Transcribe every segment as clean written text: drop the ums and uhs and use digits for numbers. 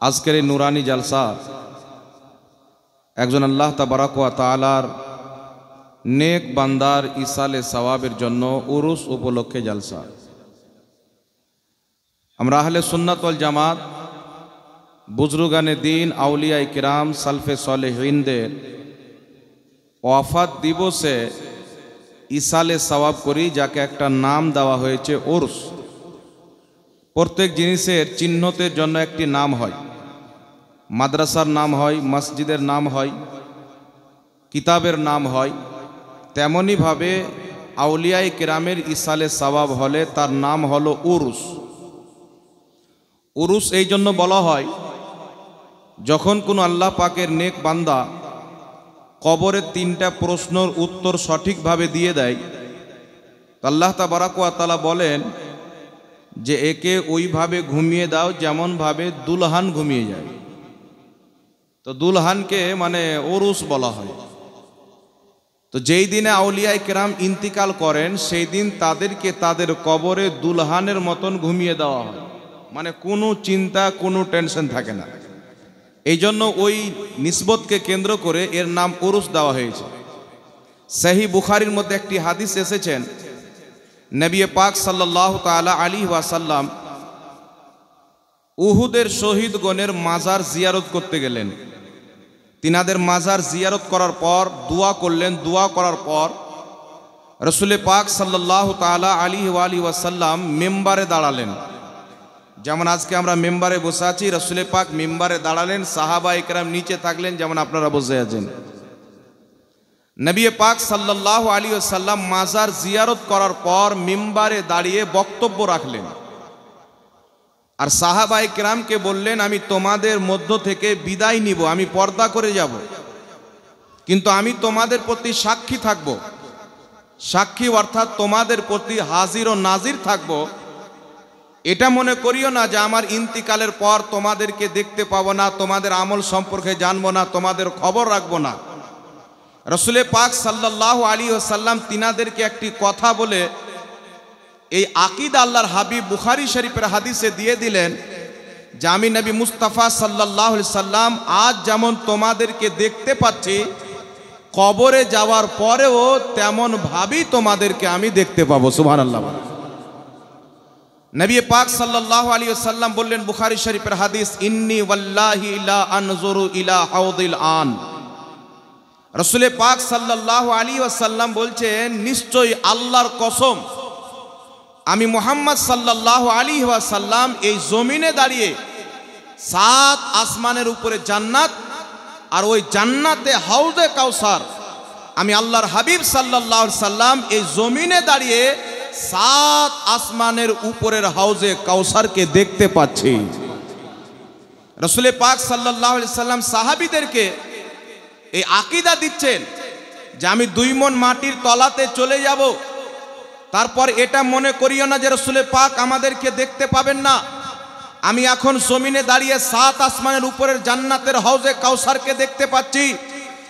আজকের এই নুরানি জালসা একজন আল্লাহ তাবারাক ওয়া তাআলার নেক বান্দার ইসালে সওয়াবের জন্য উরুস উপলক্ষে জালসা। আমরা আহলে সুন্নাত ওয়াল জামাত বুজরুগানে দিন আউলিয়ায়ে কিরাম সালফে সালেহিনদের ওয়াফাত দিবসে ইসালে সওয়াব করি, যাকে একটা নাম দেওয়া হয়েছে উরস। প্রত্যেক জিনিসের চিহ্নতের জন্য একটি নাম হয়, মাদ্রাসার নাম হয়, মসজিদের নাম হয়, কিতাবের নাম হয়। তেমনিভাবে আউলিয়ায়ে কিরামের ইসালে সওয়াব হলে তার নাম হলো উরুস। উরুস এই জন্য বলা হয়, যখন কোনো আল্লাহ পাকের নেক বান্দা কবরের 3টা প্রশ্নের উত্তর সঠিকভাবে দিয়ে দেয়, আল্লাহ তাবারাক ওয়া তাআলা বলেন যে একে ওইভাবে ঘুমিয়ে দাও যেমনভাবে দুলহান ঘুমিয়ে যায়। তো দুলহানকে মানে উরুস বলা হয়। তো যেই দিনে আউলিয়ায়ে কিরাম ইন্তিকাল করেন সেই দিন তাদেরকে তাদের কবরে দুলহানের মতন ঘুমিয়ে দেওয়া হয়, মানে কোনো চিন্তা কোনো টেনশন থাকে না। এই জন্য ওই নিসবতকে কেন্দ্র করে এর নাম উরুস দেওয়া হয়েছে। সহিহ বুখারীর মধ্যে একটি হাদিস এসেছেন, নবী পাক সাল্লাল্লাহু তাআলা আলাইহি ওয়াসাল্লাম উহুদের শহীদগণের মাজার জিয়ারত করতে গেলেন। তিনাদের মাজার জিয়ারত করার পর দোয়া করলেন। দোয়া করার পর রাসূল পাক সাল্লাল্লাহু তাআলা আলাইহি ওয়াসাল্লাম মিম্বারে দাঁড়ালেন। যেমন আজকে আমরা মেম্বারে বসে আছি, রাসূল পাক মিম্বারে দাঁড়ালেন, সাহাবায়ে কেরাম নিচে থাকলেন যেমন আপনারা বসে আছেন। নবী পাক সাল্লাল্লাহু আলাইহি ওয়াসাল্লাম মাজার জিয়ারত করার পর মিম্বারে দাঁড়িয়ে বক্তব্য রাখলেন আর সাহাবায়ে কেরামকে বললেন, আমি তোমাদের মধ্য থেকে বিদায় নিব, আমি পর্দা করে যাব, কিন্তু আমি তোমাদের প্রতি সাক্ষী থাকব। সাক্ষী অর্থাৎ তোমাদের প্রতি হাজির ও নাজির থাকব। এটা মনে করিও না যে আমার ইন্তিকালের পর তোমাদেরকে দেখতে পাবো না, তোমাদের আমল সম্পর্কে জানবো না, তোমাদের খবর রাখবো না। রাসূল পাক সাল্লাল্লাহু আলাইহি ওয়াসাল্লাম তিনাদেরকে একটি কথা বলে এই আকীদা আল্লাহর হাবিব বুখারী শরীফের হাদিসে দিয়ে দিলেন যে আমি নবী মুস্তাফা সাল্লাল্লাহু আলাইহি সাল্লাম আজ যেমন তোমাদেরকে দেখতে পাচ্ছি, কবরে যাওয়ার পরেও তেমন ভাবেই তোমাদেরকে আমি দেখতে পাবো। সুবহানাল্লাহ। নবী পাক সাল্লাল্লাহু আলাইহি ওয়াসাল্লাম বললেন, বুখারী শরীফের হাদিস, ইন্নী ওয়াল্লাহি লা আনজুরু ইলা হাউদিল আন। রাসূল পাক সাল্লাল্লাহু আলাইহি ওয়াসাল্লাম বলছেন, নিশ্চয়ই আল্লাহর কসম, আমি মুহাম্মদ সাল্লাল্লাহু আলাইহি ওয়াসাল্লাম এই জমিনে দাঁড়িয়ে 7 আসমানের উপরে জান্নাত আর ওই জান্নাতে হাউজে কাউসার, আমি আল্লাহর হাবিব সাল্লাল্লাহু আলাইহি ওয়াসাল্লাম এই জমিনে দাঁড়িয়ে 7 আসমানের উপরের হাউজে কাউসারকে দেখতে পাচ্ছি। রাসূল পাক সাল্লাল্লাহু আলাইহি ওয়াসাল্লাম সাহাবীদেরকে এই আকীদা দিচ্ছেন যে আমি 2 মণ মাটির তলাতে চলে যাব, তারপর এটা মনে করিও না যে রাসূল পাক আমাদেরকে দেখতে পাবেন না। আমি এখন জমিনে দাঁড়িয়ে 7 আসমানের উপরের জান্নাতের হাউজে কাউসারকে দেখতে পাচ্ছি।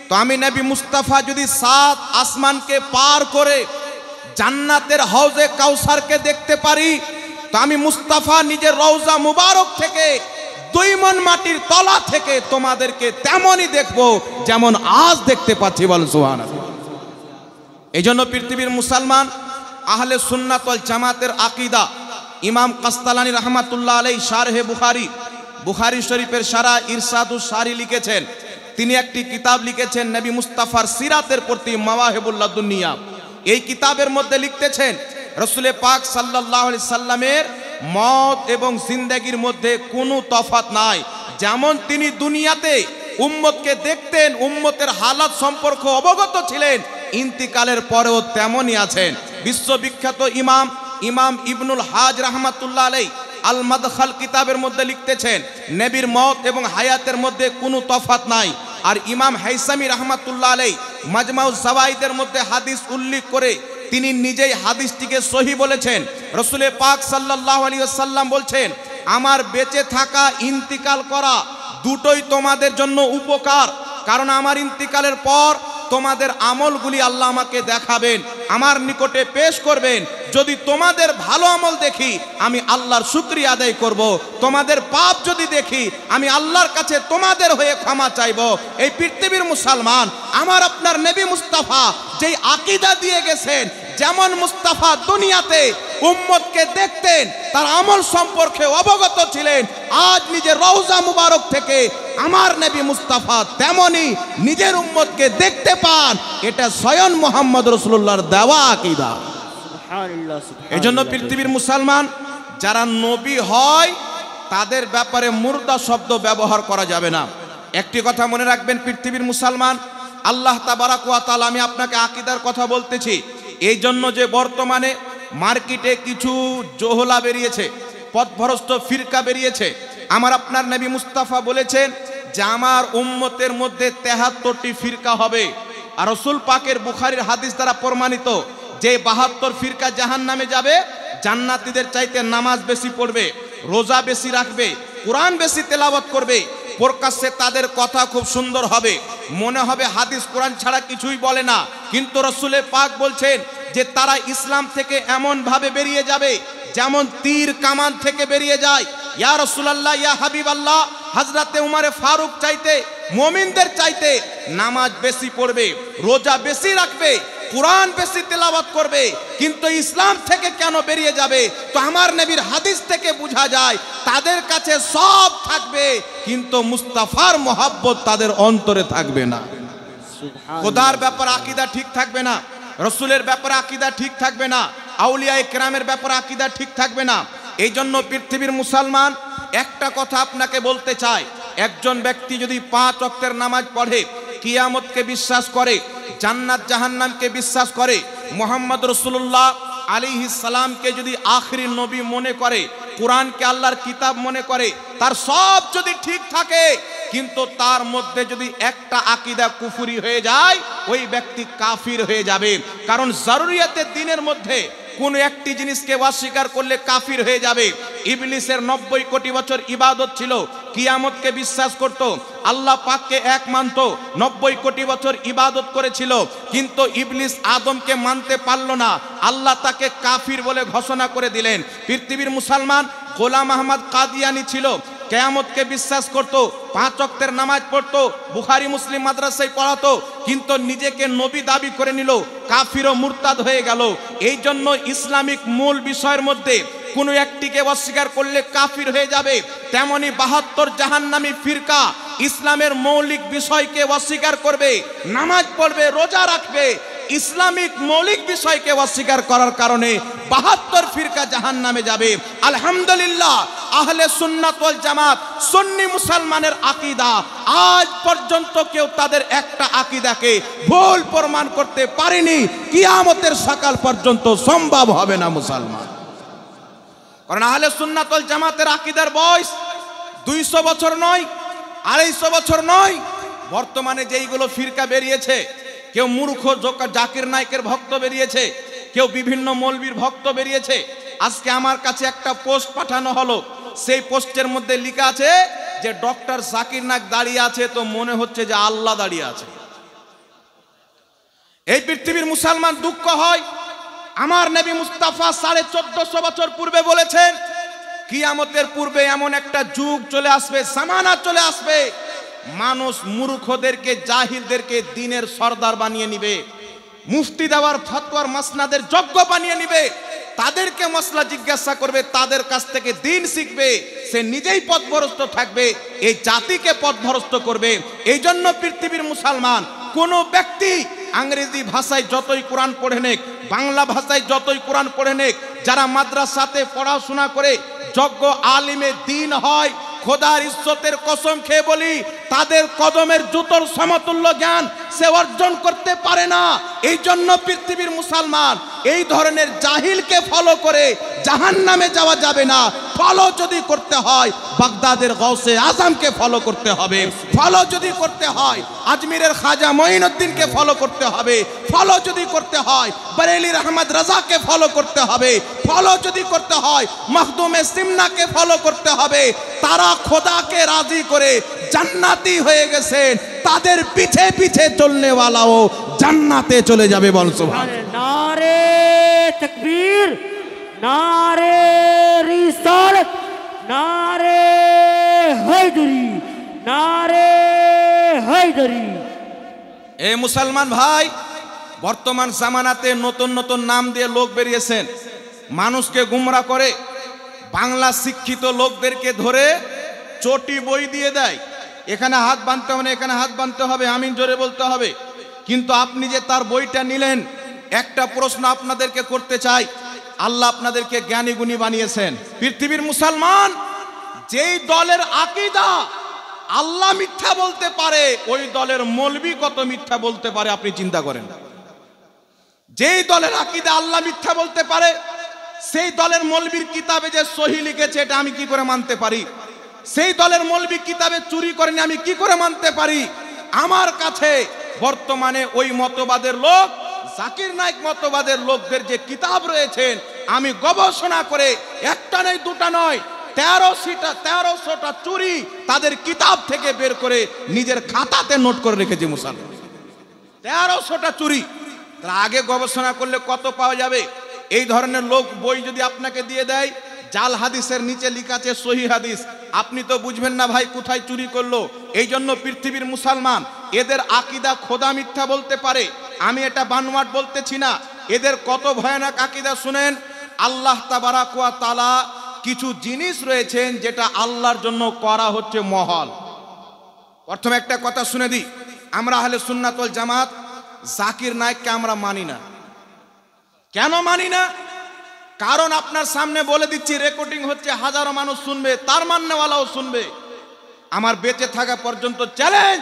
তো আমি নবী মুস্তাফা যদি 7 আসমানকে পার করে জান্নাতের হাউজে কাউসারকে দেখতে পারি, তো আমি মুস্তাফা নিজের রওজা মুবারক থেকে 2 মণ মাটির তলা থেকে তোমাদেরকে তেমনই দেখব যেমন আজ দেখতে পাচ্ছি। বলেন সুবহানাল্লাহ। এইজন্য পৃথিবীর মুসলমান আহলে সুন্নাত ওয়াল জামাতের আকীদা ইমাম কাসতালানী রাহমাতুল্লাহ আলাইহি শারহে বুখারী শরীফের শারা ইরশাদুস সারি লিখেছেন। তিনি একটি কিতাব লিখেছেন নবী মুস্তাফার সিরাতের প্রতি মাওয়াহিবুল লাদুনিয়া। এই কিতাবের মধ্যে লিখতেছেন, রাসূল পাক সাল্লাল্লাহু আলাইহি সাল্লামের মওত এবং জিন্দেগির মধ্যে কোনো তফাৎ নাই। যেমন তিনি দুনিয়াতে উম্মতকে দেখতেন, উম্মতের হালাত সম্পর্কে অবগত ছিলেন, ইন্তিকালের পরেও তেমনই আছেন। বিশ্ববিখ্যাত ইমাম ইবনুল হাজ রাহমাতুল্লাহ আলাইহি আল মাদখাল কিতাবের মধ্যে লিখতেছেন, নবীর মওত এবং হায়াতের মধ্যে কোনো তফাৎ নাই। আর ইমাম হাইসামি রাহমাতুল্লাহ আলাইহি মাজমাউজ জাওয়াইদের মধ্যে হাদিস উল্লেখ করে তিনি নিজেই হাদিসটিকে সহিহ বলেছেন। রাসূল পাক সাল্লাল্লাহু আলাইহি ওয়াসাল্লাম বলছেন, আমার বেঁচে থাকা ইন্তিকাল করা দুটোই তোমাদের জন্য উপকার, কারণ আমার ইন্তিকালের পর তোমাদের আমলগুলি আল্লাহ আমাকে দেখাবেন। আমার নিকটে পেশ করবেন। যদি তোমাদের ভালো আমল দেখি আমি আল্লাহর শুকরিয়া আদায় করব, তোমাদের পাপ যদি দেখি আমি আল্লাহর কাছে তোমাদের হয়ে ক্ষমা চাইব। এই পৃথিবীর মুসলমান, আমার আপনার নবী মুস্তাফা যেই আকীদা দিয়ে গেছেন, যেমন মুস্তাফা দুনিয়াতে উম্মতকে দেখতেন, তার আমল সম্পর্কে অবগত ছিলেন, আজ নিজের রওজা মুবারক থেকে আমার নবী মুস্তাফা তেমনি নিজের উম্মতকে দেখতে পান। এটা স্বয়ং মুহাম্মদ রাসূলুল্লাহর দেওয়া আকীদা। এজন্য পৃথিবীর মুসলমান যারা নবী হয় তাদের ব্যাপারে মুর্দা শব্দ ব্যবহার করা যাবে না। একটি কথা মনে রাখবেন পৃথিবীর মুসলমান, আল্লাহ তাবারাক ওয়া তাআলা, আমি আপনাকে আকীদার কথা বলতেছি এই জন্য যে বর্তমানে মার্কেটে কিছু জোহলা বেরিয়েছে, পথভ্রষ্ট ফিরকা বেরিয়েছে। আমার আপনার নবী মুস্তাফা বলেছেন যে আমার উম্মতের মধ্যে ৭৩টি ফিরকা হবে। আর রাসূল পাকের বুখারীর হাদিস দ্বারা প্রমাণিত যে ৭২ ফিরকা জাহান্নামে যাবে, জান্নাতীদের চাইতে নামাজ বেশি পড়বে, রোজা বেশি রাখবে, কোরআন বেশি তেলাওয়াত করবে, প্রকাশ্যে তাদের কথা খুব সুন্দর হবে, মনে হবে হাদিস কোরআন ছাড়া কিছুই বলে না, কিন্তু রাসূল পাক বলছেন যে তারা ইসলাম থেকে এমন ভাবে বেরিয়ে যাবে যেমন তীর কামান থেকে বেরিয়ে যায়। ইয়া রাসূলুল্লাহ, ইয়া হাবিবাল্লাহ, হযরতে উমরে ফারুক চাইতে, মুমিনদের চাইতে নামাজ বেশি পড়বে, রোজা বেশি রাখবে, কোরআন বেশি তেলাওয়াত করবে, কিন্তু ইসলাম থেকে কেন বেরিয়ে যাবে? তো আমার নবীর হাদিস থেকে বোঝা যায় তাদের কাছে সব থাকবে কিন্তু মুস্তাফার মহব্বত তাদের অন্তরে থাকবে না। খোদার ব্যাপারে আকীদা ঠিক থাকবে না, রাসূলের ব্যাপারে আকীদা ঠিক থাকবে না, আউলিয়া ইকরামের ব্যাপারে আকীদা ঠিক থাকবে না। এই জন্য পৃথিবীর মুসলমান একটা কথা আপনাকে বলতে চাই, একজন ব্যক্তি যদি 5 ওয়াক্তের নামাজ পড়ে, কিয়ামতকে বিশ্বাস করে, জান্নাত জাহান্নামকে বিশ্বাস করে, মুহাম্মদ রাসূলুল্লাহ আলাইহিস সালামকে যদি আখিরি নবী মনে করে, কোরআনকে আল্লাহর কিতাব মনে করে, তার সব যদি ঠিক থাকে, কিন্তু তার মধ্যে যদি একটা আকীদা কুফরি হয়ে যায়, ওই ব্যক্তি কাফির হয়ে যাবে। কারণ জরুরিয়াতের দিনের মধ্যে কোনো একটি জিনিসকে অস্বীকার করলে কাফির হয়ে যাবে। ইবলিসের 90 কোটি বছর ইবাদত ছিল, কিয়ামতকে বিশ্বাস করত, আল্লাহ পাককে এক মানত, 90 কোটি বছর ইবাদত করেছিল, কিন্তু ইবলিস আদমকে মানতে পারল না, আল্লাহ তাকে কাফির বলে ঘোষণা করে দিলেন। পৃথিবীর মুসলমান গোলাম আহমদ কাদিয়ানি ছিল, কিয়ামতকে বিশ্বাস করত, 5 ওয়াক্তের নামাজ পড়তো, বুখারী মুসলিম মাদ্রাসায় পড়াতো, কিন্তু নিজেকে নবী দাবি করে নিল, কাফির ও মুরতাদ হয়ে গেল। এই জন্য ইসলামিক মূল বিষয়ের মধ্যে কোনো একটিকে অস্বীকার করলে কাফির হয়ে যাবে। তেমনি 72 জাহান্নামী ফিরকা ইসলামের মৌলিক বিষয়কে অস্বীকার করবে, নামাজ পড়বে, রোজা রাখবে, ইসলামিক মৌলিক বিষয়কে অস্বীকার করার কারণে 72 ফিরকা জাহান্নামে যাবে। আলহামদুলিল্লাহ, আহলে সুন্নাত ওয়াল জামাত সুন্নি মুসলমানের আকীদা, আজ পর্যন্ত কেউ তাদের একটা আকীদাকে ভুল প্রমাণ করতে পারেনি, কিয়ামতের সকাল পর্যন্ত সম্ভব হবে না মুসলমান। কারণ আহলে সুন্নাত ওয়াল জামাতের আকীদার বয়স 200 বছর নয়, 250 বছর নয়। বর্তমানে যেইগুলো ফিরকা বেরিয়েছে, কেউ মূর্খ জাকির নায়কের ভক্ত বেরিয়েছে, কেউ বিভিন্ন মৌলবীর ভক্ত বেরিয়েছে। আজকে আমার কাছে একটা পোস্ট পাঠানো হলো, সেই পোস্টের মধ্যে লেখা আছে যে ডক্টর জাকির নায়ক দাঁড়িয়ে আছে, তো মনে হচ্ছে যে আল্লাহ দাঁড়িয়ে আছে। এই পৃথিবীর মুসলমান দুঃখ হয়, আমার নবী মুস্তাফা 1450 বছর পূর্বে বলেছেন কিয়ামতের পূর্বে এমন একটা যুগ চলে আসবে, জামানা চলে আসবে, মানুষ মূর্খদেরকে, জাহিলদেরকে দ্বীনের সরদার বানিয়ে নিবে, মুফতি দেওয়ার ফতোয়ার মাসনাদের যোগ্য বানিয়ে নিবে, তাদেরকে মসলা জিজ্ঞাসা করবে, তাদের কাছ থেকে দ্বীন শিখবে, সে নিজেই পথভ্রষ্ট থাকবে, এই জাতিকে পথভ্রষ্ট করবে। এই জন্য পৃথিবীর মুসলমান কোন ব্যক্তি ইংরেজি ভাষায় যতই কোরআন পড়ে নেক, বাংলা ভাষায় যতই কোরআন পড়ে নেক, যারা মাদ্রাসাতে পড়াশোনা করে যোগ্য আলিমে দ্বীন হয়, খোদার ইজ্জতের কসম খেয়ে বলি, তাদের কদমের জুতোর সমতুল্য জ্ঞান সে অর্জন করতে পারে না। এই জন্য পৃথিবীর মুসলমান এই ধরনের জাহিলকে ফলো করে জাহান্নামে যাওয়া যাবে না। ফলো যদি করতে হয় বাগদাদের গাউসে আজমকে ফলো করতে হবে, ফলো যদি করতে হয় আজমিরের খাজা মঈনুদ্দিনকে ফলো করতে হবে, ফলো যদি করতে হয় বরেলির আহমদ রাজাকে ফলো করতে হবে, ফলো যদি করতে হয় মখদুমে সিমনাকে ফলো করতে হবে। তারা খোদাকে রাজি করে জান্নাতি হয়ে গেছেন, তাদের পিছে পিছে চলনেওয়ালাও জান্নাতে চলে যাবে। বল সুবহানাল্লাহ। नारे तकबीर, नारे रिसालत, नारे हैदरी, नारे हैदरी। এ মুসলমান ভাই, বর্তমান জামানাতে নতুন নতুন নাম দিয়ে লোক বেরিয়েছেন, মানুষকে গুমরা করে, বাংলা শিক্ষিত লোকদেরকে ধরে চটি বই দিয়ে দেয়, এখানে হাত বাঁধতে হবে, এখানে হাত বাঁধতে হবে, আমিন জোরে বলতে হবে। কিন্তু আপনি যে তার বইটা নিলেন, একটা প্রশ্ন আপনাদেরকে করতে চাই, আল্লাহ আপনাদেরকে জ্ঞানী গুণী বানিয়েছেন। পৃথিবীর মুসলমান, যেই দলের আকীদা আল্লাহ মিথ্যা বলতে পারে, ওই দলের মৌলবি কত মিথ্যা বলতে পারে আপনি চিন্তা করেন। যেই দলের আকীদা আল্লাহ মিথ্যা বলতে পারে, সেই দলের মৌলবীর কিতাবে যে সহি লিখেছে এটা আমি কি করে মানতে পারি? সেই দলের মৌলবী কিতাবে চুরি করেনি আমি কি করে মানতে পারি? আমার কাছে বর্তমানে ওই মতবাদের লোক, জাকির নায়েক মতবাদের লোকদের যে কিতাব রয়েছেন, আমি গবেষণা করে একটা নয় দুটা নয় 1300টা চুরি তাদের কিতাব থেকে বের করে নিজের খাতাতে নোট করে রেখেছি মুসলমান। 1300টা চুরি। তার আগে গবেষণা করলে কত পাওয়া যাবে? এই ধরনের লোক বই যদি আপনাকে দিয়ে দেয়, জাল হাদিসের নিচে লেখা আছে সহি হাদিস, আপনি তো বুঝবেন না ভাই কোথায় চুরি করলো। এই জন্য পৃথিবীর মুসলমান, এদের আকীদা খোদা মিথ্যা বলতে পারে, আমি এটা বানোয়াট বলতেছি না। এদের কত ভয়ানক আকীদা শুনেন। আল্লাহ তাবারাক ওয়া তাআলা কিছু জিনিস রয়েছেন যেটা আল্লাহর জন্য করা হচ্ছে মহল। প্রথমে একটা কথা শুনে দিই, আমরা আহলে সুন্নাত ওয়াল জামাত জাকির নায়েককে আমরা মানি না। কেন মানি না? কারণ আপনার সামনে বলে দিচ্ছি, রেকর্ডিং হচ্ছে, হাজারো মানুষ শুনবে, তার মান্যওয়ালাও শুনবে। আমার বেঁচে থাকা পর্যন্ত চ্যালেঞ্জ,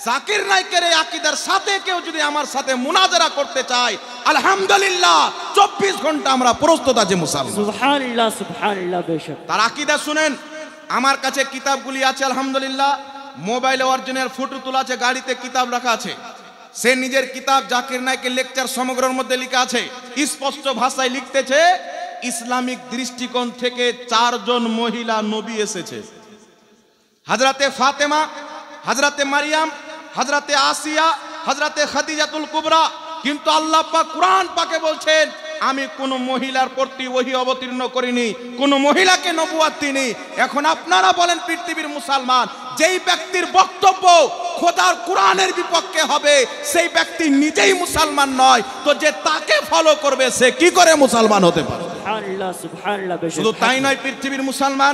জাকির নায়েকের এই আকীদার সাথে কেউ যদি আমার সাথে মুনাজারা করতে চায়, আলহামদুলিল্লাহ 24 ঘন্টা আমরা প্রস্তুত আছি মুসলমান। সুবহানাল্লাহ, সুবহানাল্লাহ। বেশক তার আকীদা শুনেন। আমার কাছে কিতাবগুলি আছে আলহামদুলিল্লাহ, মোবাইলে অরিজিনাল ফটো তোলা আছে, গাড়িতে কিতাব রাখা আছে। সে নিজের কিতাব জাকির নায়েকের লেকচার সমগ্রের মধ্যে লেখা আছে, স্পষ্ট ভাষায় লিখতেছে, ইসলামিক দৃষ্টিকোণ থেকে 4 জন মহিলা নবী এসেছে। হযরতে ফাতেমা, হযরতে মারিয়াম, হযরতে আসিয়া, হযরতে খাদিজাতুল কুবরা। কিন্তু আল্লাহ পাক কুরআন পাকে বলছেন, আমি কোন মহিলার প্রতি ওহী অবতীর্ণ করিনি, কোন মহিলাকে নবুয়ত দিইনি। এখন আপনারা বলেন পৃথিবীর মুসলমান, যেই ব্যক্তির বক্তব্য খোদার কুরআনের বিপক্ষে হবে, সেই ব্যক্তি নিজেই মুসলমান নয়, তো যে তাকে ফলো করবে সে কি করে মুসলমান হতে পারে? সুবহানাল্লাহ, সুবহানাল্লাহ। বেশক শুধু তাই নয়, পৃথিবীর মুসলমান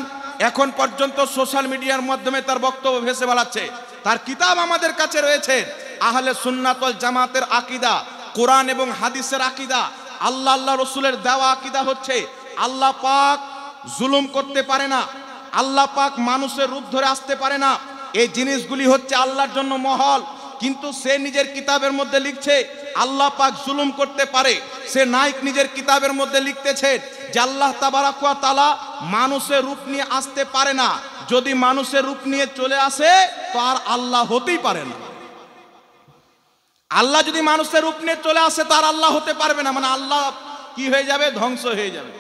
এখন পর্যন্ত সোশ্যাল মিডিয়ার মাধ্যমে তার বক্তব্য ভেসে বেড়াচ্ছে। তার কিতাব আমাদের কাছে রয়েছে, আহলে সুন্নাত ওয়াল জামাতের আকীদা, কোরআন এবং হাদিসের আকীদা, আল্লাহ আল্লাহ রসুলের দেওয়া আকীদা হচ্ছে, আল্লাহ পাক জুলুম করতে পারে না, আল্লাহ পাক মানুষের রূপ ধরে আসতে পারে না। এই জিনিসগুলি হচ্ছে আল্লাহর জন্য মহল। কিন্তু সে নিজের কিতাবের মধ্যে লিখছে আল্লাহ পাক জুলুম করতে পারে। সে নায়েক নিজের কিতাবের মধ্যে লিখতেছে যে আল্লাহ তাবারাক ওয়া তাআলা মানুষের রূপ নিয়ে আসতে পারে না। যদি মানুষের রূপ নিয়ে চলে আসে তো আর আল্লাহ হতেই পারে না। আল্লাহ যদি মানুষের রূপ নিয়ে চলে আসে তার আল্লাহ হতে পারবে না, মানে আল্লাহ কি হয়ে যাবে? ধ্বংস হয়ে যাবে।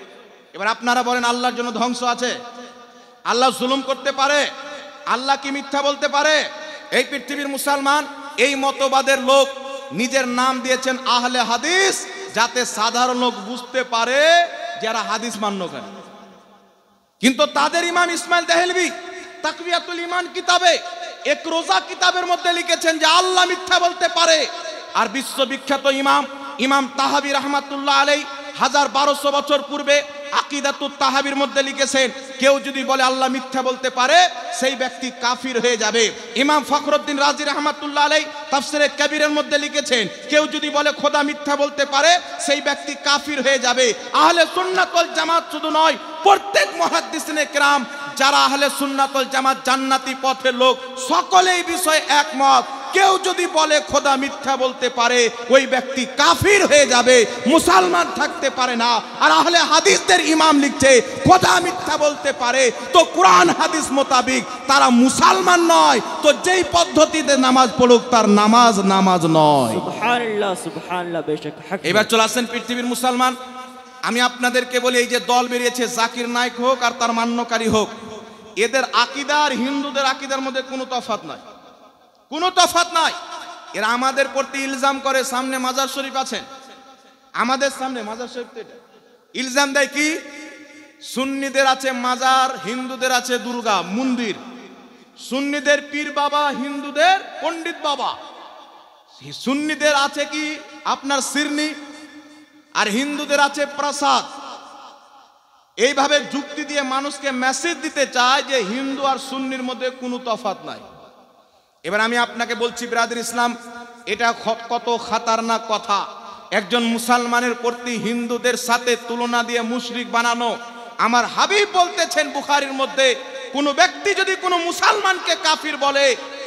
এবার আপনারা বলেন, আল্লাহর জন্য ধ্বংস আছে? আল্লাহ জুলুম করতে পারে? আল্লাহ কি মিথ্যা বলতে পারে? এই পৃথিবীর মুসলমান, এই মতবাদের লোক নিজের নাম দিয়েছেন আহলে হাদিস, যাতে সাধারণ লোক বুঝতে পারে যারা হাদিস মান্যকারী। কিন্তু তাদের ইমাম ইসমাইল দেহলভী তাকওয়াতুল ঈমান কিতাবে, এক রোজা কিতাবের মধ্যে লিখেছেন যে আল্লাহ মিথ্যা বলতে পারে। আর বিশ্ববিখ্যাত ইমাম তাহাবী রাহমাতুল্লাহ আলাইহি 1200 বছর পূর্বে আকীদাতুত তাহাবীর মধ্যে লিখেছেন, কেউ যদি বলে আল্লাহ মিথ্যা বলতে পারে সেই ব্যক্তি কাফির হয়ে যাবে। ইমাম ফখরুদ্দিন রাজি রাহমাতুল্লাহ আলাইহি তাফসীরে কবিরের মধ্যে লিখেছেন, কেউ যদি বলে খোদা মিথ্যা বলতে পারে সেই ব্যক্তি কাফির হয়ে যাবে। আহলে সুন্নাত ওয়াল জামাত শুধু নয়, প্রত্যেক মুহাদ্দিসিনে কেরাম যারা আহলে সুন্নাত ওয়াল জামাত জান্নাতি পথের লোক, সকলেই বিষয়ে একমত। কেউ যদি বলে খোদা মিথ্যা বলতে পারে ওই ব্যক্তি কাফির হয়ে যাবে, মুসলমান থাকতে পারে না। আর আহলে হাদিসদের ইমাম লিখছে খোদা মিথ্যা বলতে পারে তো কোরআন হাদিস মোতাবিক তারা মুসলমান নয়, তো যেই পদ্ধতিতে নামাজ পড়ুক তার নামাজ নয়। সুবহানাল্লাহ, সুবহানাল্লাহ। বেশক এবার চলে আসেন পৃথিবীর মুসলমান, আমি আপনাদেরকে বলি, এই যে দল বেরিয়েছে জাকির নায়েক হোক আর তার মান্যকারী হোক, এদের আকীদা আর হিন্দুদের আকীদার মধ্যে কোনো তফাৎ নাই, কোনো তফাৎ নাই। এরা আমাদের প্রতি ইলজাম করে সামনে মাজার শরীফ আছে, আমাদের সামনে মাজার শরীফ তো এটা ইলজাম দেয় কি সুন্নিদের আছে মাজার, হিন্দুদের আছে দুর্গা মন্দির। সুন্নিদের পীর বাবা, হিন্দুদের পণ্ডিত বাবা। সুন্নিদের আছে কি আপনার সিরনি, আর হিন্দুদের আছে প্রাসাদ। এইভাবে যুক্তি দিয়ে মানুষকে মেসেজ দিতে চায় যে হিন্দু আর সুন্নির মধ্যে কোনো তফাৎ নাই। এবার আমি আপনাকে বলছি ব্রাদার ইসলাম, এটা কত খাতারনাক কথা। একজন মুসলমানের প্রতি হিন্দুদের সাথে তুলনা দিয়ে মুশরিক বানানো। আমার হাবিব বলতেছেন বুখারীর মধ্যে, কোন ব্যক্তি যদি কোনো মুসলমানকে কাফির বলে,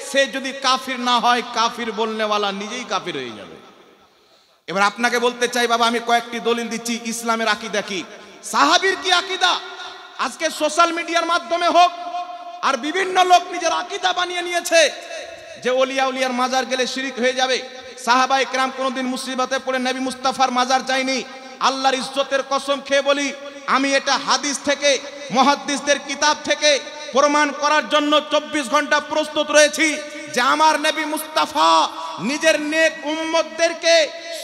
সে যদি কাফির না হয়, কাফির বলনেওয়ালা নিজেই কাফির হয়ে যাবে। এবার আপনাকে বলতে চাই বাবা, আমি কয়েকটি দলিল দিচ্ছি ইসলামের আকীদা কি, সাহাবীর কি আকীদা। আজকে সোশ্যাল মিডিয়ার মাধ্যমে হোক আর বিভিন্ন লোক নিজের আকীদা বানিয়ে নিয়েছে যে ওলিয়া উলিয়ার মাজার গেলে শিরিক হয়ে যাবে। সাহাবায়ে কেরাম কোনোদিন মুসিবতে পড়ে নবী মুস্তাফার মাজার যায়নি। আল্লাহর ইজ্জতের কসম খেয়ে বলি, আমি এটা হাদিস থেকে, মুহাদ্দিসদের কিতাব থেকে প্রমাণ করার জন্য 24 ঘন্টা প্রস্তুত রয়েছি যে আমার নবী মুস্তাফা নিজের নেক উম্মতদেরকে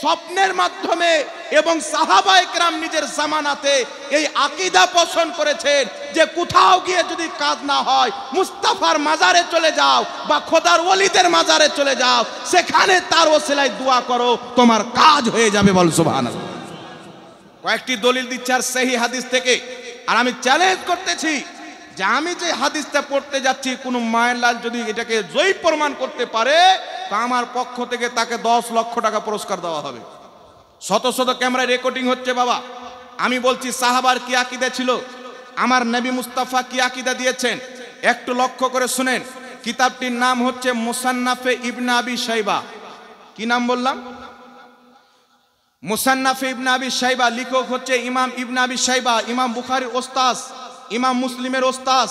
স্বপ্নের মাধ্যমে এবং সাহাবায়ে কেরাম নিজের জামানাতে এই আকীদা পোষণ করেছেন যে কোথাও গিয়ে যদি কাজ না হয়, মুস্তাফার মাজারে চলে যাও বা খোদার ওলিদের মাজারে চলে যাও, সেখানে তার ওসিলায় দোয়া করো, তোমার কাজ হয়ে যাবে। বল সুবহানাল্লাহ। কয়েকটি দলিল দিচ্ছি আর সহি হাদিস থেকে। আর আমি চ্যালেঞ্জ করতেছি যে আমি যে হাদিসটা পড়তে যাচ্ছি, কোন মায়ের লাল যদি এটাকে জয়ী প্রমাণ করতে পারে, তা আমার পক্ষ থেকে তাকে 10 লক্ষ টাকা পুরস্কার দেওয়া হবে। শত শত ক্যামেরায় রেকর্ডিং হচ্ছে বাবা। আমি বলছি সাহাবার কি আকীদা ছিল, আমার নবী মুস্তাফা কি আকীদা দিয়েছেন, একটু লক্ষ্য করে শুনেন। কিতাবটির নাম হচ্ছে মুসান্নাফে ইবনে আবি শাইবা। কি নাম বললাম? মুসান্নাফে ইবনে আবি শাইবা। লেখক হচ্ছে ইমাম ইবনে আবি শাইবা, ইমাম বুখারীর ওস্তাদ, ইমাম মুসলিমের ওস্তাদ,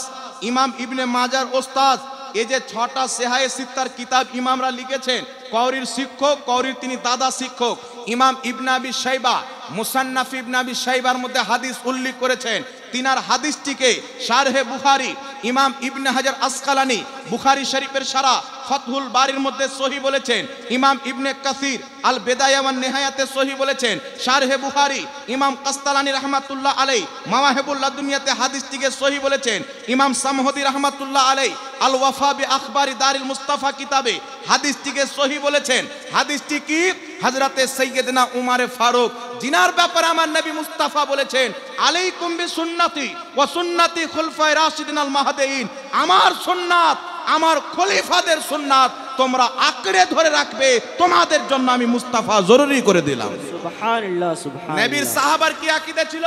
ইমাম ইবনে মাজার ওস্তাদ। এই যে 6টা সেহায়ে সিত্তার কিতাব ইমামরা লিখেছেন, কওরির শিক্ষক, কওরির তিনি দাদা শিক্ষক ইমাম ইবনে আবি শাইবা। মুসান্নাফ ইবনে আবি শাইবার মধ্যে হাদিস উল্লেখ করেছেন। তিনার হাদিসটিকে শারহে বুখারী ইমাম ইবনে হাজার আসকালানি বুখারী শরীফের সারা ফাতহুল বারির মধ্যে সহি বলেছেন। ইমাম ইবনে কাসির আল বেদায়া ওয়ান নিহায়াতে সহি বলেছেন। শারহে বুখারী ইমাম কাস্তালানি রাহমাতুল্লাহ আলাইহি মাওয়াহিবুল লাদুনিয়াতে হাদিসটিকে সহি বলেছেন। ইমাম সামহদি রাহমাতুল্লাহ আলাইহি আল ওয়াফা বি আখবারি দারিল মুস্তাফা কিতাবে হাদিসটিকে সহি বলেছেন। হাদিসটি কি? হযরতে সাইয়্যিদনা উমর ফারুক, জিনার ব্যাপারে আমার নবী মুস্তাফা বলেছেন, আলাইকুম বিসুন্নতি ওয়া সুন্নতি খুলফায়ে রাশিদিন আল মাহদিয়িন, আমার সুন্নাত, আমার খলিফাদের সুন্নাত তোমরা আঁকড়ে ধরে রাখবে, তোমাদের জন্য আমি মুস্তাফা জরুরি করে দিলাম। সুবহানাল্লাহ, সুবহানাল্লাহ। নবীর সাহাবার কি আকীদা ছিল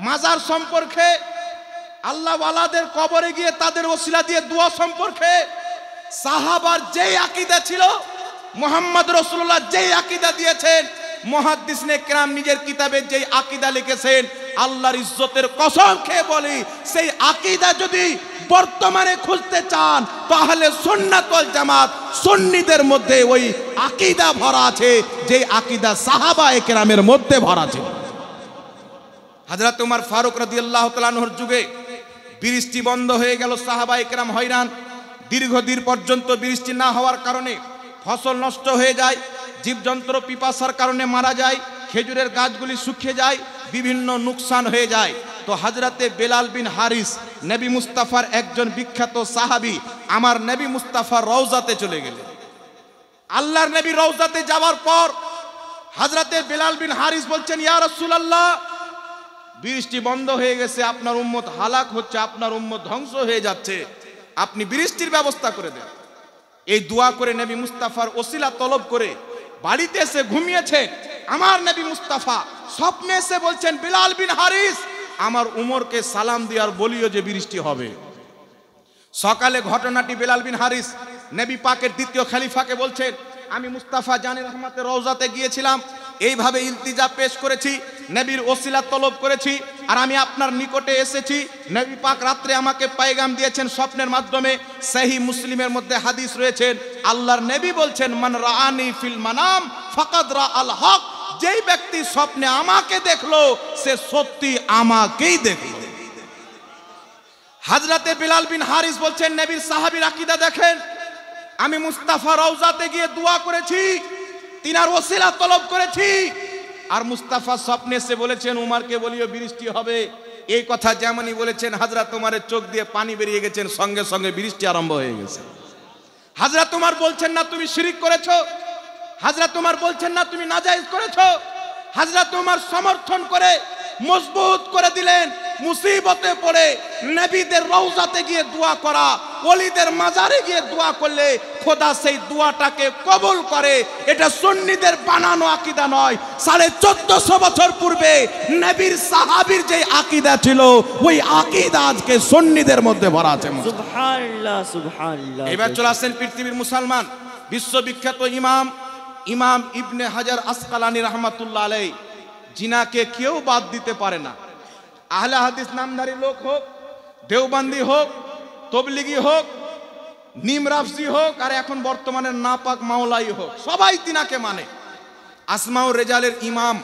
মাজার সম্পর্কে, আল্লাহ ওয়ালাদের কবরে গিয়ে তাদের ওসিলা দিয়ে দোয়া সম্পর্কে? সাহাবার যেই আকীদা ছিল, মুহাম্মদ রাসূলুল্লাহ যেই আকীদা দিয়েছেন, মুহাদ্দিসনে কেরাম নিজের কিতাবে যেই আকীদা লিখেছেন, আল্লাহর ইজ্জতের কসম খেয়ে বলি, সেই আকীদা যদি বর্তমানে খুঁজতে চান, তাহলে সুন্নাত ওয়াল জামাত সুন্নিদের মধ্যে ওই আকীদা ভরা আছে, যে আকীদা সাহাবায়ে কেরামের মধ্যে ভরা ছিল। হযরত ওমর ফারুক রাদিয়াল্লাহু তাআলা আনহুর যুগে বৃষ্টি বন্ধ হয়ে গেল, সাহাবায়ে কেরাম হয়রান। দীর্ঘদিন পর্যন্ত বৃষ্টি না হওয়ার কারণে ফসল নষ্ট হয়ে যায়, জীবজন্তু পিপাসার কারণে মারা যায়, খেজুরের গাছগুলি শুকিয়ে যায়, বিভিন্ন নুকসান হয়ে যায়। তো হযরতে বেলাল বিন হারিস, নবী মুস্তাফার একজন বিখ্যাত সাহাবী, আমার নবী মুস্তাফার রওজাতে চলে গেলেন। আল্লাহর নবী রওজাতে যাওয়ার পর হযরতে বেলাল বিন হারিস বলছেন, ইয়া রাসূলুল্লাহ, বৃষ্টি বন্ধ হয়ে গেছে, আপনার উম্মত হালাক হচ্ছে, আপনার উম্মত ধ্বংস হয়ে যাচ্ছে, আপনি বৃষ্টির ব্যবস্থা করে দেন। এই দোয়া করে নবী মুস্তাফার ওসিলা তলব করে বাড়িতে এসে ঘুমিয়েছে। আমার নবী মুস্তাফা স্বপ্নে এসে বলছেন, বেলাল বিন হারিস, আমার উমরকে সালাম দিয়ার বলিও যে বৃষ্টি হবে। সকালে ঘটনাটি বেলাল বিন হারিস নবী পাকের দ্বিতীয় খলিফাকে বলছেন, আমি মুস্তাফা জানে রহমতের রওজাতে গিয়েছিলাম, এইভাবে ইলতিজা পেশ করেছি, নবীর ওসিলা তলব করেছি, আর আমি আপনার নিকটে এসেছি। নবী পাক রাত্রে আমাকে পায়গাম দিয়েছেন স্বপ্নের মাধ্যমে। সহিহ মুসলিমের মধ্যে হাদিস রয়েছেন, আল্লাহর নবী বলছেন, মান রাআনি ফিল মানাম ফাকাদ রাআল হক, যেই ব্যক্তি স্বপ্নে আমাকে দেখলো সে সত্যি আমাকেই দেখলো। হযরতে বেলাল বিন হারিস বলছেন, নবীর সাহাবীর আকীদা দেখেন, আমি মুস্তাফা রওজাতে গিয়ে দোয়া করেছি, তিনার ওসিলা তলব করেছি, আর মুস্তাফা স্বপ্নে এসে বলেছেন উমারকে বলিও বৃষ্টি হবে। এই কথা যেমনই বলেছেন হযরত উমারের চোখ দিয়ে পানি বেরিয়ে গেছেন, সঙ্গে সঙ্গে বৃষ্টি আরম্ভ হয়ে গেছে। হযরত উমার বলছেন না তুমি শিরক করেছো, হযরত উমার বলছেন না তুমি নাজায়েজ করেছো। হযরত উমার সমর্থন করে মজবুত করে দিলেন, মুসিবতে পড়ে নবীদের রওজাতে গিয়ে দোয়া করা, ওলিদের মাজারে গিয়ে দোয়া করলে খোদা সেই দোয়াটাকে কবুল করে। এটা সুন্নিদের বানানো আকীদা নয়। 1450 বছর পূর্বে নবীর সাহাবীর যে আকীদা ছিল ওই আকীদা আজকে সুন্নিদের মধ্যে ভরা আছে। সুবহানাল্লাহ সুবহানাল্লাহ। এবার চলে আসেন পৃথিবীর মুসলমান বিশ্ববিখ্যাত ইমাম ইবনে হাজার আসকালানী রাহমাতুল্লাহ আলাইহি, জিনাকে কেউ বাদ দিতে পারে না। আহলে হাদিস নামধারী লোক হোক, দেওবন্দি হোক, তবলিগি হোক, নিমরাফজি হোক, আর এখন বর্তমানে নাপাক মাওলাই হোক, সবাই তিনাকে মানে। আসমাউর রেজালের ইমাম,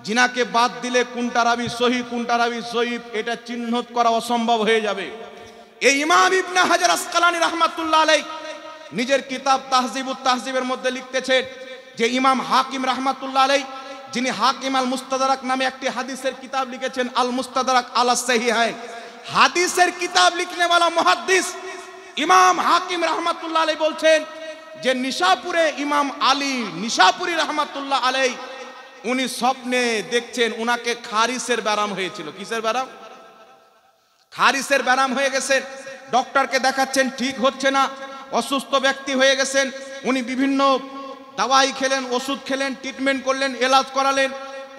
জিনাকে বাদ দিলে কোনটা রাবি সহি কোনটা রাবি জয়ীফ এটা চিহ্নিত করা অসম্ভব হয়ে যাবে। এই ইমাম ইবনে হাজার আসকালানী রাহমাতুল্লাহ আলাইহি নিজের কিতাব তাহজিবুত তাহজিবের মধ্যে লিখতেছেন যে ইমাম হাকিম রাহমাতুল্লাহ আলাইহি, যিনি হাকিম আল মুস্তাদরাক নামে একটি হাদিসের কিতাব লিখেছেন, আল মুস্তাদরাক আলা সহিহাইন, হাদিসের কিতাব লিখনে वाला মুহাদ্দিস ইমাম হাকিম রাহমাতুল্লাহ আলাইহি বলছেন যে নিশাপুরে ইমাম আলী নিশাপুরি রাহমাতুল্লাহ আলাইহি উনি স্বপ্নে দেখছেন উনাকে খারিসের ব্যারাম হয়েছিল। কিসের ব্যারাম? খারিসের ব্যারাম হয়ে গেছে। ডক্টরকে দেখাচ্ছেন, ঠিক হচ্ছে না, অসুস্থ ব্যক্তি হয়ে গেছেন। উনি বিভিন্ন দাওয়াই খেলেন, ওষুধ খেলেন, ট্রিটমেন্ট করলেন, এলাজ করালেন,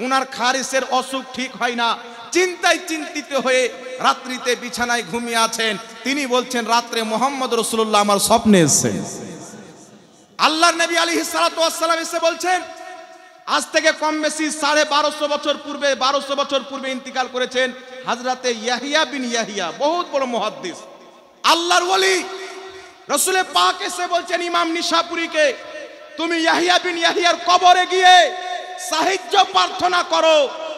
উনার খারিসের অসুখ ঠিক হয় না। চিন্তায় চিন্তিত হয়ে রাত্রিতে বিছানায় ঘুমিয়ে আছেন। তিনি বলছেন রাত্রে মুহাম্মদ রাসূলুল্লাহ আমার স্বপ্নে এসেছেন। আল্লাহর নবী আলাইহিস সালাতু ওয়াস সালাম এসে বলছেন আজ থেকে কম বেশি 1250 বছর পূর্বে 1200 বছর পূর্বে ইন্তিকাল করেছেন হযরতে ইয়াহিয়া বিন ইয়াহিয়া, বহুত বড় মুহাদ্দিস, আল্লাহর ওলি। রাসূল পাক এসে বলছেন ইমাম নিশাপুরীকে, তুমি ইয়াহিয়া বিন ইয়াহিয়ার কবরে গিয়ে সাহায্য প্রার্থনা করো,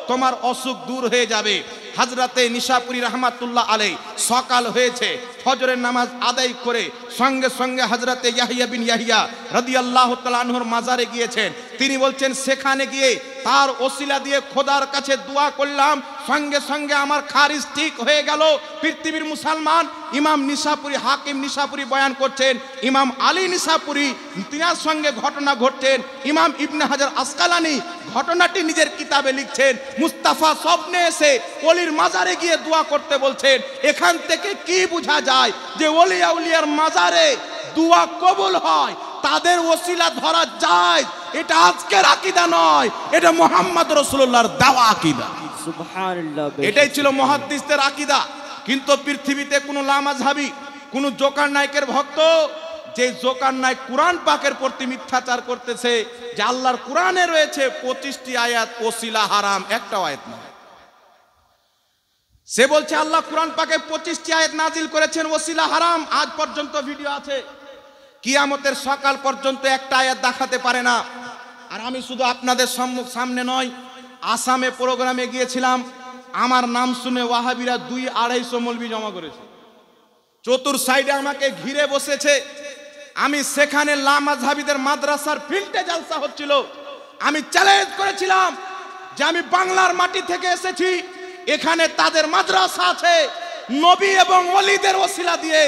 তোমার অসুখ দূর হয়ে যাবে। হযরতে নিশাপুরী রাহমাতুল্লাহ আলাইহি সকাল হয়েছে, ফজরের নামাজ আদায় করে সঙ্গে সঙ্গে হযরতে ইয়াহিয়া বিন ইয়াহিয়া রাদিয়াল্লাহু তাআলা আনহুর মাজারে গিয়েছেন। তিনি বলছেন সেখানে গিয়ে তার ওসিলা দিয়ে খোদার কাছে দোয়া করলাম, সঙ্গে সঙ্গে আমার খারিজ ঠিক হয়ে গেল। পৃথিবীর মুসলমান ইমাম নিশাপুরী হাকিম নিশাপুরী বয়ান করছেন, ইমাম আলী নিশাপুরী তিনার সঙ্গে ঘটনা ঘটছেন। ইমাম ইবনে হাজার আসকালানী ঘটনাটি নিজের কিতাবে লিখছেন। মুস্তাফা স্বপ্নে এসে ওলির মাজারে গিয়ে দোয়া করতে বলছেন। এখান থেকে কি বোঝা যায় যে ওলি আউলিয়ার মাজারে দোয়া কবুল হয়, তাদের ওসিলা ধরা যায়। এটা আজকের আকীদা নয়, এটা মুহাম্মদ রাসূলুল্লাহর দেওয়া আকীদা। সুবহানাল্লাহ। এটাই ছিল মুহাদ্দিসদের আকীদা। কিন্তু পৃথিবীতে কোন লামাযহাবী, কোন জোকার নায়কের ভক্ত, যে জোকার নায়ক কুরআন পাকের প্রতি মিথ্যাচার করতেছে যে আল্লাহর কুরআনে রয়েছে 25টি আয়াত ওসিলা হারাম, একটা আয়াত নয়। সে বলছে আল্লাহ কুরআন পাকে 25টি আয়াত নাজিল করেছেন, ওসিলা হারাম। আজ পর্যন্ত ভিডিও আছে, কিয়ামতের সকাল পর্যন্ত একটা আয়াত দেখাতে পারে না। আর আমি শুধু আপনাদের সামনে নয়, আসামে প্রোগ্রামে গিয়েছিলাম, আমার নাম শুনে ওয়াহাবিরা 200-250 মৌলবি জমা করেছে, চতুর সাইডে আমাকে ঘিরে বসেছে। আমি সেখানে লামাযহাবীদের মাদ্রাসার ফিল্ডে জালসা হচ্ছিল, আমি চ্যালেঞ্জ করেছিলাম যে আমি বাংলার মাটি থেকে এসেছি, এখানে তাদের মাদ্রাসা আছে, নবী এবং ওলিদের ওসিলা দিয়ে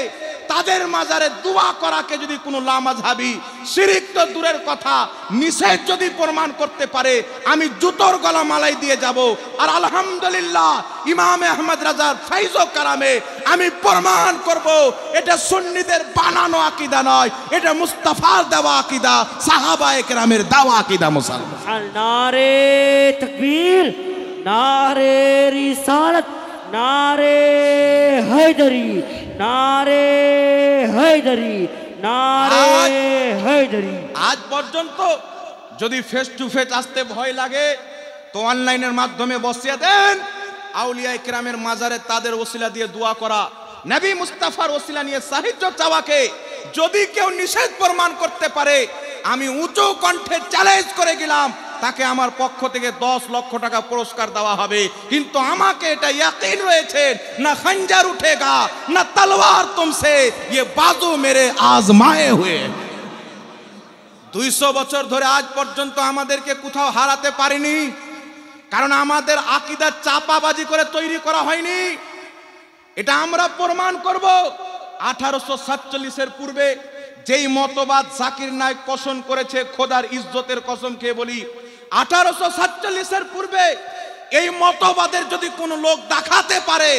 তাদের মাজারে দোয়া করাকে যদি কোনো লামাযহাবী শিরক তো দূরের কথা নিষেধ যদি প্রমাণ করতে পারে, আমি জুতোর গলা মালাই দিয়ে যাব। আর আলহামদুলিল্লাহ ইমাম আহমদ রাজার ফাইজ ও কারামে আমি প্রমাণ করব এটা সুন্নিদের বানানো আকীদা নয়, এটা মুস্তাফার দেওয়া আকীদা, সাহাবায়ে কেরামের দেওয়া আকীদা। মুসলমান নারে তাকবীর, নারে রিসালাত, নারে হায়দারি, নারে হায়দারি, নারে হায়দারি। আজ পর্যন্ত যদি ফেস টু ফেস আসতে ভয় লাগে তো অনলাইনের মাধ্যমে বসিয়ে দেন, আউলিয়া ইকরামের মাজারে তাদের ওসিলা দিয়ে দোয়া করা, নবী মুস্তাফার ওসিলা নিয়ে সাহায্য চাওয়াকে যদি কেউ নিষেধ প্রমাণ করতে পারে, আমি উঁচু কণ্ঠে চ্যালেঞ্জ করে গেলাম তাকে আমার পক্ষ থেকে 10 লক্ষ টাকা পুরস্কার দেওয়া হবে। কিন্তু আমাকে এটা ইয়াকিন রয়েছে না খঞ্জর উঠেগা না তলোয়ার তুমসে, ये बाजू मेरे आजमाए हुए। 200 বছর ধরে আজ পর্যন্ত আমাদেরকে কোথাও হারাতে পারেনি, কারণ আমাদের আকীদা চাপাবাজি করে তৈরি করা হয়নি। এটা আমরা প্রমাণ করব। 1847-এর পূর্বে যেই মতবাদ জাকির নায়েক পোষণ করেছে, খোদার ইজ্জতের কসম খেয়ে বলি, 1847-এর পূর্বে এই মতবাদের যদি কোনো লোক দেখাতে পারে,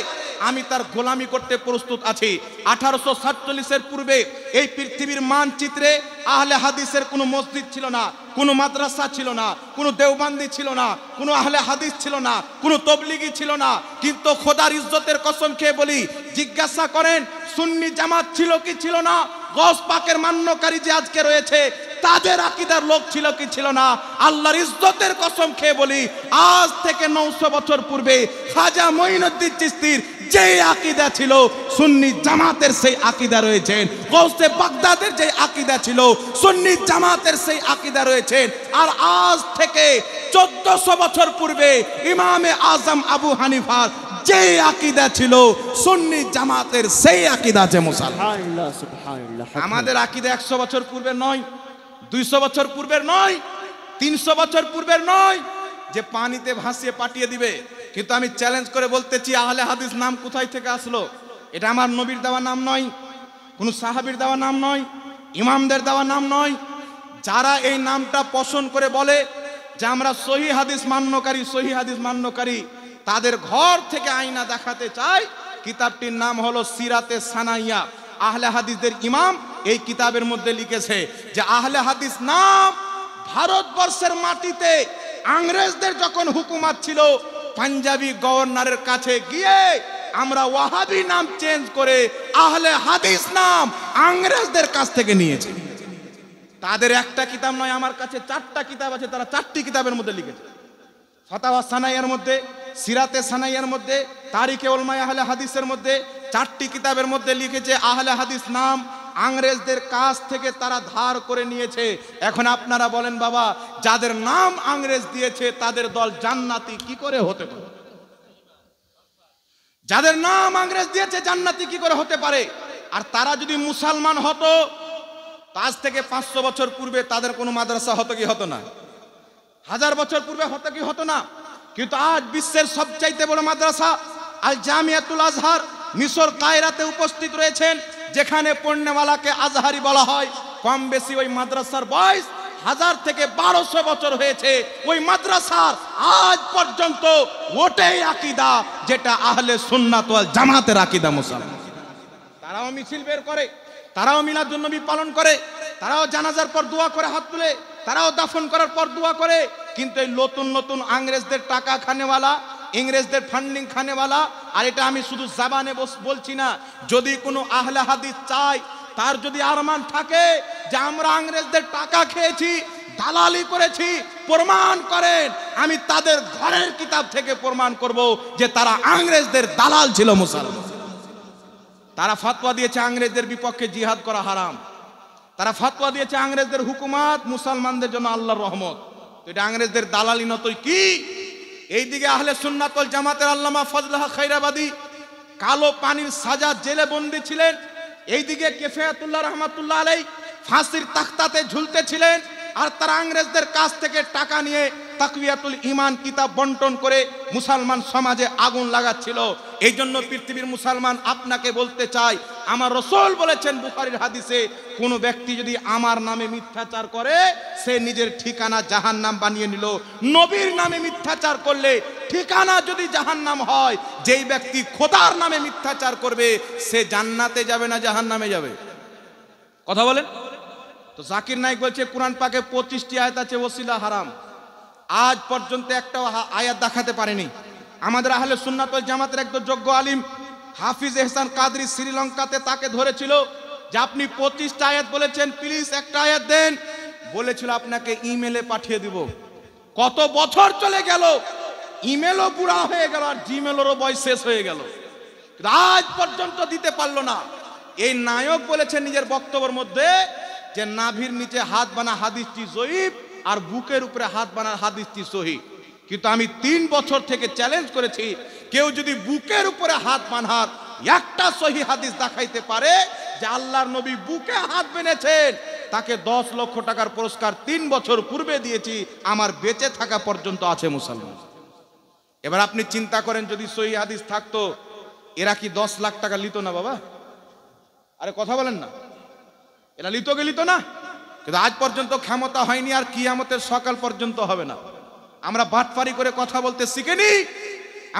আমি তার গোলামি করতে প্রস্তুত আছি। 1847-এর পূর্বে এই পৃথিবীর মানচিত্রে আহলে হাদিসের কোনো মসজিদ ছিল না, কোনো মাদ্রাসা ছিল না, কোনো দেওবন্দি ছিল না, কোনো আহলে হাদিস ছিল না, কোনো তবলিগি ছিল না। কিন্তু খোদার ইজ্জতের কসম খেয়ে বলি, জিজ্ঞাসা করেন সুন্নি জামাত ছিল কি ছিল না, গস পাকের মান্যকারী যে আজকে রয়েছে তাদের আকীদার লোক ছিল কি ছিল না। আল্লাহর ইজ্জতের কসম খেয়ে বলি, আজ থেকে 900 বছর পূর্বে খাজা মঈনুদ্দিন চিশতির যে আকীদা ছিল, সুন্নি জামাতের সেই আকীদা রয়েছেন। গৌসে বাগদাদের যে আকীদা ছিল, সুন্নি জামাতের সেই আকীদা রয়েছেন। আর আজ থেকে 1400 বছর পূর্বে ইমামে আজম আবু হানিফার যে আকীদা ছিল, সুন্নি জামাতের সেই আকীদা আছে। মুসলমান, সুবহানাল্লাহ, সুবহানাল্লাহ। আমাদের আকীদা 100 বছর পূর্বের নয়, 200 বছর পূর্বের নয়, 300 বছর পূর্বের নয় যে পানিতে ভাসিয়ে পাঠিয়ে দিবে। কিন্তু আমি চ্যালেঞ্জ করে বলতেছি, আহলে হাদিস নাম কোথায় থেকে আসলো? এটা আমার নবীর দেওয়া নাম নয়, কোনো সাহাবীর দেওয়া নাম নয়, ইমামদের দেওয়া নাম নয়। যারা এই নামটা পোষণ করে বলে যে আমরা সহিহ হাদিস মান্যকারী, সহিহ হাদিস মান্যকারী, তাদের ঘর থেকে আয়না দেখাতে চাই। কিতাবটির নাম হলো সিরাতে সানাইয়া। আহলে হাদিসদের ইমাম এই কিতাবের মধ্যে লিখেছে যে আহলে হাদিস নাম ভারতবর্ষের মাটিতে ইংরেজদের যখন হুকুমত ছিল, পাঞ্জাবি গভর্নরের কাছে গিয়ে আমরা ওয়াহাবি নাম চেঞ্জ করে আহলে হাদিস নাম ইংরেজদের কাছ থেকে নিয়েছি। তাদের একটা কিতাব নয়, আমার কাছে 4টা কিতাব আছে, তারা 4টি কিতাবের মধ্যে লিখেছে। ফাতাওয়া সানাইয়ার মধ্যে, সিরাতে সানাইয়ার মধ্যে, তারিখে উলমায়ে আহলে হাদিসের মধ্যে 4টি কিতাবের মধ্যে লিখেছে আহলে হাদিস নাম ইংরেজদের কাছ থেকে তারা ধার করে নিয়েছে। এখন আপনারা বলেন বাবা, যাদের নাম ইংরেজ দিয়েছে তাদের দল জান্নাতি কি করে হতে পারে? যাদের নাম ইংরেজ দিয়েছে জান্নাতি কি করে হতে পারে? আর তারা যদি মুসলমান হতো, আজ থেকে 500 বছর পূর্বে তাদের কোনো মাদ্রাসা হতো কি হতো না? 1000 বছর পূর্বে হতো কি হতো না? কিন্তু আজ বিশ্বের সবচাইতে বড় মাদ্রাসা আল জামিয়াতুল আজহার মিশর কায়রাতে উপস্থিত রয়েছেন, যেখানে পড়নেওয়ালাকে আজহারি বলা হয়। কম বেশি ওই মাদ্রাসার বয়স 1000 থেকে 1200 বছর হয়েছে। ওই মাদ্রাসার আজ পর্যন্ত ওটাই আকীদা যেটা আহলে সুন্নাত ওয়াল জামাতের আকীদা। মুসলমান, তারাও মিছিল বের করে, তারাও মিলাদুন নবী পালন করে, তারাও জানাজার পর দোয়া করে হাত তুলে, তারাও দাফন করার পর দোয়া করে। কিন্তু এই নতুন নতুন ইংরেজদের টাকা খানেওয়ালা, ইংরেজদের ফান্ডিং খানেওয়ালা, আর এটা আমি শুধু জাবানে বলছি না, যদি কোনো আহলে হাদিস চায়, তার যদি আরমান থাকে যে আমরা ইংরেজদের টাকা খেয়েছি, দালালি করেছি, প্রমাণ করেন, আমি তাদের ঘরের কিতাব থেকে প্রমাণ করব যে তারা ইংরেজদের দালাল ছিল। মুসলমান, তারা ফতোয়া দিয়েছে ইংরেজদের বিপক্ষে জিহাদ করা হারাম। তারা ফতোয়া দিয়েছে ইংরেজদের হুকুমত মুসলমানদের জন্য আল্লাহর রহমত। তো এটা ইংরেজদের দালালি নতই কি? এইদিকে আহলে সুন্নাত ওয়াল জামাতের আল্লামা ফজলুল হক খায়রাবাদী কালো পানির সাজা জেলে বন্দী ছিলেন, এইদিকে কিফায়াতুল্লাহ রাহমাতুল্লাহ আলাইহি ফাঁসির তাখতাতে ঝুলতেছিলেন। আর তারা ইংরেজদের কাছ থেকে টাকা নিয়ে তাকওয়াতুল ঈমান কিতাব বন্টন করে মুসলমান সমাজে আগুন লাগাচ্ছিল। এই জন্য পৃথিবীর মুসলমান আপনাকে বলতে চাই, আমার রাসূল বলেছেন বুখারীর হাদিসে, কোন ব্যক্তি যদি আমার নামে মিথ্যাচার করে সে নিজের ঠিকানা জাহান্নাম বানিয়ে নিল। নবীর নামে মিথ্যাচার করলে ঠিকানা যদি জাহান্নাম হয়, যেই ব্যক্তি খোদার নামে মিথ্যাচার করবে সে জান্নাতে যাবে না জাহান্নামে যাবে? কথা বলেন তো। জাকির নায়েক বলছে কোরআন পাকে 25টি আয়াত আছে ওসিলা হারাম। আজ পর্যন্ত একটা আয়াত দেখাতে পারেনি। আমাদের আহলে সুন্নাত ওয়াল জামাতের একজন যোগ্য আলিম হাফিজ এহসান কাদরি শ্রীলঙ্কাতে তাকে ধরেছিল যে আপনি 25টা আয়াত বলেছেন, প্লিজ একটা আয়াত দেন। বলেছিল আপনাকে ইমেলে পাঠিয়ে দিব। কত বছর চলে গেল, ইমেলও বুড়া হয়ে গেল, আর জিমেলেরও বয়স শেষ হয়ে গেল, আজ পর্যন্ত দিতে পারলো না। এই নায়ক বলেছেন নিজের বক্তব্যের মধ্যে যে নাভির নিচে হাত বানা হাদিসটি জয়ীফ, আর বুকের উপরে হাত বানার হাদিসটি সহিহ। কিন্তু আমি 3 বছর থেকে চ্যালেঞ্জ করেছি, কেউ যদি বুকের উপরে হাত বাঁধার একটা সহিহ হাদিস দেখাইতে পারে যে আল্লাহর নবী বুকে হাত বেঁধেছেন, তাকে 10 লক্ষ টাকার পুরস্কার 3 বছর পূর্বে দিয়েছি, আমার বেঁচে থাকা পর্যন্ত আছে মুসলমান। এবার আপনি চিন্তা করেন যদি সহিহ হাদিস থাকতো, এরা কি 10 লাখ টাকা লিত না বাবা? আরে কথা বলেন না, এরা লিত না? কিন্তু আজ পর্যন্ত ক্ষমতা হয়নি, আর কিয়ামতের সকাল পর্যন্ত হবে না। আমরা বাটপারি করে কথা বলতে শিখিনি,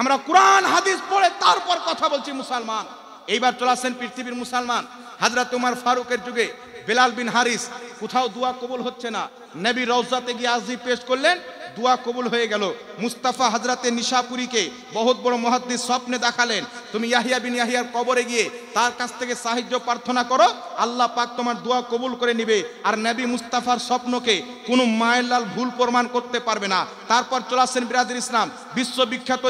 আমরা কোরআন হাদিস পড়ে তারপর কথা বলছি মুসলমান। এইবার চলে আসেন পৃথিবীর মুসলমান। হযরত উমর ফারুকের যুগে বেলাল বিন হারিস, কোথাও দোয়া কবুল হচ্ছে না, নবী রওজাতে গিয়ে আরজি পেশ করলেন, দোয়া কবুল হয়ে গেল। মুস্তাফা হযরতে নিশাপুরীকে বহুত বড় মুহাদ্দিস স্বপ্নে দেখালেন, তুমি ইয়াহিয়া বিন ইয়াহিয়ার কবরে গিয়ে তার কাছ থেকে সাহায্য প্রার্থনা করো, আল্লাহ পাক তোমার দোয়া কবুল করে নেবে। আর নবী মুস্তাফার স্বপ্নকে কোনো মায়েলাল ভুল প্রমাণ করতে পারবে না। তারপর চলে আসেন বিরাদর ইসলাম, বিশ্ববিখ্যাত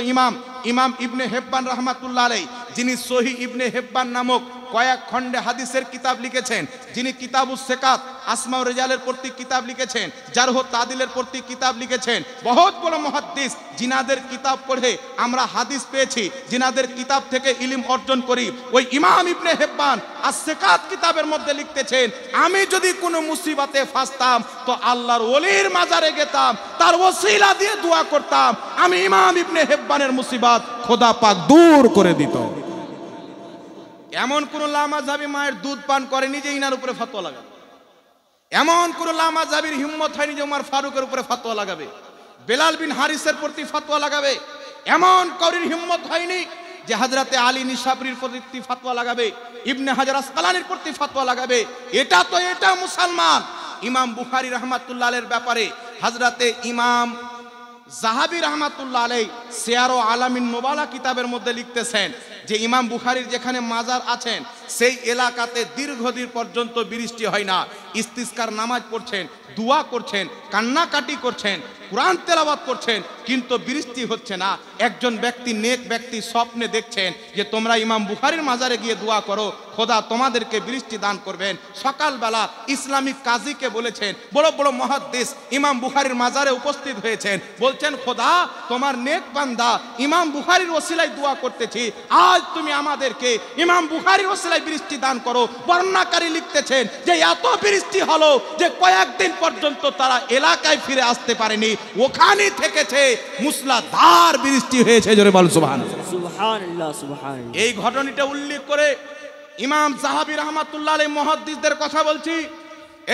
ইমাম ইবনে হেব্বান রাহমাতুল্লাহ আলাইহি, যিনি সহিহ ইবনে হেব্বান নামক কয়েক খণ্ডে হাদিসের কিতাব লিখেছেন, যিনি কিতাবুস সিকাত আসমা ও রিজালের প্রতি কিতাব লিখেছেন, জারহ ও তাদিলের প্রতি কিতাব লিখেছেন, বহুত বড় মুহাদ্দিস, জিনাদের কিতাব পড়ে আমরা হাদিস পেয়েছি, জিনাদের কিতাব থেকে ইলম অর্জন করি। ওই ইমাম ইবনে হেব্বান আস-সিকাত কিতাবের মধ্যে লিখতেছেন, আমি যদি কোনো মুসিবতে ফাঁসতাম তো আল্লাহর ওলির মাজারে যেতাম, তার ওসিলা দিয়ে দোয়া করতাম, আমি ইমাম ইবনে হেব্বানের মুসিবত খোদা পাক দূর করে দিত। এমন কোন লামাযহাবী মায়ের দুধ পান করেনি যে ইনার উপরে ফতোয়া লাগাবে, এমন কোন লামাযহাবীর হিম্মত হয়নি যে উমর ফারুকের উপরে ফতোয়া লাগাবে, বেলাল বিন হারিসের প্রতি ফতোয়া লাগাবে, এমন কারোর হিম্মত হয়নি যে হযরতে আলী নিশাপুরীর প্রতি ফতোয়া লাগাবে, ইবনে হাজার আসকালানির প্রতি ফতোয়া লাগাবে। এটা মুসলমান। ইমাম বুখারী রাহমাতুল্লাহ আলাইহির ব্যাপারে হযরতে ইমাম যাহাবী রাহমাতুল্লাহ আলাইহি সিয়ার ও আলামিন নুবালা কিতাবের মধ্যে লিখতেছেন যে ইমাম বুখারীর যেখানে মাজার আছেন সেই এলাকাতে দীর্ঘদিন পর্যন্ত বৃষ্টি হয় না। ইস্তিসকার নামাজ পড়ছেন, দোয়া করছেন, কান্নাকাটি করছেন, কোরআন তেলাওয়াত করছেন, কিন্তু বৃষ্টি হচ্ছে না। একজন ব্যক্তি, নেক ব্যক্তি স্বপ্নে দেখছেন যে তোমরা ইমাম বুখারীর মাজারে গিয়ে দোয়া করো, খোদা তোমাদেরকে বৃষ্টি দান করবেন। সকালবেলা ইসলামিক কাজীকে বলেছেন, বড় বড় মুহাদ্দিস ইমাম বুখারীর মাজারে উপস্থিত হয়েছেন, বলছেন খোদা তোমার নেক বান্দা ইমাম বুখারীর ওসিলায় দোয়া করতেছি, আজ তুমি আমাদেরকে ইমাম বুখারীর ওসিলায় বৃষ্টি দান করো। বর্ণনাকারী লিখতেছেন যে এত বৃষ্টি হলো যে কয়েকদিন পর্যন্ত তারা এলাকায় ফিরে আসতে পারেনি, ওখানে থেকেছে, মুসলাধার বৃষ্টি হয়েছে। জোরে বল সুবহানাল্লাহ। সুবহানাল্লাহ, সুবহানাল্লাহ। এই ঘটনাটা উল্লেখ করে ইমাম যাহাবী রাহমাতুল্লাহ আলাইহি মুহাদ্দিসদের কথা বলছি।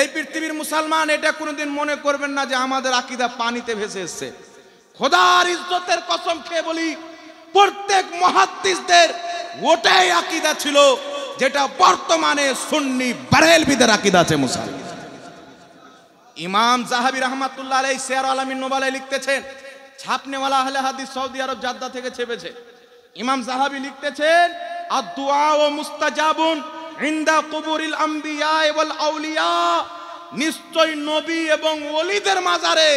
এই পৃথিবীর মুসলমান, এটা কোনোদিন মনে করবেন না যে আমাদের আকীদা পানিতে ভেসে এসেছে। খোদার ইজ্জতের কসম খেয়ে বলি, প্রত্যেক মুহাদ্দিসদের ওটাই আকীদা ছিল যেটা বর্তমানে সুন্নি বারেলভিদের আকীদা আছে মুসলমান। ইমাম যাহাবী রাহমাতুল্লাহ আলাইহি সিয়ার আলামিন নুবালায় লিখতেছেন, ছাপনেওয়ালা আহলে হাদিস সৌদি আরব জাদ্দা থেকে ছেপেছে। ইমাম যাহাবী লিখতেছেন, আদ-দুআ ওয়া মুস্তাজাবুন ইনদা কুবুরিল আমবিয়া ওয়াল আউলিয়া, নিশ্চয় নবী এবং ওলিদের মাজারে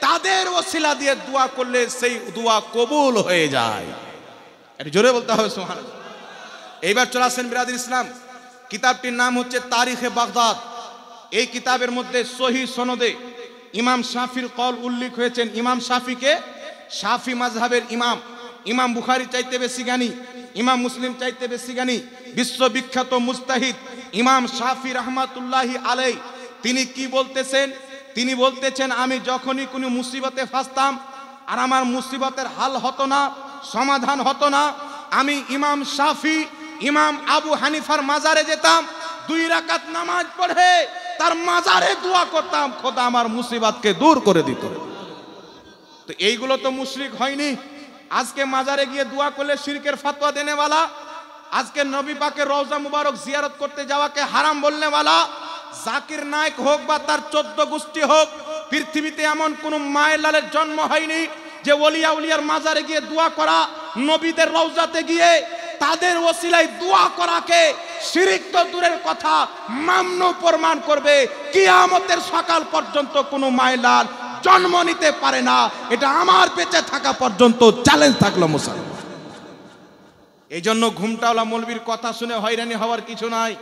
তাদের ওসিলা দিয়ে দোয়া করলে সেই দোয়া কবুল হয়ে যায়। একটু জোরে বলতে হবে সুবহানাল্লাহ। এইবার চলে আসেন বিরাদর ইসলাম, কিতাবটির নাম হচ্ছে তারিখে বাগদাদ। এই কিতাবের মধ্যে সহিহ সনদে ইমাম শাফির কওল উল্লেখ হয়েছেন। ইমাম শাফিকে শাফি মাযহাবের ইমাম, ইমাম বুখারী চাইতে বেশি জ্ঞানী, ইমাম মুসলিম চাইতে বেশি জ্ঞানী, বিশ্ববিখ্যাত মুজতাহিদ ইমাম শাফি রাহমাতুল্লাহি আলাইহি, তিনি কি বলতেছেন? তিনি বলতেছেন, আমি যখনই কোনো মুসিবতে ফাঁসতাম আর আমার মুসিবতের হাল হতো না, সমাধান হতো না, আমি ইমাম শাফি, ইমাম আবু হানিফার মাজারে যেতাম, 2 রাকাত নামাজ পড়ে তার মাজারে দোয়া করতাম, খোদা আমার মুসিবতকে দূর করে দিত। তো এইগুলো তো মুশরিক হয়নি। আজকে মাজারে গিয়ে দোয়া করলে শিরকের ফতোয়া দেনেওয়ালা, আজকে নবী পাকের রওজা মুবারক জিয়ারত করতে যাওয়াকে হারাম বলনেওয়ালা, জাকির নায়েক হোক বা তার 14 গোষ্ঠী হোক, পৃথিবীতে এমন কোন মায়ের লালের জন্ম হয়নি যে ওলিয়া উলিয়ার মাজারে গিয়ে দোয়া করা, নবীদের রওজাতে গিয়ে তাদের ওসিলায় দোয়া করাকে শিরক তো দূরের কথা, মামনু প্রমাণ করবে। কিয়ামতের সকাল পর্যন্ত কোনো মায়েলাল জন্ম নিতে পারে না। এটা আমার বেঁচে থাকা পর্যন্ত চ্যালেঞ্জ থাকলো মুসলমান। এই জন্য ঘুমটাওয়ালা মৌলবীর কথা শুনে হয়রানি হওয়ার কিছু নাই।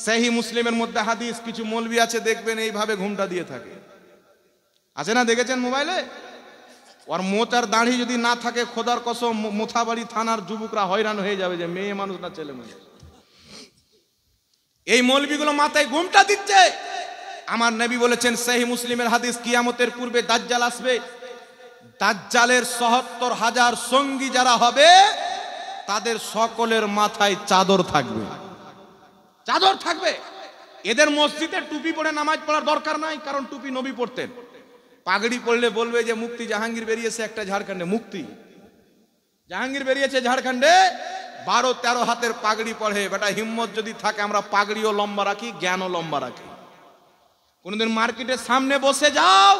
সহিহ মুসলিমের মধ্যে হাদিস, কিছু মৌলবী আছে দেখবেন এইভাবে ঘুমটা দিয়ে থাকে, আছে না? দেখেছেন মোবাইলে? ওর মোচার দাড়ি যদি না থাকে, খোদার কসম মোথাবাড়ি থানার যুবকরা হয়রান হয়ে যাবে যে মেয়ে মানুষ না ছেলে মানুষ। এই মৌলবীগুলো মাথায় ঘুমটা দিচ্ছে, আমার নবী বলেছেন সহিহ মুসলিমের হাদিস, কিয়ামতের পূর্বে দাজ্জাল আসবে, দাজ্জালের ৭৭,০০০ সঙ্গী যারা হবে তাদের সকলের মাথায় চাদর থাকবে, চাদর থাকবে। এদের মসজিদে টুপি পরে নামাজ পড়ার দরকার নাই, কারণ টুপি নবী পড়তেন। পাগড়ি পড়লে বলবে যে মুফতি জাহাঙ্গীর বেরিয়েছে একটা ঝাড়খণ্ডে, মুফতি জাহাঙ্গীর বেরিয়েছে ঝাড়খণ্ডে, ১২-১৩ হাতের পাগড়ি পড়ে। বেটা হিম্মত যদি থাকে আমরা পাগড়িও লম্বা রাখি, জ্ঞানও লম্বা রাখি। কোনদিন মার্কেটের সামনে বসে যাও,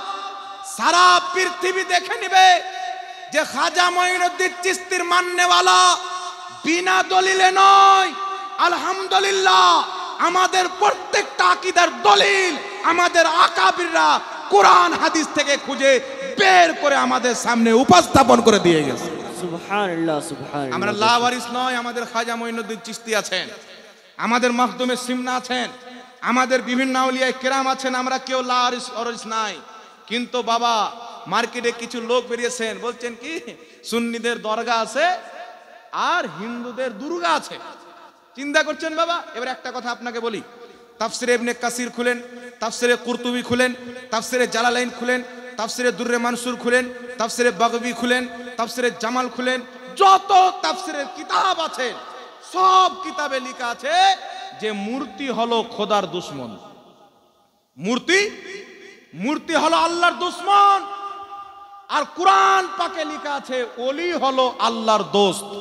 সারা পৃথিবী দেখে নিবে যে খাজা মঈনুদ্দিন চিশতির মাননেওয়ালা বিনা দলিলে নয়। আলহামদুলিল্লাহ, আমাদের প্রত্যেকটা আকীদার দলিল আমাদের আকাবিররা কোরআন হাদিস থেকে খুঁজে বের করে আমাদের সামনে উপস্থাপন করে দিয়ে গেছে। সুবহানাল্লাহ, সুবহানাল্লাহ। আমরা লাওয়ারিস নয়, আমাদের খাজা মঈনুদ্দিন চিশতি আছেন, আমাদের মাখদুমে সিমনা আছেন, আমাদের বিভিন্ন আউলিয়ায়ে কেরাম আছেন, আমরা কেউ লাওয়ারিস নাই। কিন্তু বাবা মার্কেটে কিছু লোক বেরিয়েছেন, বলছেন কি সুন্নিদের দরগা আছে আর হিন্দুদের দুর্গা আছে। চিন্তা করছেন বাবা। এবার একটা কথা আপনাকে বলি, তাফসিরে ইবনে কাসির খুলেন, তাফসিরে কুরতুবি খুলেন, তাফসিরে জালালাইন খুলেন, তাফসিরে দুররে মানসুর খুলেন, তাফসিরে বাগবি খুলেন, তাফসিরে জামাল খুলেন, যত তাফসিরের কিতাব আছে সব কিতাবে লেখা আছে যে মূর্তি হলো খোদার দুশমন, মূর্তি হলো আল্লাহর দুশমন। আর কোরআন পাকে লেখা আছে ওলি হলো আল্লাহর দোস্ত।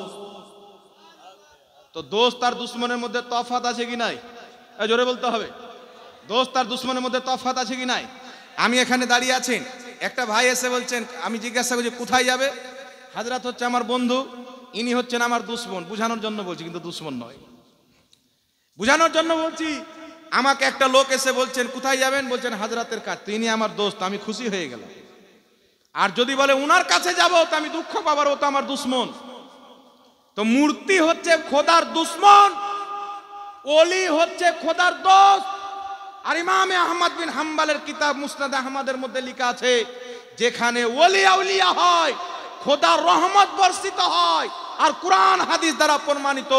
তো দোস্ত আর দুশমনের মধ্যে তফাৎ আছে কি নাই? জোরে বলতে হবে, দোস্ত আর দুশমনের মধ্যে তফাৎ আছে কি নাই? আমি এখানে দাঁড়িয়ে আছি, একটা ভাই এসে বলছেন, আমি জিজ্ঞাসা করছি কোথায় যাবে? হাজরাত হচ্ছে আমার বন্ধু, ইনি হচ্ছেন আমার দুশমন। বুঝানোর জন্য বলছি, কিন্তু দুশমন নয়, বুঝানোর জন্য বলছি। আমাকে একটা লোক এসে বলছেন কোথায় যাবেন? বলছেন হাজরাতের কাছে। তিনি আমার দোস্ত, আমি খুশি হয়ে গেলাম। আর যদি বলে উনার কাছে যাব তো আমি দুঃখ পাবার, ও তো আমার দুশমন। তো মূর্তি হচ্ছে খোদার দুশমন, ওলি হচ্ছে খোদার দোস্ত। আর ইমামে আহমদ বিন হাম্বলের কিতাব মুসনাদ আহমদের মধ্যে লেখা আছে যেখানে ওলি আউলিয়া হয়, খোদার রহমত বর্ষিত হয়। আর কোরআন হাদিস দ্বারা প্রমাণিত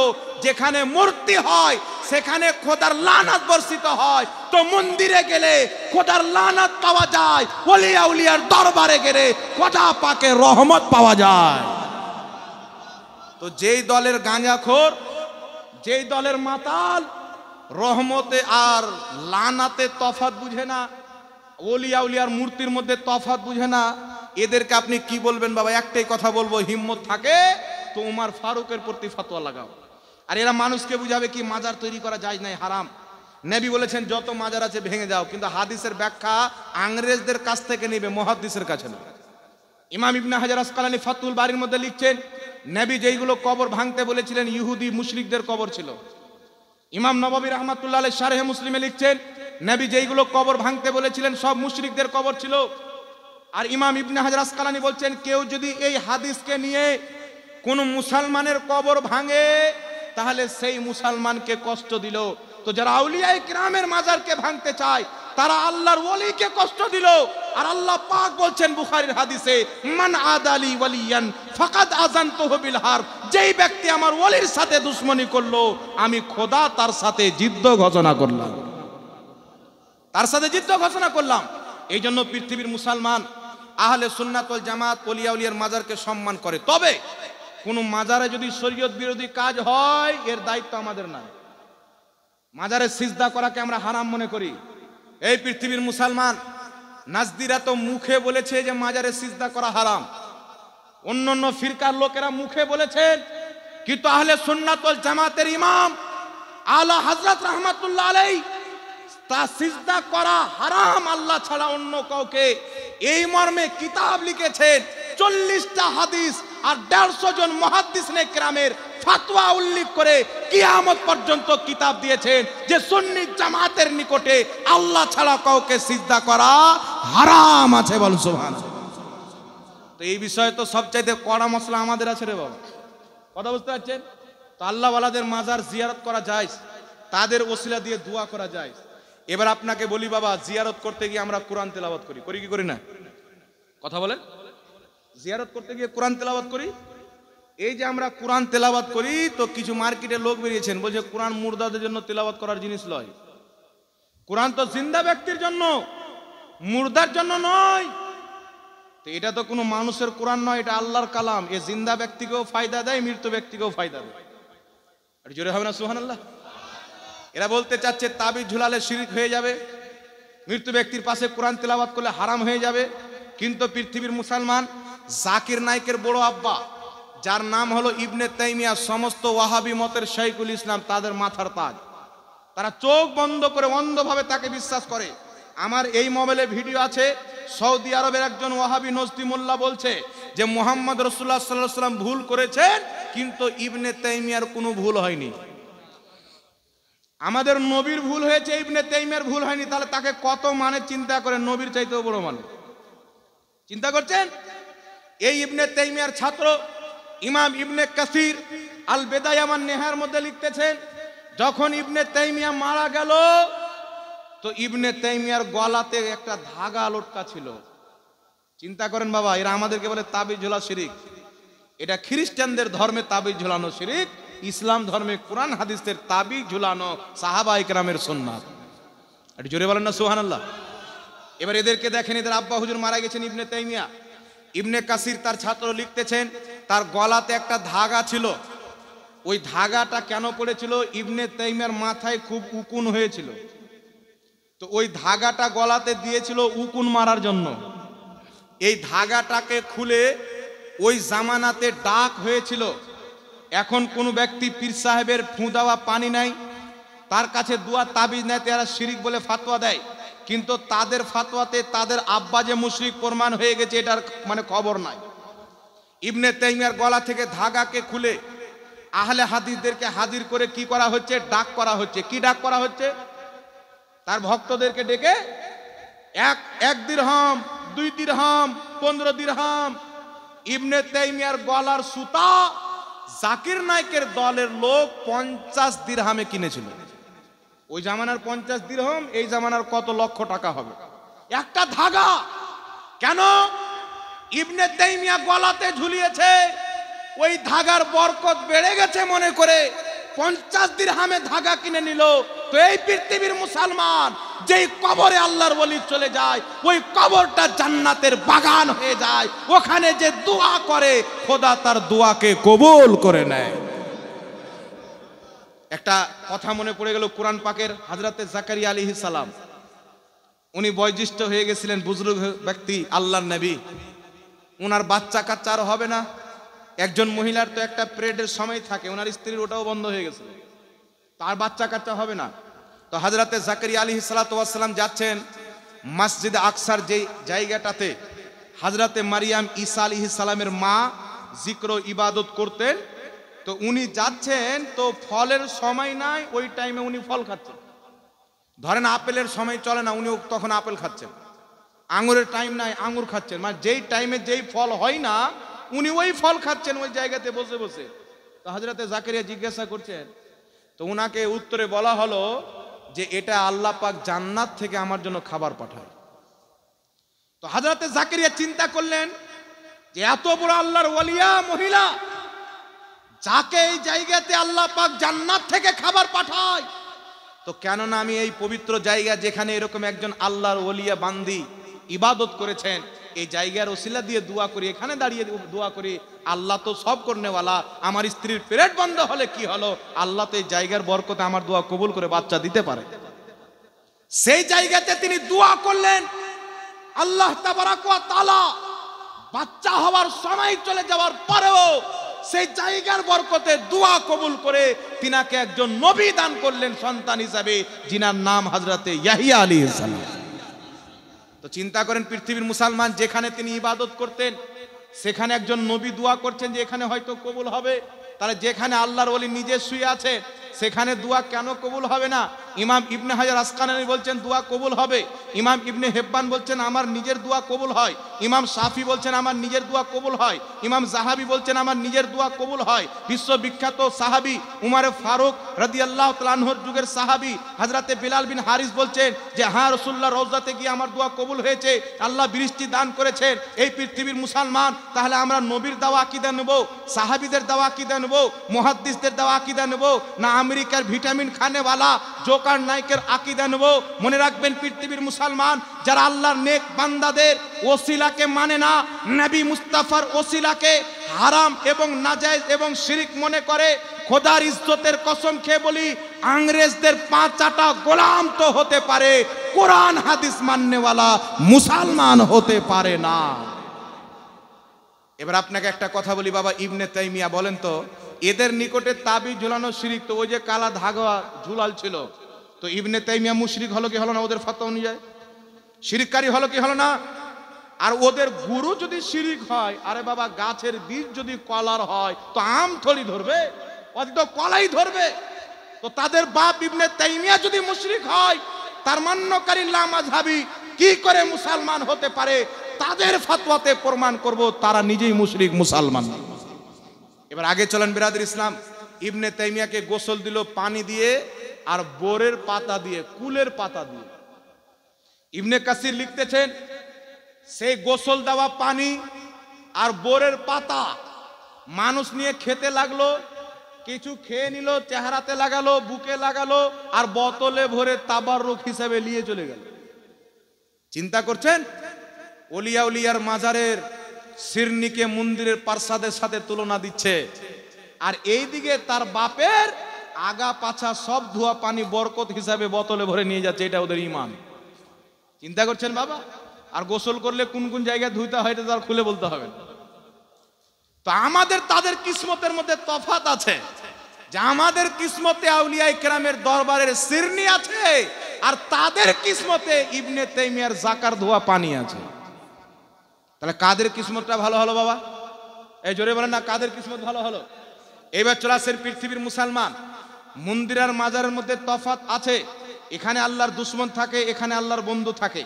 যেখানে মূর্তি হয় সেখানে খোদার লানত বর্ষিত হয়। তো মন্দিরে গেলে খোদার লানত পাওয়া যায়, ওলি আউলিয়ার দরবারে গেলে খোদা পাকে রহমত পাওয়া যায়। তো যেই দলের গাঁজাখোর, যেই দলের মাতাল রহমতে আর লানাতে তফাৎ বুঝে না, ওলি আউলিয়ার মূর্তির মধ্যে তফাৎ বুঝে না, এদেরকে আপনি কি বলবেন বাবা? একটাই কথা বলবো, হিম্মত থাকে তো উমর ফারুকের প্রতি ফতোয়া লাগাও। আর এরা মানুষকে বুঝাবে কি মাজার তৈরি করা যায় নাই, হারাম। নবী বলেছেন যত মাজার আছে ভেঙে যাও, কিন্তু হাদিসের ব্যাখ্যা ইংরেজদের কাছ থেকে নেবে, মুহাদ্দিসের কাছে না। ইমাম ইবনে হাজার আসকালানী ফাতুল বারির মধ্যে লিখছেন নবী যেইগুলো কবর ভাঙতে বলেছিলেন ইহুদি মুশরিকদের কবর ছিল। ইমাম নববী রাহমাতুল্লাহ আলাইহি শারহে মুসলিমে লিখছেন নবী যেইগুলো কবর ভাঙতে বলেছিলেন সব মুশরিকদের কবর ছিল। আর ইমাম ইবনে হাজার আসকালানী বলছেন কেউ যদি এই হাদিসকে নিয়ে কোন মুসলমানের কবর ভাঙে তাহলে সেই মুসলমানকে কষ্ট দিল। তো যারা আউলিয়ায়ে কিরামের মাজারকে ভাঙতে চায় তারা আল্লাহর ওলিকে কষ্ট দিল। আর আল্লাহ পাক বলছেন বুখারীর হাদিসে, মান আদালি ওয়ালিয়ান ফাকাদ আযানতুহু বিল হারব, যেই ব্যক্তি আমার ওলির সাথে দুশমনি করলো আমি খোদা তার সাথে যুদ্ধ ঘোষণা করলাম, তার সাথে যুদ্ধ ঘোষণা করলাম। এই জন্য পৃথিবীর মুসলমান আহলে সুন্নাত ওয়াল জামাত ওলি আউলিয়ার মাজারকে সম্মান করে। তবে কোন মাজারে যদি শরীয়ত বিরোধী কাজ হয় এর দায়িত্ব আমাদের না। মাজারে সিজদা করাকে আমরা হারাম মনে করি। এই পৃথিবীর মুসলমান নাজদিরা তো মুখে বলেছে যে মাজারে সিজদা করা হারাম, অন্যান্য ফিরকার লোকেরা মুখে বলেছেন, কিন্তু আহলে সুন্নাত ওয়াল জামাতের ইমাম আলা হযরত রাহমাতুল্লাহ আলাইহি তা সিজদা করা হারাম আল্লাহ ছাড়া অন্য কাউকে, এই মর্মে কিতাব লিখেছেন। 40টা হাদিস আর 150 জন মুহাদ্দিসিনে কেরামের ফতোয়া উল্লেখ করে কিয়ামত পর্যন্ত কিতাব দিয়েছেন যে সুন্নি জামাতের নিকটে আল্লাহ ছাড়া কাউকে সিজদা করা হারাম আছে। বল সুবহানাল্লাহ। তো এই বিষয়ে তো সবচাইতে কড়া মশলা আমাদের আছে রে বাবা, কথা বুঝতে পারছেন? তো আল্লাহ ওয়ালাদের মাজার জিয়ারত করা যায়, তাদের ওসিলা দিয়ে দোয়া করা যায়। এবার আপনাকে বলি বাবা, জিয়ারত করতে গিয়ে আমরা কোরআন তেলাওয়াত করি, করি কি করি না? কথা বলেন। জিয়ারত করতে গিয়ে কোরআন তেলাওয়াত করি। এই যে আমরা কোরআন তেলাওয়াত করি, তো কিছু মার্কেটে লোক বেরিয়েছেন বলছে কোরআন মুর্দাদের জন্য তেলাওয়াত করার জিনিস লয়। কোরআন তো জিন্দা ব্যক্তির জন্য, মুর্দার জন্য নয়। তো এটা তো কোনো মানুষের কোরআন নয়, এটা আল্লাহর কালাম। এ জিন্দা ব্যক্তিকেও ফায়দা দেয়, মৃত ব্যক্তিকেও ফায়দা দেয়। আর জোরে হবে না সুবহানাল্লাহ? এরা বলতে চাচ্ছে তাবিজ ঝুলালে শিরক হয়ে যাবে, মৃত ব্যক্তির পাশে কোরআন তেলাওয়াত করলে হারাম হয়ে যাবে। কিন্তু পৃথিবীর মুসলমান জাকির নাইকের বড় আব্বা, যার নাম হলো ইবনে তাইমিয়া, সমস্ত ওয়াহাবি মতের শাইখুল ইসলাম, তাদের মাথার তাজ। তারা চোখ বন্ধ করে অন্ধভাবে তাকে বিশ্বাস করে। আমার এই মোবাইলে ভিডিও আছে, সৌদি আরবের একজন ওয়াহাবি নজদি মোল্লা বলছে যে মুহাম্মদ রাসূলুল্লাহ সাল্লাল্লাহু আলাইহি ওয়াসাল্লাম ভুল করেছেন, কিন্তু ইবনে তাইমিয়ার কোনো ভুল হয়নি। আমাদের নবীর ভুল হয়েছে, ইবনে তাইমিয়ার ভুল হয়নি। তাহলে তাকে কত মানে চিন্তা করেন, নবীর চাইতেও বড় মানে চিন্তা করছেন। এই ইবনে তাইমিয়ার ছাত্র ইমাম ইবনে কাসির আল বেদায়া ওয়ান নেহার মধ্যে লিখতেছেন, যখন ইবনে তাইমিয়া মারা গেল তো ইবনে তাইমিয়ার গলাতে একটা ধাগা লটকা ছিল। চিন্তা করেন বাবা, এরা আমাদেরকে বলে তাবিজ ঝোলা শিরিক। এটা খ্রিস্টানদের ধর্মে তাবিজ ঝোলানো শিরিক, ইসলাম ধর্মে কোরআন হাদিসের তাবিজ ঝুলানো সাহাবা ইকরামের সুন্নাত। একটু জোরে বলেন না সুবহানাল্লাহ। এবার এদেরকে দেখেন, এদের আব্বা হুজুর মারা গেছেন ইবনে তাইমিয়া। ইবনে কাসির তার ছাত্র লিখতেছেন, তার গলাতে একটা ধাগা ছিল। ওই ধাগাটা কেন পড়েছিল? ইবনে তাইমিয়ার মাথায় খুব উকুন হয়েছিল, তো ওই ধাগাটা গলাতে দিয়েছিল উকুন মারার জন্য। এই ধাগাটাকে খুলে ওই জামানাতে ডাক হয়েছিল, এখন কোন ব্যক্তি পীর সাহেবের ফু দেওয়া পানি নাই, তার কাছে দোয়া তাবিজ নেয়, তারা শিরিক বলে ফাতোয়া দেয়। কিন্তু তাদের ফাতোয়াতে তাদের আব্বা যে মুশরিক প্রমাণ হয়ে গেছে, এটার মানে খবর নাই। ইবনে তাইমিয়ার গলা থেকে ধাগাকে খুলে আহলে হাদিসদেরকে হাজির করে কি করা হচ্ছে? ডাক করা হচ্ছে। কি ডাক করা হচ্ছে? তার ভক্তদেরকে ডেকে এক দিরহাম, 2 দিরহাম, 15 দিরহাম। ইবনে তাইমিয়ার গলার সুতা জাকির নাইকের দলের লোক 50 দিরহামে কিনেছিল। ওই জামানার 50 দিরহাম এই জামানার কত লক্ষ টাকা হবে একটা ধাগা। কেন? ইবনে তাইমিয়া গলাতে ঝুলিয়েছে, ওই ধাগার বরকত বেড়ে গেছে মনে করে 50 দিরহামে ধাগা কিনে নিল। তো এই পৃথিবীর মুসলমান যেই কবরে আল্লাহর ওলি চলে যায়, ওই কবরটা জান্নাতের বাগান হয়ে যায়। ওখানে যে দোয়া করে, খোদা তার দোয়াকে কবুল করে নেয়। একটা কথা মনে পড়ে গেল, কোরআন পাকের হযরতে জাকারিয়া আলাইহিস সালাম, উনি বয়োজ্যেষ্ঠ হয়ে গেছিলেন, বুজুর্গ ব্যক্তি, আল্লাহর নবী। ওনার বাচ্চা কাচ্চা আর হবে না। একজন মহিলার তো একটা পিরিয়ডের সময় থাকে, ওনার স্ত্রীর ওটাও বন্ধ হয়ে গেছিল, তার বাচ্চা কাচ্চা হবে না। তো হযরতে জাকারিয়া আলাইহিস সালাতু ওয়াস সালাম যাচ্ছেন মসজিদে আকসার যে জায়গাটাতে হযরতে মারিয়াম ঈসা আলাইহিস সালামের মা জিক্র ইবাদত করতেন। তো উনি যাচ্ছেন, তো ফলের সময় নাই, ওই টাইমে উনি ফল খাচ্ছেন। ধরেন আপেলের সময় চলে না, উনি তখন আপেল খাচ্ছেন। আঙ্গুরের টাইম নাই, আঙ্গুর খাচ্ছেন। মানে যেই টাইমে যেই ফল হয় না, উনি ওই ফল খাচ্ছেন ওই জায়গাতে বসে বসে। তো হযরতে জাকারিয়া জিজ্ঞাসা করছেন, তো উনাকে উত্তরে বলা হলো যে এটা আল্লাহ পাক জান্নাত থেকে আমার জন্য খাবার পাঠায়। তো হযরতে জাকারিয়া চিন্তা করলেন যে এত বড় আল্লাহর ওলিয়া মহিলা, যাকে এই জায়গাতে আল্লাহ পাক জান্নাত থেকে খাবার পাঠায়, তো কেন না আমি এই পবিত্র জায়গা যেখানে এরকম একজন আল্লাহর ওলিয়া বান্দি ইবাদত করেছেন, এই জায়গার ওসিলা দিয়ে দোয়া করি, এখানে দাঁড়িয়ে দোয়া করি। আল্লাহ তো সব করনেওয়ালা। আমার স্ত্রীর পেরেড বন্ধ হলে কি হলো, আল্লাহ তো এই জায়গার বরকতে আমার দোয়া কবুল করে বাচ্চা দিতে পারে। সেই জায়গাতে তিনি দোয়া করলেন, আল্লাহ তাবারাক ওয়া তাআলা বাচ্চা হওয়ার সময় চলে যাওয়ার পরেও সেই জায়গার বরকতে দোয়া কবুল করে তিনাকে একজন নবী দান করলেন সন্তান হিসাবে, যিনার নাম হযরতে ইয়াহিয়া আলাইহিস সালাম। তো চিন্তা করেন, পৃথিবীর মুসলমান যেখানে তিনি ইবাদত করতেন, সেখানে একজন নবী দোয়া করছেন যে এখানে হয়তো কবুল হবে। তাহলে যেখানে আল্লাহর ওলি নিজে শুয়ে আছে, সেখানে দোয়া কেন কবুল হবে না? ইমাম ইবনে হাজার আসকালানী বলছেন দোয়া কবুল হবে। ইমাম ইবনে হেব্বান বলছেন আমার নিজের দোয়া কবুল হয়। ইমাম শাফি বলছেন আমার নিজের দোয়া কবুল হয়। ইমাম যাহাবি বলছেন আমার নিজের দোয়া কবুল হয়। বিশ্ববিখ্যাত সাহাবী উমরে ফারুক রাদিয়াল্লাহু তাআলা আনহুর যুগের সাহাবী হযরতে বিলাল বিন হারিস বলছেন যে হ্যাঁ, রাসূলুল্লাহ রওজাতে গিয়ে আমার দোয়া কবুল হয়েছে, আল্লাহ বৃষ্টি দান করেছেন। এই পৃথিবীর মুসলমান, তাহলে আমরা নবীর দাওয়া আকীদা নেব, সাহাবীদের দাওয়া আকীদা নেব, মুহাদ্দিসদের দাওয়া আকীদা নেব, না আমেরিকার ভিটামিন খানেওয়ালা জোকার নাইকের আকীদা নেব। মনে রাখবেন পৃথিবীর মুসলমান যারা আল্লাহর নেক বান্দাদের ওসিলাকে মানে না, নবী মুস্তাফার ওসিলাকে হারাম এবং নাজায়েজ এবং শিরিক মনে করে, খোদার ইজ্জতের কসম খেয়ে বলি ইংরেজদের 5 গোলাম তো হতে পারে, কোরআন হাদিস মাননেওয়ালা মুসলমান হতে পারে না। এবার আপনাকে একটা কথা বলি বাবা, ইবনে তাইমিয়া বলেন তো, এদের নিকটে তাবিজ ঝুলানো শিরিক, তো ওই যে কালা ধাগা ঝুলাল ছিল, তো ইবনে তাইমিয়া মুশরিক হলো কি হলো না? ওদের ফতোয়া অনুযায়ী শিরিককারী হলো কি হলো না? আর ওদের গুরু যদি শিরিক হয়, আরে বাবা গাছের বীজ যদি কলার হয় তো আম থলি ধরবে? ওদের তো কলাই ধরবে। তো তাদের বাপ ইবনে তাইমিয়া যদি মুশরিক হয়, তার মান্যকারী লামাযহাবী কি করে মুসলমান হতে পারে? তাদের ফতোয়াতে প্রমাণ করব তারা নিজেই মুশরিক মুসলমান। এবার আগে চলেন বিরাদর ইসলাম, ইবনে তাইমিয়াকে গোসল দিল পানি দিয়ে আর বোরের পাতা দিয়ে, কুলের পাতা দিয়ে। ইবনে কাসির লিখতেছেন সেই গোসল দেওয়া পানি আর বোরের পাতা মানুষ নিয়ে খেতে লাগলো, কিছু খেয়ে নিল, চেহারাতে লাগালো, বুকে লাগালো, আর বোতলে ভরে তাবাররুক হিসেবে নিয়ে চলে গেল। চিন্তা করছেন? ওলিয়া উলিয়ার মাজারের শিরনিকে মন্দিরের পার্সাদের সাথে তুলনা দিচ্ছে, আর এইদিকে তার বাপের আগা পাছা সব ধোয়া পানি বরকত হিসাবে বোতলে ভরে নিয়ে যাচ্ছে। এটা ওদের ঈমান। চিন্তা করছেন বাবা? আর গোসল করলে কোন কোন জায়গায় ধুইতে হয় এটা তার খুলে বলতে হবে না। তো আমাদের তাদের কিসমতের মধ্যে তফাত আছে, যে আমাদের কিসমতে আউলিয়ায়ে কেরামের দরবারের শিরনি আছে, আর তাদের কিসমতে ইবনে তাইমিয়ার জাকার ধোয়া পানি আছে। তাহলে কাদের কিসমতটা ভালো হলো বাবা? এই জোরে বলেন না, কাদের কিসমত ভালো হলো? এইবার চলে আসেন পৃথিবীর মুসলমান, মন্দির আর মাজারের মধ্যে তফাত আছে। এখানে আল্লাহর দুশ্মন থাকে, এখানে আল্লাহর বন্ধু থাকে।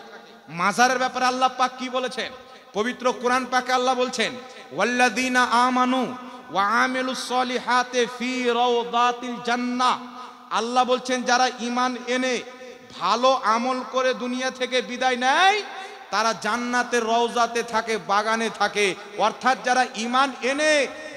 মাজারের ব্যাপারে আল্লাহ পাক কি বলেছেন? পবিত্র কোরআন পাকে আল্লাহ বলছেন, ওয়াল্লাযীনা আমানু ওয়া আমিলুস সলিহাতি ফি রাওদাতিল জান্নাহ। আল্লাহ বলছেন যারা ঈমান এনে ভালো আমল করে দুনিয়া থেকে বিদায় নেয়, তারা জান্নাতের রওজাতে থাকে, বাগানে থাকে। অর্থাৎ যারা ঈমান এনে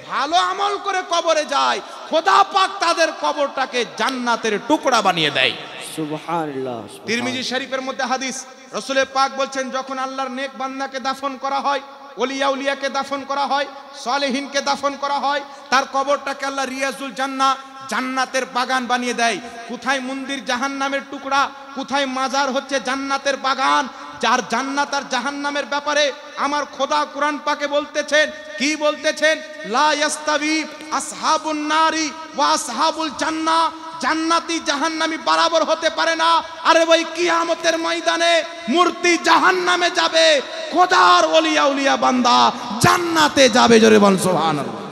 ভালো আমল করে কবরে যায়, খোদা পাক তাদের কবরটাকে জান্নাতের টুকরা বানিয়ে দেয়। সুবহানাল্লাহ। তিরমিজি শরীফের মধ্যে হাদিস, রাসূল পাক বলছেন যখন আল্লাহর নেক বান্দাকে দাফন করা হয়, ওলিয়া উলিয়াকে দাফন করা হয়, সালেহিনকে দাফন করা হয়, তার কবরটাকে আল্লাহ রিয়াজুল জান্নাহ, জান্নাতের বাগান বানিয়ে দেয়। কোথায় মন্দির জাহান্নামের টুকরা, কোথায় মাজার হচ্ছে জান্নাতের বাগান। যার জান্নাত আর জাহান্নামের ব্যাপারে আমার খোদা কোরআন পাকে বলতেছেন, কি বলতেছেন? লা ইয়াস্তাবি আসহাবুন নারি ওয়া আসহাবুল জান্নাহ। জান্নাতি জাহান্নামী বরাবর হতে পারে না। আরে ভাই কিয়ামতের ময়দানে মূর্তি জাহান্নামে যাবে, খোদার ওলিয়া উলিয়া বান্দা জান্নাতে যাবে। জোরে বল সুবহানাল্লাহ।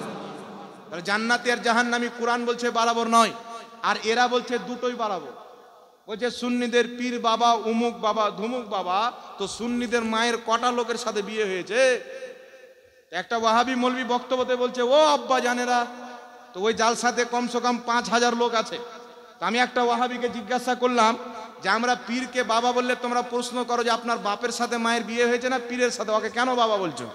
তাহলে জান্নাতি আর জাহান্নামী কোরআন বলছে বরাবর নয়, আর এরা বলছে দুটোই বরাবর। ওই যে সুন্নিদের পীর বাবা উমুক বাবা ধুমুক বাবা, তো সুন্নিদের মায়ের কটা লোকের সাথে বিয়ে হয়েছে? একটা ওয়াহাবি মৌলবি বক্তব্যতে বলছে, ও আব্বা জানেরা, তো ওই জালসাতে কমসে কম 5000 লোক আছে। তো আমি একটা ওয়াহাবিকে জিজ্ঞাসা করলাম যে আমরা পীরকে বাবা বললে তোমরা প্রশ্ন করো যে আপনার বাপের সাথে মায়ের বিয়ে হয়েছে না পীরের সাথে, ওকে কেন বাবা বলছো?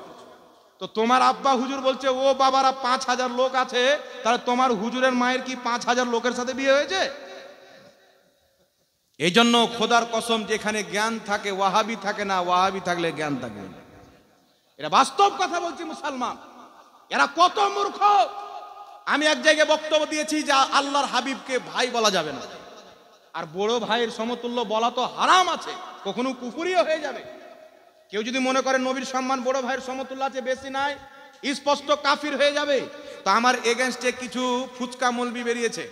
তো তোমার আব্বা হুজুর বলছে ও বাবারা 5000 লোক আছে, তাহলে তোমার হুজুরের মায়ের কি 5000 লোকের সাথে বিয়ে হয়েছে? এই জন্য খোদার কসম, যেখানে জ্ঞান থাকে ওয়াহাবি থাকে না, ওয়াহাবি থাকলে জ্ঞান থাকে। এটা বাস্তব কথা বলছি মুসলমান, এরা কত মূর্খ। আমি এক জায়গায় বক্তব্য দিয়েছি যে আল্লাহর হাবিবকে ভাই বলা যাবে না, আর বড় ভাইয়ের সমতুল্য বলা তো হারাম আছে, কখনো কুফরিও হয়ে যাবে। কেউ যদি মনে করে নবীর সম্মান বড় ভাইয়ের সমতুল্য আছে, বেশি নাই, স্পষ্ট কাফির হয়ে যাবে। তো আমার এগেনস্টে কিছু ফুচকা মৌলবি বেরিয়েছে,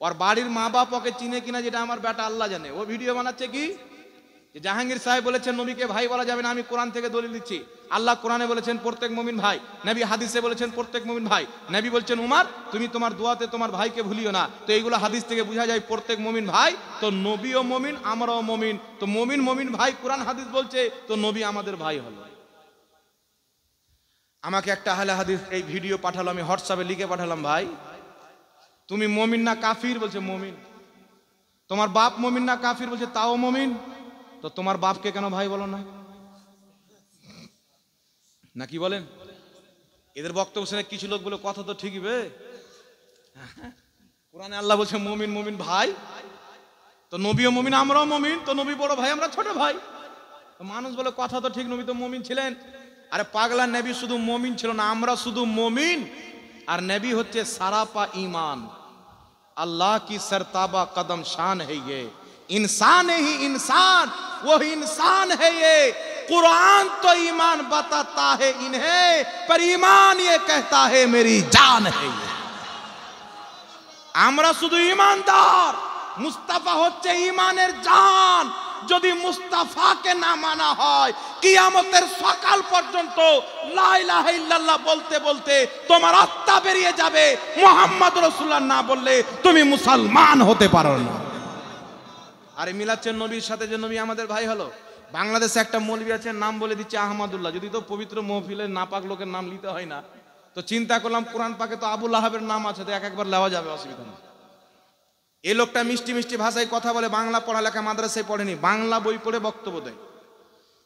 ওর বাড়ির মা বাপ ওকে চিনে কিনা যেটা আমার বেটা আল্লাহ জানে। ও ভিডিও বানাচ্ছে কি, যে জাহাঙ্গীর সাহেব বলেছেন নবীকে ভাই বলা যাবে না। আমি কোরআন থেকে দলিল দিচ্ছি, আল্লাহ কোরআনে বলেছেন প্রত্যেক মুমিন ভাই, নবী হাদিসে বলেছেন প্রত্যেক মুমিন ভাই। নবী বলছেন উমার তুমি তোমার দোয়াতে তোমার ভাইকে ভুলিও না। তো এইগুলো হাদিস থেকে বোঝা যায় প্রত্যেক মুমিন ভাই। তো নবীও মুমিন, আমরাও মুমিন। তো মুমিন মুমিন ভাই কোরআন হাদিস বলছে, তো নবী আমাদের ভাই হলো। আমাকে একটা আহলে হাদিস এই ভিডিও পাঠালো, আমি হোয়াটসঅ্যাপে লিখে পাঠালাম, ভাই তুমি মুমিন না কাফির? বলছে মুমিন। তোমার বাপ মুমিন না কাফির? বলছে তাও মুমিন। তো তোমার বাপকে কেন ভাই বলো না? নাকি বলেন? এদের বক্তব্য শুনে কিছু লোক বলে কথা তো ঠিকই বে, কোরআনে আল্লাহ বলছে মুমিন মুমিন ভাই, তো নবীও মুমিন, আমরাও মুমিন, তো নবী বড় ভাই, আমরা ছোট ভাই। তো মানুষ বলে কথা তো ঠিক, নবী তো মুমিন ছিলেন। আরে পাগলা, নবী শুধু মুমিন ছিল না, আমরা শুধু মুমিন, আর নবী হচ্ছে সারাপা ঈমান। अल्लाह की सरताबा कदम शान है ये, इंसान ही इंसान, वो इंसान है ये। कुरान तो ईमान बताता है इन्हें, पर ईमान ये कहता है मेरी जान है ये। আমরা শুধু ঈমানদার, মুস্তাফা হচ্ছে ঈমানের জান। যদি মুস্তাফাকে না মানা হয়, কিয়ামতের সকাল পর্যন্ত লা ইলাহা ইল্লাল্লাহ বলতে বলতে তোমার আত্মা বেরিয়ে যাবে। মুহাম্মদ রাসূলুল্লাহ না বললে তুমি মুসলমান হতে পারো না। আরে মিলাচ্ছেন নবীর সাথে যে নবী আমাদের ভাই হলো। বাংলাদেশে একটা মৌলবি আছে, নাম বলে দিচ্ছে আহমদুল্লাহ। যদি তো পবিত্র মহফিলের নাপাক লোকের নাম নিতে হয় না, তো চিন্তা করলাম কোরআন পাকে তো আবু লাহাবের নাম আছে, তো একবার নেওয়া যাবে, অসুবিধা নেই। এই লোকটা মিষ্টি মিষ্টি ভাষায় কথা বলে, বাংলা পড়ালেখা মাদ্রাসায় পড়েনি, বাংলা বই পড়ে বক্তব্য দেয়।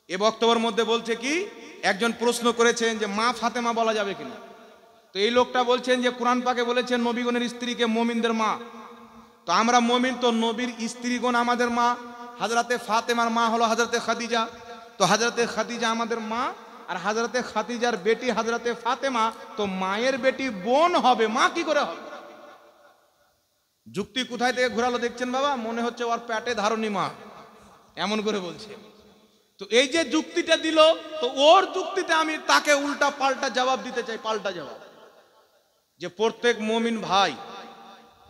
এই বক্তব্যের মধ্যে বলছে কি, একজন প্রশ্ন করেছেন যে মা ফাতেমা বলা যাবে কিনা। তো এই লোকটা বলছেন যে কোরআন পাকে বলেছেন নবীগণের স্ত্রীকে মুমিনদের মা। তো আমরা মুমিন, তো নবীর স্ত্রীগণ আমাদের মা। হযরতে ফাতেমার মা হলো হযরতে খাদিজা, তো হযরতে খাদিজা আমাদের মা, আর হযরতে খাদিজার বেটি হযরতে ফাতেমা, তো মায়ের বেটি বোন হবে, মা কি করে হবে? যুক্তি কোথায় থেকে ঘোরালো দেখছেন বাবা? মনে হচ্ছে ওর পেটে ধারণী মা, এমন করে বলছে। তো এই যে যুক্তিটা দিল, তো ওর যুক্তিতে আমি তাকে উল্টা পাল্টা জবাব দিতে চাই, পাল্টা জবাব, যে প্রত্যেক মুমিন ভাই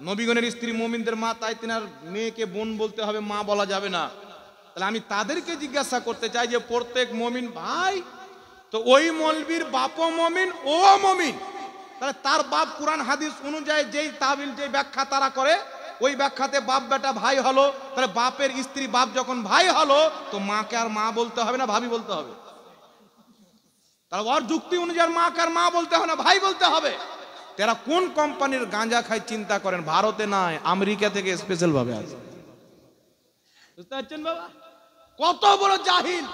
নবীগণের স্ত্রী মুমিনদের মা, তাই তিনার মেয়েকে বোন বলতে হবে, মা বলা যাবে না। তাহলে আমি তাদেরকে জিজ্ঞাসা করতে চাই যে প্রত্যেক মুমিন ভাই, তো ওই মৌলবীর বাপও মুমিন, ও মুমিন, তাহলে তার বাপ কুরআন হাদিস অনুযায়ী যেই তাবিল, যেই ব্যাখ্যা তারা করে, ওই ব্যাখ্যাতে বাপ বেটা ভাই হলো। তাহলে বাপের স্ত্রী বাপ যখন ভাই হলো, তো মাকে আর মা বলতে হবে না ভাবি বলতে হবে? তাহলে ওর যুক্তি অনুযায়ী মাকে আর মা বলতে হবে না ভাই বলতে হবে। তারা কোন কোম্পানির গাঁজা খায় চিন্তা করেন, ভারতে নয় আমেরিকা থেকে স্পেশাল ভাবে আসে। বুঝতে পারছেন বাবা? কত বড় জাহিল,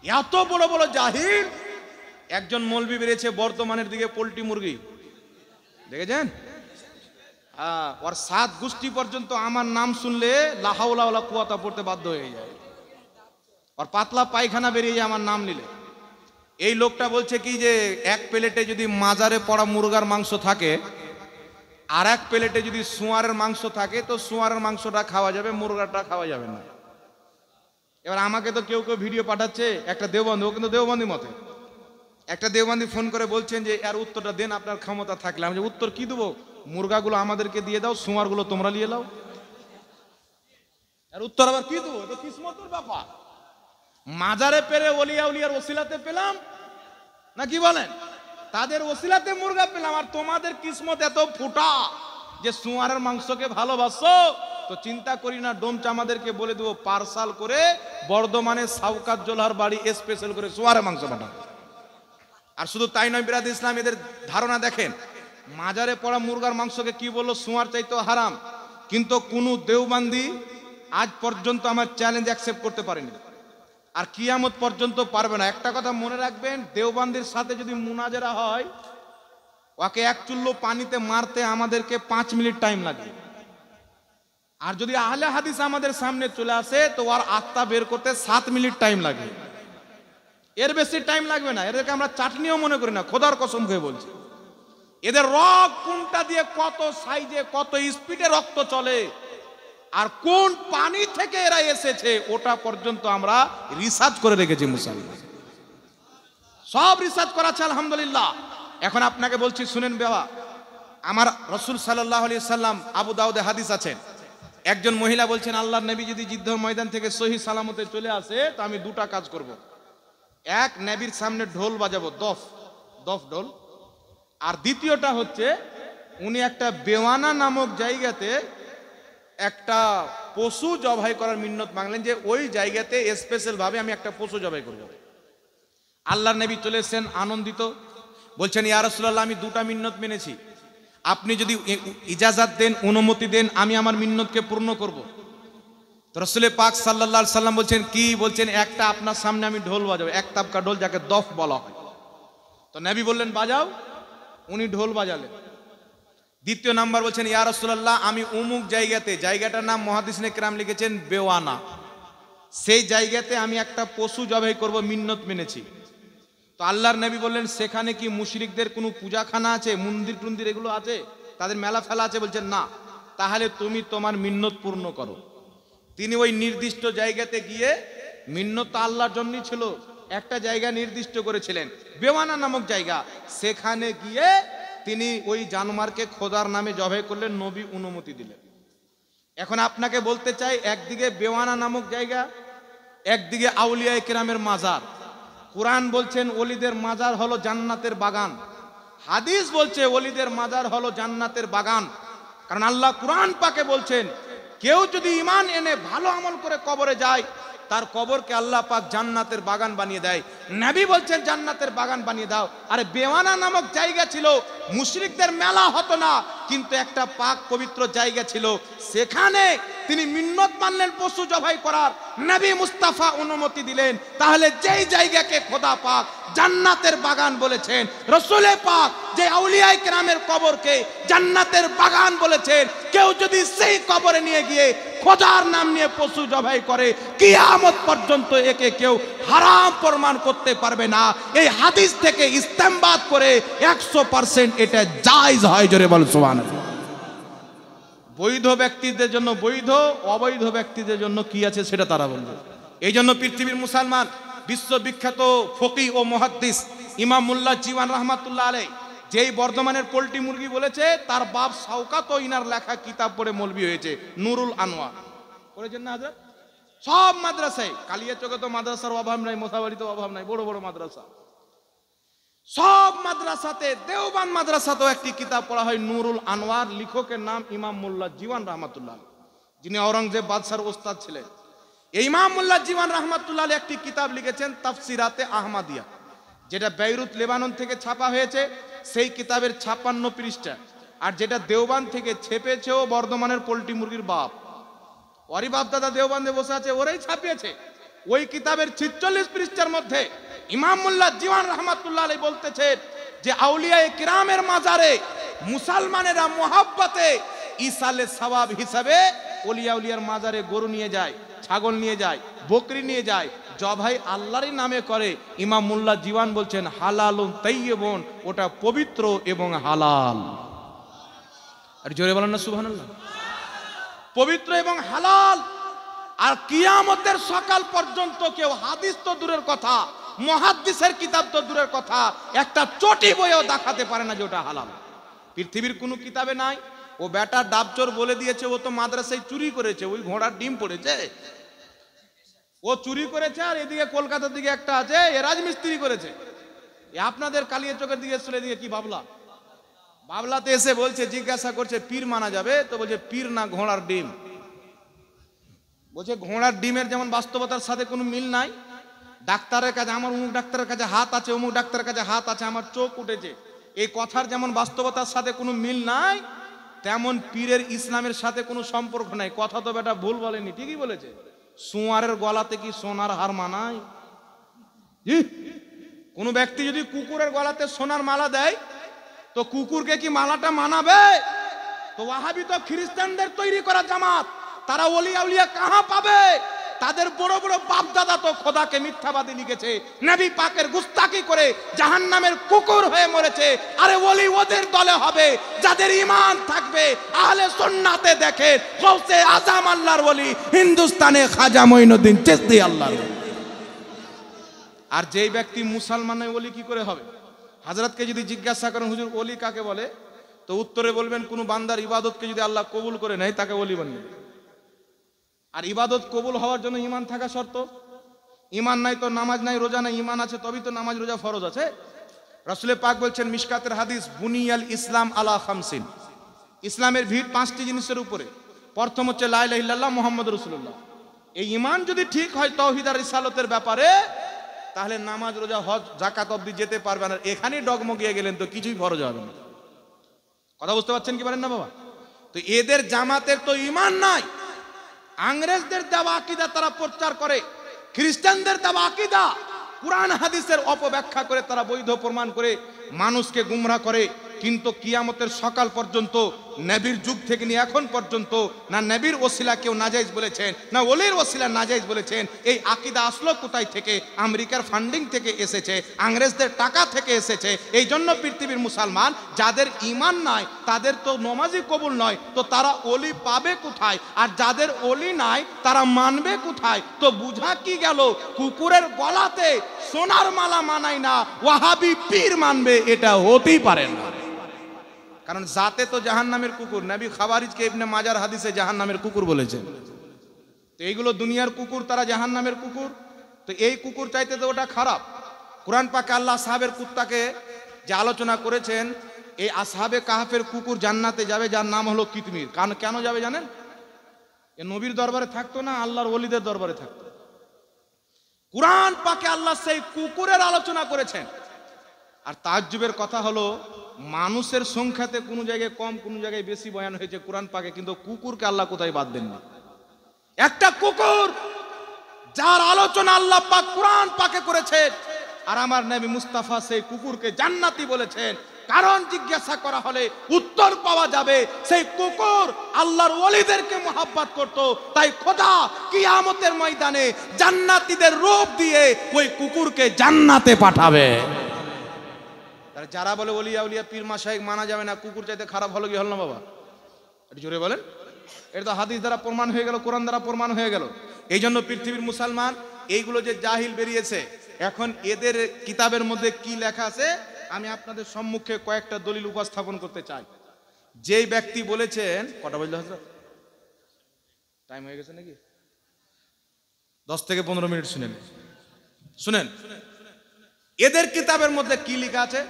এত বড় বড় জাহিল। একজন মৌলবি বেরিয়েছে বর্তমানের দিকে পোল্ট্রি মুরগি, দেখেছেন? ওর 7 গোষ্ঠী পর্যন্ত আমার নাম শুনলে লা হাওলা ওয়ালা কুওয়াতা পড়তে বাধ্য হয়ে যায়। ওর পাতলা পায়খানা বেরিয়ে যায় আমার নাম নিলে। এই লোকটা বলছে কি যে এক প্লেটে যদি মাজারে পড়া মুরগার মাংস থাকে, আর এক প্লেটে যদি শুয়ারের মাংস থাকে, তো শুয়ারের মাংসটা খাওয়া যাবে, মুরগাটা খাওয়া যাবে না। এবার আমাকে তো কেউ কেউ ভিডিও পাঠাচ্ছে, একটা দেওবন্দি, ও কিন্তু দেওবন্দি মতে, একটা দেওবন্দি ফোন করে বলছেন যে এর উত্তরটা দেন আপনার ক্ষমতা থাকলে। আমি যে উত্তর কি দেবো? মুরগাগুলো আমাদেরকে দিয়ে দাও, শুয়ারগুলো তোমরা নিয়ে নাও। এর উত্তর আবার কি দেবো? এটা কিসমতের ব্যাপার। মাজারে পেরে ওলিয়া উলিয়ার ওসিলাতে পেলাম না, কি বলেন? তাদের ওসিলাতে মুরগা পেলাম, আর তোমাদের কিসমত এত ফুটা যে শুয়ারের মাংসকে ভালোবাসো। তো চিন্তা করি না, ডোমচা আমাদেরকে বলে দেবো পার্সাল করে বর্ধমানে সাউকাত জোলহার বাড়ি স্পেশাল করে শুয়ারের মাংস পাঠাবো। আর শুধু তাই নয় বিরাদ ইসলাম, এদের ধারণা দেখেন, মাজারে পড়া মুরগার মাংসকে কি বললো? শুয়ার চাইতো হারাম। কিন্তু কোন দেওবন্দি আজ পর্যন্ত আমার চ্যালেঞ্জ অ্যাকসেপ্ট করতে পারেনি, আর কিয়ামত পর্যন্ত পারবে না। একটা কথা মনে রাখবেন, দেওবন্দির সাথে যদি মুনাজারা হয়, ওকে এক চুল্লো পানিতে মারতে আমাদেরকে 5 মিনিট টাইম লাগে। আর যদি আহলে হাদিস আমাদের সামনে চলে আসে, তো ওর আত্মা বের করতে 7 মিনিট টাইম লাগে, এর বেশি টাইম লাগবে না। এদেরকে আমরা চাটনিও মনে করি না, খোদার কসম খেয়ে বলছি। এদের রক্ত কোনটা দিয়ে কত সাইজে কত স্পিডে রক্ত চলে, আর কোন পানি থেকে এরা এসেছে, ওটা পর্যন্ত আমরা রিসার্চ করে রেখেছি। মুসলমান সব রিসার্চ করা আছে আলহামদুলিল্লাহ। এখন আপনাকে বলছি শুনেন বাবা, আমার রাসূল সাল্লাল্লাহু আলাইহি সাল্লাম, আবু দাউদে হাদিস আছেন, একজন মহিলা বলছেন আল্লাহর নবী যদি যুদ্ধের ময়দান থেকে সহি সালামতে চলে আসে, তো আমি 2টা কাজ করব। এক, নবীর সামনে ঢোল বাজাবো, দফ ঢোল। আর দ্বিতীয়টা হচ্ছে, উনি একটা বেওয়ানা নামক জায়গাতে একটা পশু জবাই করার মিন্নত মাংলেন, যে ওই জায়গাতে স্পেশাল ভাবে আমি একটা পশু জবাই করব। আল্লাহর নবী চলে এসেছেন আনন্দিত, বলছেন ইয়া রাসূলুল্লাহ, আমি 2টা মিন্নত মেনেছি, আপনি যদি ইজাজত দেন, অনুমতি দেন, আমি আমার মিন্নতকে পূর্ণ করব। তো রাসূল পাক সাল্লাল্লাহু আলাইহি সাল্লাম বলছেন কি? বলছেন একটা আপনার সামনে আমি ঢোল বাজাবো, এক তাবকা ঢোল, যাকে দফ বলা হয়। তো নবী বললেন বাজাও, উনি ঢোল বাজালেন। দ্বিতীয় নাম্বার বলছেন, ইয়া রাসূলুল্লাহ, আমি অমুক জায়গাতে, জায়গাটার নাম মুহাদ্দিসিনে কেরাম লিখেছেন বেওয়ানা, সেই জায়গাতে আমি একটা পশু জবাই করব, মিন্নত মেনেছি। তো আল্লাহর নবী বললেন, সেখানে কি মুশরিকদের কোনো পূজাখানা আছে, মন্দির টন্দির এগুলো আছে, তাদের মেলা ফেলা আছে? বলছেন না। তাহলে তুমি তোমার মিন্নত পূর্ণ করো। তিনি ওই নির্দিষ্ট জায়গাতে গিয়ে, মিন্নত তো আল্লাহর জন্যই ছিল, একটা জায়গা নির্দিষ্ট করেছিলেন বেওয়ানা নামক জায়গা, সেখানে গিয়ে তিনি ওই জানোয়ারকে খোদার নামে জবাই করলেন, নবী অনুমতি দিলেন। এখন আপনাকে বলতে চাই, একদিকে বেওয়ানা নামক জায়গা, একদিকে আউলিয়া কেরামের মাজার। কুরআন বলছেন ওলিদের মাজার হলো জান্নাতের বাগান, হাদিস বলছে ওলিদের মাজার হলো জান্নাতের বাগান। কারণ আল্লাহ কুরআন পাকে বলছেন, কেউ যদি ঈমান এনে ভালো আমল করে কবরে যায়, তার কবরকে আল্লাহ পাক জান্নাতের বাগান বানিয়ে দেয়। নবী বলছেন জান্নাতের বাগান বানিয়ে দাও। আরে বেওয়ানা নামক জায়গা ছিল, মুশরিকদের মেলা হতো না, কিন্তু একটা পাক পবিত্র জায়গা ছিল, সেখানে তিনি মিন্নত মানলেন পশু জবাই করার, নবী মুস্তাফা অনুমতি দিলেন। তাহলে যেই জায়গাকে খোদা পাক জান্নাতের বাগান বলেছেন, রসুলে পাক যে আউলিয়ায়ে কেরামের কবরকে জান্নাতের বাগান বলেছেন, কেউ যদি সেই কবরে নিয়ে গিয়ে খোদার নাম নিয়ে পশু জবাই করে, কিয়ামত পর্যন্ত একে কেউ হারাম প্রমাণ করতে পারবে না। এই হাদিস থেকে ইস্তেমবাদ করে 100% এটা জায়েজ হয়। জোরে বল সুবহানাল্লাহ। বৈধ ব্যক্তিদের জন্য বৈধ, অবৈধ ব্যক্তিদের জন্য কি আছে সেটা তারা বলবে। এই জন্য পৃথিবীর মুসলমান বিশ্ববিখ্যাত ফকি ও মুহাদ্দিস ইমাম মোল্লা জীবন রহমাতুল্লাহ আলাইহি, যেই বর্ধমানের পোল্ট্রি মুরগি বলেছে, তার বাপ শওকাত ও ইনার লেখা কিতাব পড়ে মৌলবি হয়েছে, নুরুল আনোয়ার করেছেন না হাজরত? সব মাদ্রাসায়, কালিয়াচকে তো মাদ্রাসার অভাব নাই, মোথাবাড়িতে অভাব নাই, বড় বড় মাদ্রাসা, সব মাদ্রাসাতে, দেওবান মাদ্রাসাতেও একটি কিতাব পড়া হয় নুরুল আনোয়ার, লেখকের নাম ইমাম মোল্লা জীবন রহমাতুল্লাহ, যিনি আওরঙ্গজেব বাদশার ওস্তাদ ছিলেন। এই ইমাম মোল্লা জীবন রহমাতুল্লাহ একটি কিতাব লিখেছেন তাফসিরাতে আহমাদিয়া, যেটা বেইরুত লেবানন থেকে ছাপা হয়েছে, সেই কিতাবের 56 পৃষ্ঠা। আর যেটা দেওবান থেকে ছেপেছেও বর্ধমানের পোল্ট্রি মুরগির বাপ, ওরই বাপ দাদা দেওবান্দে বসে আছে, ওরাই ছাপিয়েছে। ওই কিতাবের 46 পৃষ্ঠার মধ্যে ইমাম মোল্লা জীবন রহমাতুল্লাহ আলাইহি বলতেছেন যে আউলিয়ায়ে কিরামের মাজারে মুসলমানেরা মুহাব্বতে ইসালে সওয়াব হিসাবে ওলিয়া উলিয়ার মাজারে গরু নিয়ে যায়, ছাগল নিয়ে যায়, বকরি নিয়ে যায়, জবাই আল্লাহরই নামে করে। ইমাম মোল্লা জীবন বলছেন হালালুন তাইয়্যিবুন, ওটা পবিত্র এবং হালাল। আর জোরে বলেন না সুবহানাল্লাহ। পবিত্র এবং হালাল। আর কিয়ামতের সকাল পর্যন্ত কেউ, হাদিস তো দূরের কথা, মুহাদ্দিসের কিতাব তো দূরের কথা, একটা চটি বইও দেখাতে পারে না যে ওটা হালাল। পৃথিবীর কোনো কিতাবে নাই। ও বেটা ডাবচোর বলে দিয়েছে, ও তো মাদ্রাসায় চুরি করেছে, ওই ঘোড়ার ডিম পড়েছে, ও চুরি করেছে। আর এদিকে কলকাতার দিকে একটা আছে, এ রাজমিস্ত্রি করেছে। আপনাদের কালিয়াচকের দিকে চলে দিকে কি ভাবলা? বাবলাতে এসে বলছে, জিজ্ঞাসা করছে পীর মানা যাবে? তো বলছে পীর না, ঘোড়ার ডিম। বলছে ঘোড়ার ডিমের যেমন বাস্তবতার সাথে কোনো মিল নাই। ডাক্তারের কাছে, আমার অমুক ডাক্তারের কাছে হাত আছে, অমুক ডাক্তারের কাছে হাত আছে, আমার চোখ উঠেছে, এই কথার যেমন বাস্তবতার সাথে কোনো মিল নাই, তেমন পীরের ইসলামের সাথে কোনো সম্পর্ক নাই। কথা তো বেটা ভুল বলেনি, ঠিকই বলেছে। সুয়ারের গলাতে কি সোনার হার মানায়? কোন ব্যক্তি যদি কুকুরের গলাতে সোনার মালা দেয়, তো কুকুরকে কি মালাটা মানাবে? তো ওয়াহাবি তো খ্রিস্টানদের তৈরি করা জামাত, তারা ওলিয়া উলিয়া কাহা পাবে? তাদের বড় বড় বাপ দাদা তো খোদাকে মিথ্যাবাদী লিখেছে, নবী পাকের গুস্তাকি করে জাহান্নামের কুকুর হয়ে মরেছে। আরে ওলি ওদের দলে হবে যাদের ঈমান থাকবে, আহলে সুন্নাতে দেখে গৌসে আজম আল্লাহর ওলি, হিন্দুস্তানে খাজা মঈনুদ্দিন চিশতি আল্লাহর ওলি। আর যেই ব্যক্তি মুসলমানের ওলি কি করে হবে? হযরতকে যদি জিজ্ঞাসা করেন হুজুর ওলি কাকে বলে, তো উত্তরে বলবেন কোন বান্দার ইবাদতকে যদি আল্লাহ কবুল করে নেয় তাকে ওলি বানিয়ে। আর ইবাদত কবুল হওয়ার জন্য ঈমান থাকা শর্ত। ঈমান নাই তো নামাজ নাই, রোজা নাই। ঈমান আছে তবেই তো নামাজ রোজা ফরজ আছে। রাসূল পাক বলছেন মিশকাতের হাদিস, বুনিয়াল ইসলাম আলা খামসিন, ইসলামের ভিত 5টি জিনিসের উপরে। প্রথম হচ্ছে লা ইলাহা ইল্লাল্লাহ মুহাম্মাদুর রাসূলুল্লাহ। এই ঈমান যদি ঠিক হয় তাওহীদ আর রিসালাতের ব্যাপারে, তাহলে নামাজ রোজা হজ যাকাত অবধি যেতে পারবেন। আর এখানেই ডগমগিয়ে গেলেন তো কিছুই ফরজ হবে না। কথা বুঝতে পারছেন কি পারেন না বাবা? তো এদের জামাতের তো ঈমান নাই। ইংরেজদের দেওয়া আকীদা তারা প্রচার করে, খ্রিস্টানদের দেওয়া আকীদা, কুরআন হাদিসের অপব্যাখ্যা করে তারা বৈধ প্রমাণ করে মানুষকে গুমরাহ করে। কিন্তু কিয়ামতের সকাল পর্যন্ত নবীর যুগ থেকে নিয়ে এখন পর্যন্ত না নবীর ওসিলা কেউ নাজায়েজ বলেছেন, না ওলির ওসিলা নাজায়েজ বলেছেন। এই আকীদা আসলো কোথায় থেকে? আমেরিকার ফান্ডিং থেকে এসেছে, ইংরেজদের টাকা থেকে এসেছে। এই জন্য পৃথিবীর মুসলমান যাদের ঈমান নাই তাদের তো নামাজই কবুল নয়, তো তারা ওলি পাবে কোথায়? আর যাদের ওলি নাই তারা মানবে কোথায়? তো বুঝা কি গেল, কুকুরের গলাতে সোনার মালা মানায় না, ওয়াহাবি পীর মানবে, এটা হতেই পারে না। কারণ জাতে তো জাহান্নামের কুকুর। নবী খাওয়ারিজকে ইবনে মাজার হাদিসে জাহান্নামের কুকুর বলেছেন। তো এইগুলো দুনিয়ার কুকুর, তারা জাহান্নামের কুকুর। তো এই কুকুর চাইতে তো ওটা খারাপ। কুরআন পাকে আল্লাহ আসহাবের কুত্তাকে যে আলোচনা করেছেন, এই আসহাবে কাহাফের কুকুর জান্নাতে যাবে যার নাম হলো কিতমির। কেন যাবে জানেন? এ নবীর দরবারে থাকতো না, আল্লাহর ওলিদের দরবারে থাকতো। কুরআন পাকে আল্লাহ সেই কুকুরের আলোচনা করেছেন। আর তাজ্জুবের কথা হলো, মানুষের সংখ্যাতে কোনো জায়গায় কম, কোনো জায়গায় বেশি বয়ান হয়েছে কোরআন পাকে, কিন্তু কুকুরকে আল্লাহ কোথায় বাদ দেননি। একটা কুকুর যার আলোচনা আল্লাহ পাক কুরআন পাকে করেছেন, আর আমার নবী মুস্তাফা সেই কুকুরকে জান্নাতি বলেছেন। কারণ জিজ্ঞাসা করা হলে উত্তর পাওয়া যাবে, সেই কুকুর আল্লাহর ওলিদেরকে মহব্বত করত, তাই খোদা কিয়ামতের ময়দানে জান্নাতীদের রূপ দিয়ে ওই কুকুরকে জান্নাতে পাঠাবে। যারা বলে ওলিয়া উলিয়া পীর মাশায়েখ মানা যাবে না, কুকুর চাইতে খারাপ হলো কি হল না বাবা? একটু জোরে বলেন। এটা তো হাদিস দ্বারা প্রমাণ হয়ে গেল, কোরআন দ্বারা প্রমাণ হয়ে গেল। এই জন্য পৃথিবীর মুসলমান এইগুলো যে জাহিল বেরিয়েছে, এখন এদের কিতাবের মধ্যে কি লেখা আছে আমি আপনাদের সম্মুখে কয়েকটা দলিল উপস্থাপন করতে চাই। যেই ব্যক্তি বলেছেন, কটা বাজলো হযরত? টাইম হয়ে গেছে নাকি? 10 থেকে 15 মিনিট শুনেন। এদের কিতাবের মধ্যে কি লেখা আছে?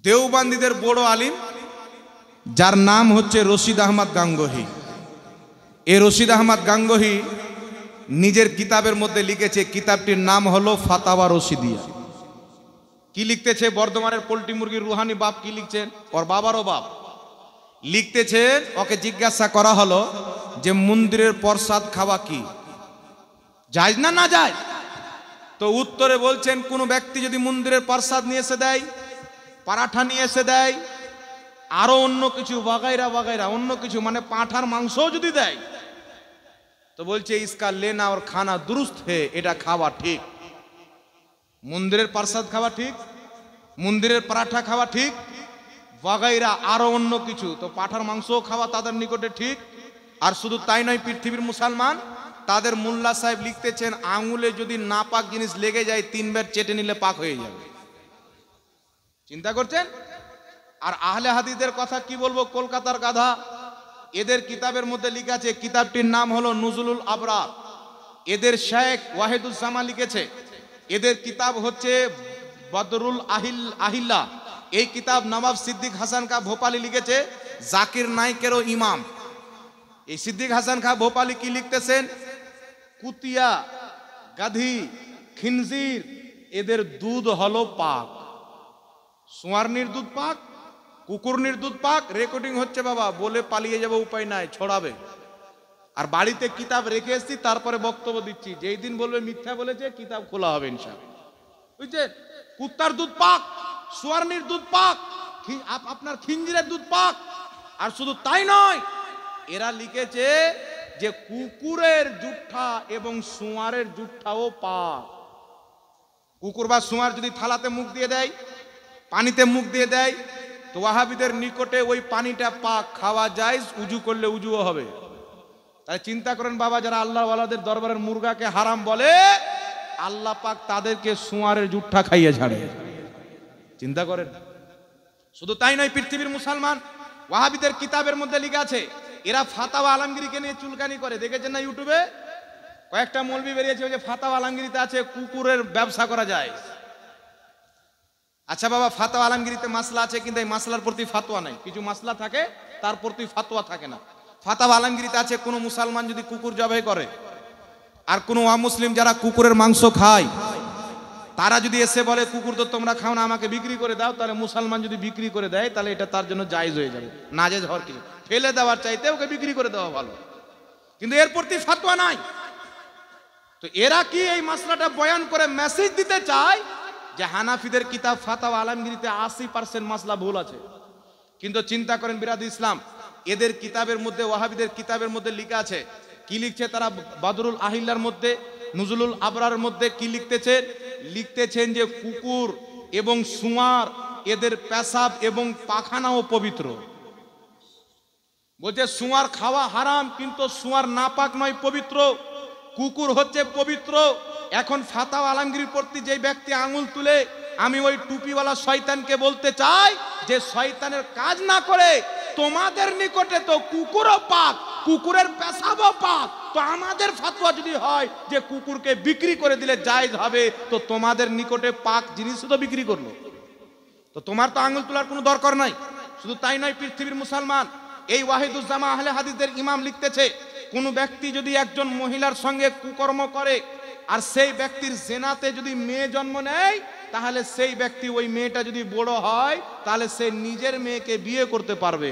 দেওবন্দীদের বড় আলিম যার নাম হচ্ছে রশিদ আহমদ গাঙ্গোহী। এই রশিদ আহমদ গাঙ্গোহী নিজের কিতাবের মধ্যে লিখেছে, কিতাবটির নাম হলো ফাতাওয়া রশিদিয়া। কি লিখতেছে? বর্ধমানের পোল্ট্রি মুরগির রুহানি বাপ কি লিখছেন, ওর বাবারও বাপ লিখতেছেন। ওকে জিজ্ঞাসা করা হলো যে মন্দিরের প্রসাদ খাওয়া কি জায়েজ না না যায়? তো উত্তরে বলছেন, কোন ব্যক্তি যদি মন্দিরের প্রসাদ নিয়ে এসে দেয়, পরাঠা নিয়ে এসে দেয়, আরো অন্য কিছু বাগাইরা অন্য কিছু, মানে পাঁঠার মাংসও যদি দেয়, তো বলছে ইসকা লেনা और খানা দুরুস্ত হে, এটা খাওয়া ঠিক। মন্দিরের প্রসাদ খাওয়া ঠিক, মন্দিরের পরাঠা খাওয়া ঠিক, বাগাইরা আরো অন্য কিছু, তো পাঁঠার মাংসও খাওয়া তাদের নিকটে ঠিক। আর শুধু তাই নয়, পৃথিবীর মুসলমান তাদের মোল্লা সাহেব লিখতেছেন, আঙুলে যদি নাপাক জিনিস লেগে যায় 3 বার চেটে নিলে পাক হয়ে যাবে। চিন্তা করছেন? আর আহলে হাদিসদের কথা কি বলবো, কলকাতার গাধা। এদের কিতাবের মধ্যে লেখা আছে, কিতাবটির নাম হলো নুজুলুল আবরার। এদের শেখ ওয়াহিদুজ্জামান লিখেছে। এদের কিতাব হচ্ছে বদরুল আহিল্লা। এই কিতাব নবাব সিদ্দিক হাসান খা ভোপালি লিখেছে, জাকির নাইকেরও ইমাম। এই সিদ্দিক হাসান খা ভোপালি কি লিখতেছেন, কুতিয়া, গাধি, খিনজির এদের দুধ হলো পাক। সোয়ারনির দুধ পাক, কুকুরনির দুধ পাক। রেকর্ডিং হচ্ছে বাবা, বলে পালিয়ে যাবে, উপায় নাই, ছড়াবে। আর বাড়িতে কিতাব রেখে এসেছি, তারপরে বক্তব্য দিচ্ছি। যেই দিন বলবে মিথ্যা বলেছে, কিতাব খোলা হবে ইনশাআল্লাহ। বুঝছেন? কুত্তার দুধ পাক, সোয়ারনির দুধ পাক, আপনার খিঞ্জিরের দুধ পাক। আর শুধু তাই নয়, এরা লিখেছে যে কুকুরের জুঠা এবং সুয়ারের জুঠাও পাক। কুকুর বা সুয়ার যদি থালাতে মুখ দিয়ে দেয়, পানিতে মুখ দিয়ে দেয়, তো ওয়াহাবিদের নিকটে ওই পানিটা পাক, খাওয়া যায়, উজু করলে উজুও হবে। তাই চিন্তা করেন বাবা, যারা আল্লাহ ওয়ালাদের দরবারের মুরগাকে হারাম বলে, আল্লাহ পাক তাদেরকে সুয়ারের জুঠা খাইয়ে ছাড়ে। চিন্তা করেন। শুধু তাই নয়, পৃথিবীর মুসলমান ওয়াহাবিদের কিতাবের মধ্যে লেখা আছে, এরা ফাতাওয়া আলমগিরিকে নিয়ে চুলকানি করে। দেখেছেন না ইউটিউবে? কয়েকটা মৌলবি বেরিয়েছে, ওই যে ফাতাওয়া আলমগিরিতে আছে কুকুরের ব্যবসা করা যায়। আচ্ছা বাবা, ফাতোয়া আলমগিরিতে মাসলা আছে, কিন্তু এই মাসলার প্রতি ফাতোয়া নাই। কিছু মাসলা থাকে, তার প্রতি ফাতোয়া থাকে না। ফাতোয়া আলমগিরিতে আছে, কোন মুসলমান যদি কুকুর জবাই করে, আর কোন অমুসলিম যারা কুকুরের মাংস খায়, তারা যদি এসে বলে কুকুর তো তোমরা খাও না, আমাকে বিক্রি করে দাও, তাহলে মুসলমান যদি বিক্রি করে দেয়, তাহলে এটা তার জন্য জায়েজ হয়ে যাবে। নাজেজ হওয়ার কিছু, ফেলে দেওয়ার চাইতে ওকে বিক্রি করে দেওয়া ভালো। কিন্তু এর প্রতি ফাতোয়া নাই। তো এরা কি এই মাসলাটা বয়ান করে মেসেজ দিতে চায় যে হানাফিদের কিতাব ফাতাওয়া আলমগীরিতে 80% মাসলা ভুল আছে, কিন্তু চিন্তা করেন বিরাদ ইসলাম, এদের কিতাবের মধ্যে, ওয়াহাবিদের কিতাবের মধ্যে লেখা আছে, কি লিখছে তারা? বাদরুল আহিল্লার মধ্যে, নুজুলুল আবরার মধ্যে কি লিখতেছেন যে কুকুর এবং শুঁয়ার এদের পেশাব এবং পাখানাও পবিত্র। বলছে শুঁয়ার খাওয়া হারাম, কিন্তু শুঁয়ার নাপাক নয়, পবিত্র। কুকুর হচ্ছে পবিত্র। এখন ফাতাওয়া আলমগীরির প্রতি যে ব্যক্তি আঙুল তুলে, আমি ওই টুপিওয়ালা শয়তানকে বলতে চাই যে শয়তানের কাজ না করে তোমাদের নিকটে তো কুকুরও পাক, কুকুরের পেশাবও পাক, তো আমাদের ফাতোয়া যদি হয় যে কুকুরকে বিক্রি করে দিলে জায়েজ হবে, তো তোমাদের নিকটে পাক জিনিসও তো বিক্রি করলো, তো তোমার তো আঙুল তোলার কোনো দরকার নাই। শুধু তাই নয়, পৃথিবীর মুসলমান এই ওয়াহিদুজ্জামা আহলে হাদিসদের ইমাম লিখতেছে, কোন ব্যক্তি যদি একজন মহিলার সঙ্গে কুকর্ম করে আর সেই ব্যক্তির জেনাতে যদি মেয়ে জন্ম নেয়, তাহলে সেই ব্যক্তি, ওই মেয়েটা যদি বড় হয়, তাহলে সে নিজের মেয়েকে বিয়ে করতে পারবে।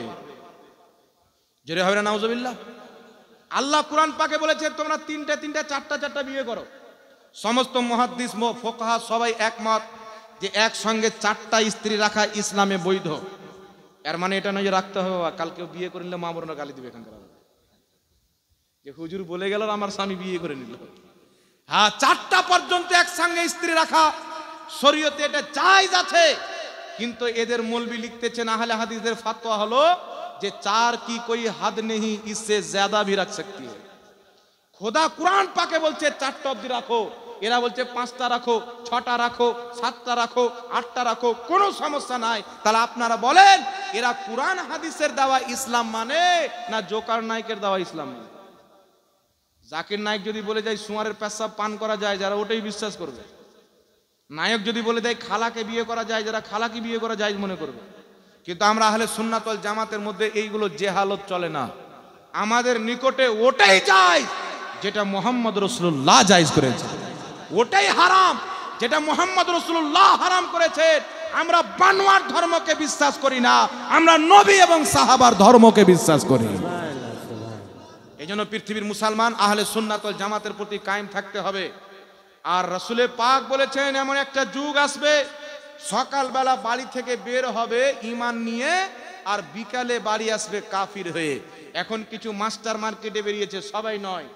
জোরে হবে না নাউজুবিল্লাহ? আল্লাহ কুরআন পাকে বলেছে তোমরা তিনটা চারটা বিয়ে করো। সমস্ত মুহাদ্দিস ফুকাহা সবাই একমত যে একসঙ্গে 4টা স্ত্রী রাখা ইসলামে বৈধ। এর মানে এটা নয় যে রাখতে হবে, কালকে বিয়ে করে নিলে মা বোনরা গালি দিবে এখানকার, যে হুজুর বলে গেল আমার স্বামী বিয়ে করে নিল। হ্যাঁ, 4টা পর্যন্ত একসঙ্গে স্ত্রী রাখা শরীয়তে এটা জায়েজ আছে, কিন্তু এদের মৌলবি লিখতেছেন আহলে হাদিসদের ফতোয়া হলো যে 4 की कोई हद नहीं, इससे ज्यादा भी रख सकती है। খোদা কুরআন পাকে বলছে 4টা অবধি রাখো, এরা বলছে 5টা রাখো, 6টা রাখো, 7টা রাখো, 8টা রাখো, কোনো সমস্যা নাই। তাহলে আপনারা বলেন এরা কুরআন হাদিসের দেওয়া ইসলাম মানে না জোকার নায়কের দেওয়া ইসলাম মানে? জাকির নায়ক যদি বলে যায় সুয়ারের পেশাব পান করা যায়, যারা ওটাই বিশ্বাস করবে। নায়ক যদি বলে দেয় খালাকে বিয়ে করা যায়, যারা খালাকে বিয়ে করা যায় মনে করবে। কিন্তু আমরা আহলে সুন্নাত ওয়াল জামাতের মধ্যে এইগুলো জেহালত চলে না। আমাদের নিকটে ওটাই জায়েজ যেটা মুহাম্মদ রাসূলুল্লাহ জায়েজ করেছে, ওটাই হারাম যেটা মুহাম্মদ রাসূলুল্লাহ হারাম করেছে। আমরা বানোয়ার ধর্মকে বিশ্বাস করি না, আমরা নবী এবং সাহাবার ধর্মকে বিশ্বাস করি। এইজন্য পৃথিবীর মুসলমান আহলে সুন্নাত ওয়াল জামাতের প্রতি কায়েম থাকতে হবে। আর রাসূলে পাক বলেছেন এমন একটা যুগ আসবে, সকালবেলা বাড়ি থেকে বের হবে ঈমান নিয়ে, আর বিকালে বাড়ি আসবে কাফির হয়ে। এখন কিছু মাস্টার মার্কেটে বেরিয়েছে, সবাই নয়,